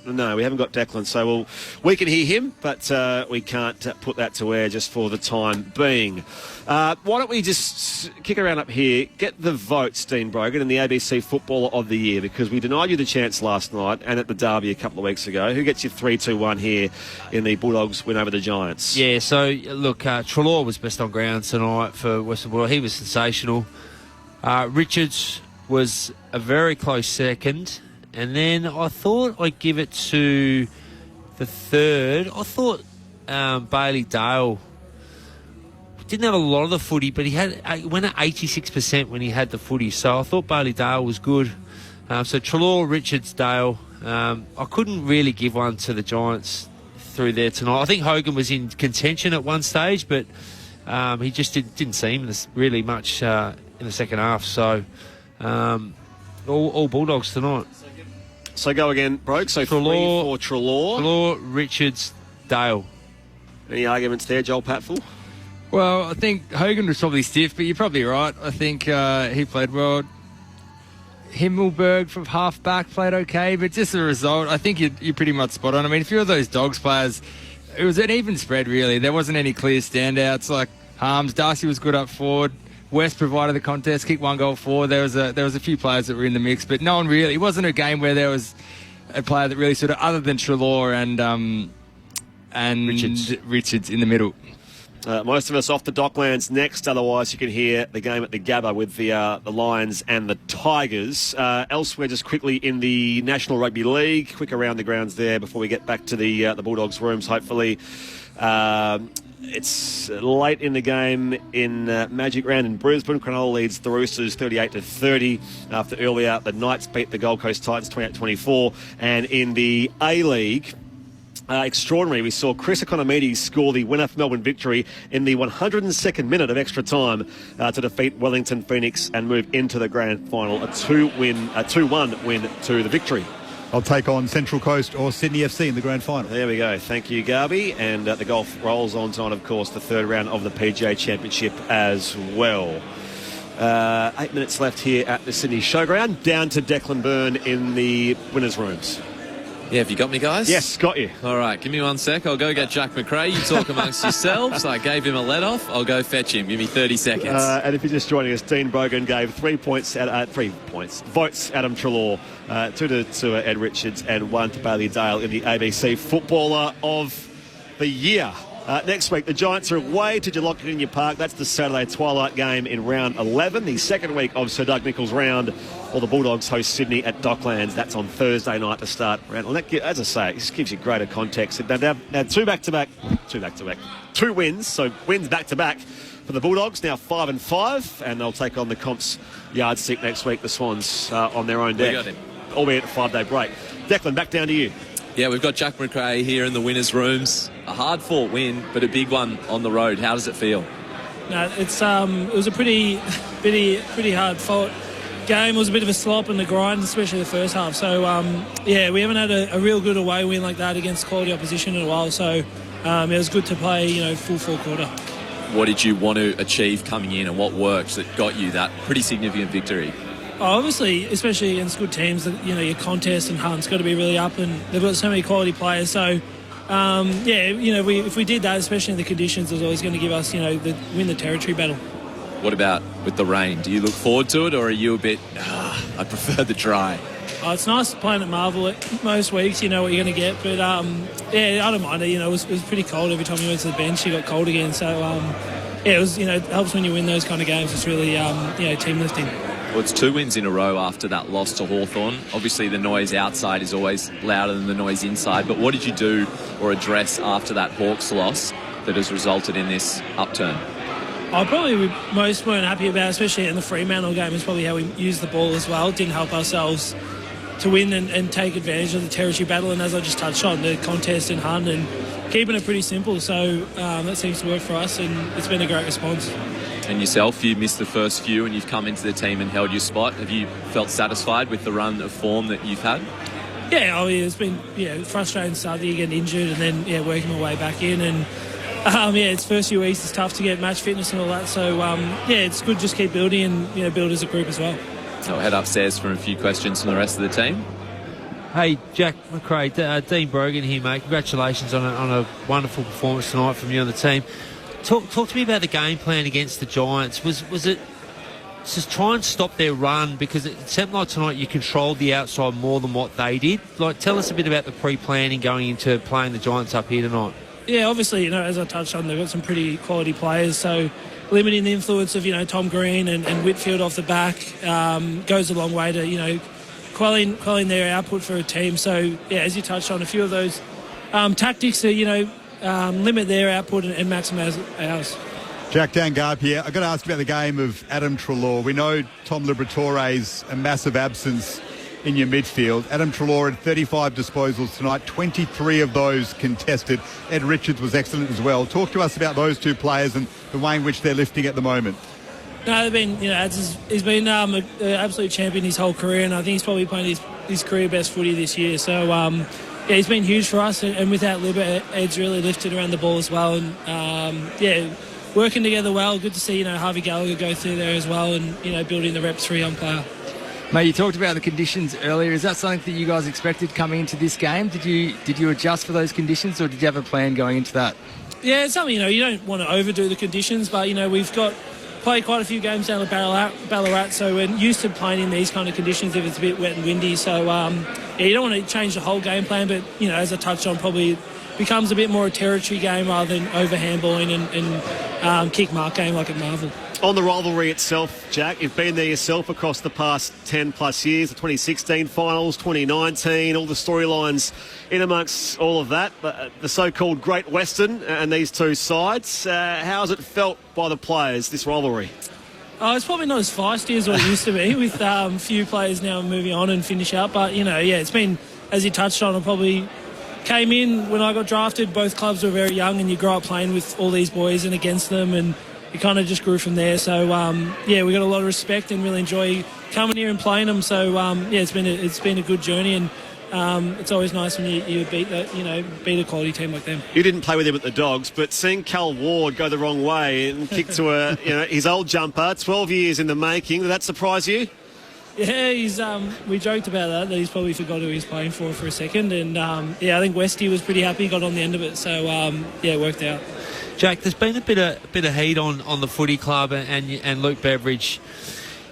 Speaker 5: No, we haven't got Declan, so we can hear him, but we can't put that to air just for the time being. Why don't we just kick around up here, get the votes, Dean Brogan, in the ABC Footballer of the Year, because we denied you the chance last night and at the Derby a couple of weeks ago. Who gets you 3-2-1 here in the Bulldogs win over the Giants?
Speaker 7: Yeah, so, look, Treloar was best on ground tonight for Western Bulldogs. He was sensational. Richards was a very close second. And then I thought I'd give it to the third. I thought Bailey Dale didn't have a lot of the footy, but he went at 86% when he had the footy. So I thought Bailey Dale was good. So Treloar, Richards, Dale. I couldn't really give one to the Giants through there tonight. I think Hogan was in contention at one stage, but he just didn't seem really much in the second half. So all Bulldogs tonight.
Speaker 5: So go again, Broke. So Treloar, 3 for Treloar.
Speaker 7: Treloar, Richards, Dale.
Speaker 5: Any arguments there, Joel Patfull?
Speaker 8: Well, I think Hogan was probably stiff, but you're probably right. I think he played well. Himmelberg from half-back played okay, but just the result, I think you're pretty much spot on. I mean, if you're those Dogs players, it was an even spread, really. There wasn't any clear standouts like Harms. Darcy was good up forward. West provided the contest, kicked 1 goal forward. There was a few players that were in the mix, but no one really. It wasn't a game where there was a player that really sort of, other than Treloar and Richards in the middle.
Speaker 5: Most of us off the Docklands next. Otherwise, you can hear the game at the Gabba with the Lions and the Tigers. Elsewhere, just quickly in the National Rugby League, quick around the grounds there before we get back to the Bulldogs' rooms. Hopefully. It's late in the game in Magic Round in Brisbane. Cronulla leads the Roosters 38-30 after earlier the Knights beat the Gold Coast Titans 28-24. And in the A-League, extraordinary, we saw Chris Economides score the winner for Melbourne victory in the 102nd minute of extra time to defeat Wellington Phoenix and move into the grand final. A 2-1 win to the victory.
Speaker 6: I'll take on Central Coast or Sydney FC in the grand final.
Speaker 5: There we go. Thank you, Garby. And the golf rolls on tonight, of course, the third round of the PGA Championship as well. 8 minutes left here at the Sydney Showground. Down to Declan Byrne in the winners' rooms.
Speaker 9: Yeah, have you got me, guys?
Speaker 5: Yes, got you.
Speaker 9: All right, give me 1 sec. I'll go get Jack McRae. You talk amongst yourselves. I gave him a let-off. I'll go fetch him. Give me 30 seconds.
Speaker 5: And if you're just joining us, Dean Brogan gave 3 points, votes Adam Treloar, 2 to Ed Richards, and 1 to Bailey Dale in the ABC Footballer of the Year. Next week, the Giants are away to Geelong Park. That's the Saturday twilight game in round 11, the second week of Sir Doug Nicholls' round. Or the Bulldogs host Sydney at Docklands. That's on Thursday night to start round. And that, as I say, this gives you greater context. Now 2 wins, so wins back-to-back for the Bulldogs, now 5-5, and they'll take on the Comps yardstick next week, the Swans, on their own deck, albeit a 5-day break. Declan, back down to you.
Speaker 9: Yeah, we've got Jack McRae here in the winners' rooms. A hard-fought win, but a big one on the road. How does it feel?
Speaker 10: No, it was a pretty hard-fought game. It was a bit of a slop in the grind, especially the first half. So, we haven't had a real good away win like that against quality opposition in a while. So, it was good to play, full fourth quarter.
Speaker 9: What did you want to achieve coming in, and what worked that got you that pretty significant victory?
Speaker 10: Obviously, especially against good teams, your contest and hunt's got to be really up, and they've got so many quality players. So, if we did that, especially in the conditions, it was always going to give us, win the territory battle.
Speaker 9: What about with the rain? Do you look forward to it, or are you a bit, I prefer the dry?
Speaker 10: Oh, it's nice playing at Marvel. Most weeks, you know what you're going to get. But, I don't mind it. It was pretty cold every time you went to the bench. You got cold again. So, it was, it helps when you win those kind of games. It's really, team lifting.
Speaker 9: Well, it's 2 wins in a row after that loss to Hawthorn. Obviously, the noise outside is always louder than the noise inside. But what did you do or address after that Hawks loss that has resulted in this upturn?
Speaker 10: Probably most weren't happy about, especially in the Fremantle game, is probably how we used the ball as well. It didn't help ourselves to win and take advantage of the territory battle. And as I just touched on, the contest and hunt and keeping it pretty simple. So that seems to work for us, and it's been a great response.
Speaker 9: And yourself, you missed the first few and you've come into the team and held your spot. Have you felt satisfied with the run of form that you've had?
Speaker 10: Yeah, it's been frustrating starting to get injured and then working my way back in. And it's first few weeks, it's tough to get match fitness and all that. So it's good to just keep building and build as a group as well.
Speaker 9: I'll head upstairs for a few questions from the rest of the team.
Speaker 7: Hey, Jack McRae, Dean Brogan here, mate. Congratulations on a wonderful performance tonight from you and the team. Talk to me about the game plan against the Giants. Was it just try and stop their run? Because it seemed like tonight you controlled the outside more than what they did. Tell us a bit about the pre-planning going into playing the Giants up here tonight. Yeah,
Speaker 10: obviously, as I touched on, they've got some pretty quality players, so limiting the influence of, Tom Green and Whitfield off the back goes a long way to, quelling their output for a team. So, as you touched on, a few of those tactics to, limit their output and maximise ours.
Speaker 6: Jack Dangarb here. I've got to ask you about the game of Adam Treloar. We know Tom Liberatore's a massive absence in your midfield. Adam Treloar had 35 disposals tonight, 23 of those contested. Ed Richards was excellent as well. Talk to us about those two players and the way in which they're lifting at the moment.
Speaker 10: No, they've been, he's been an absolute champion his whole career, and I think he's probably playing his career best footy this year. So, he's been huge for us, and without Libba, Ed's really lifted around the ball as well. And, working together well. Good to see, Harvey Gallagher go through there as well and, building the reps for a young player.
Speaker 8: Mate, you talked about the conditions earlier. Is that something that you guys expected coming into this game? Did you adjust for those conditions, or did you have a plan going into that?
Speaker 10: Yeah, it's something, you don't want to overdo the conditions, but, we've played quite a few games down at Ballarat, so we're used to playing in these kind of conditions if it's a bit wet and windy. So, you don't want to change the whole game plan, but, as I touched on, probably becomes a bit more a territory game rather than over handballing and kick mark game like at Marvel.
Speaker 5: On the rivalry itself, Jack, you've been there yourself across the past 10 plus years, the 2016 finals, 2019, all the storylines in amongst all of that, the so-called Great Western and these two sides. How has it felt by the players, this rivalry?
Speaker 10: It's probably not as feisty as what it used to be with a few players now moving on and finish up. But, it's been, as you touched on, I probably came in when I got drafted. Both clubs were very young and you grow up playing with all these boys and against them, and it kind of just grew from there. So, we got a lot of respect and really enjoy coming here and playing them. So, it's been a good journey, and it's always nice when you beat a quality team like them.
Speaker 5: You didn't play with him at the Dogs, but seeing Cal Ward go the wrong way and kick to his old jumper, 12 years in the making, did that surprise you?
Speaker 10: Yeah, he's. We joked about that he's probably forgot who he's playing for a second, and I think Westy was pretty happy, got on the end of it, so it worked out.
Speaker 7: Jake, there's been a bit of heat on the footy club and Luke Beveridge.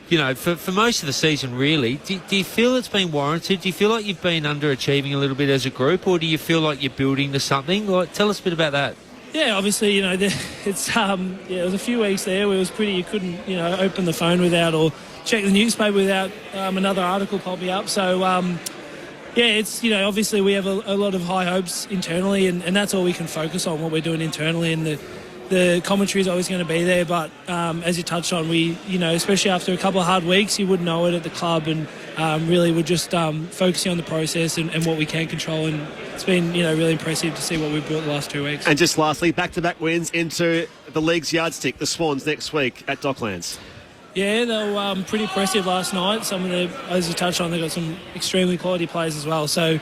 Speaker 7: You know, for most of the season, really. Do you feel it's been warranted? Do you feel like you've been underachieving a little bit as a group, or do you feel like you're building to something? Tell us a bit about that.
Speaker 10: Yeah, obviously, it's it was a few weeks there where it was pretty. You couldn't, open the phone without or check the newspaper without another article popping up. So, it's obviously we have a lot of high hopes internally, and that's all we can focus on, what we're doing internally, and the commentary is always going to be there, but as you touched on, we, especially after a couple of hard weeks, you wouldn't know it at the club, and really we're just focusing on the process and what we can control, and it's been, really impressive to see what we've built the last 2 weeks.
Speaker 5: And just lastly, back-to-back wins into the league's yardstick, the Swans next week at Docklands.
Speaker 10: Yeah, they were pretty impressive last night. Some of as you touched on, they've got some extremely quality players as well, so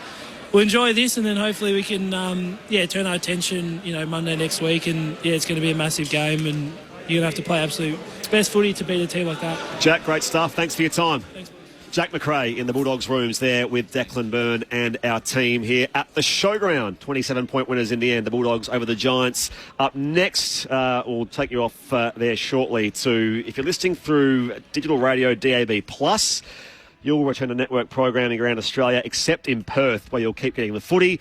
Speaker 10: we'll enjoy this, and then hopefully we can, turn our attention, Monday next week, and it's going to be a massive game, and you're going to have to play absolute best footy to beat a team like that.
Speaker 5: Jack, great stuff. Thanks for your time.
Speaker 10: Thanks.
Speaker 5: Jack McRae in the Bulldogs rooms there with Declan Byrne and our team here at the Showground. 27-point winners in the end, the Bulldogs over the Giants. Up next, we'll take you off there shortly to, if you're listening through digital radio DAB+, you'll return to network programming around Australia, except in Perth, where you'll keep getting the footy.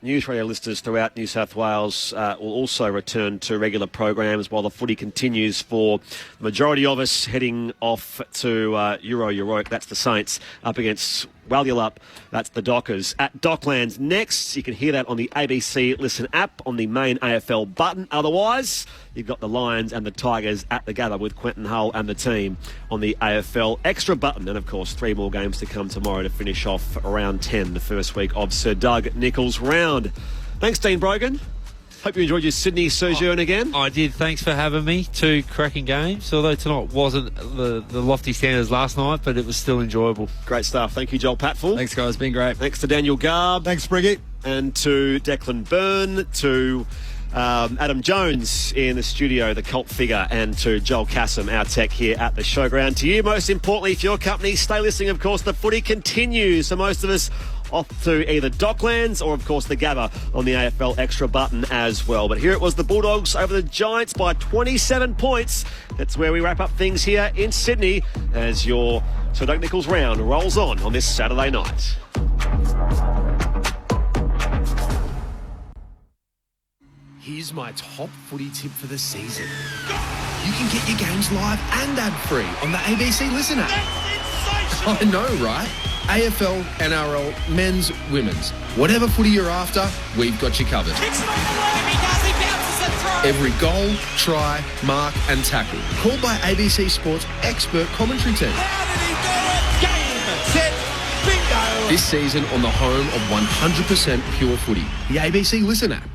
Speaker 5: News radio listeners throughout New South Wales will also return to regular programs while the footy continues for the majority of us heading off to Europe. That's the Saints up against Walyalup. That's the Dockers. At Docklands next, you can hear that on the ABC Listen app on the main AFL button. Otherwise, you've got the Lions and the Tigers at the Gather with Quentin Hull and the team on the AFL Extra button. And, of course, 3 more games to come tomorrow to finish off round 10, the first week of Sir Doug Nicholls' round. Thanks, Dean Brogan. Hope you enjoyed your Sydney sojourn again.
Speaker 7: I did. Thanks for having me. 2 cracking games, although tonight wasn't the lofty standards last night, but it was still enjoyable.
Speaker 5: Great stuff. Thank you, Joel Patfull.
Speaker 8: Thanks, guys. Been great.
Speaker 5: Thanks to Daniel Garb.
Speaker 6: Thanks, Briggy.
Speaker 5: And to Declan Byrne, to Adam Jones in the studio, the cult figure, and to Joel Cassam, our tech here at the Showground. To you, most importantly, for your company, stay listening. Of course, the footy continues. So most of us off to either Docklands or, of course, the Gather on the AFL Extra button as well. But here it was the Bulldogs over the Giants by 27 points. That's where we wrap up things here in Sydney as your Sir Doug Nicholls round rolls on this Saturday night.
Speaker 1: Here's my top footy tip for the season. You can get your games live and ad-free on the ABC Listen app. I know, right? AFL, NRL, men's, women's. Whatever footy you're after, we've got you covered. Every goal, try, mark and tackle. Called by ABC Sports' expert commentary team. This season on the home of 100% pure footy, the ABC Listen app.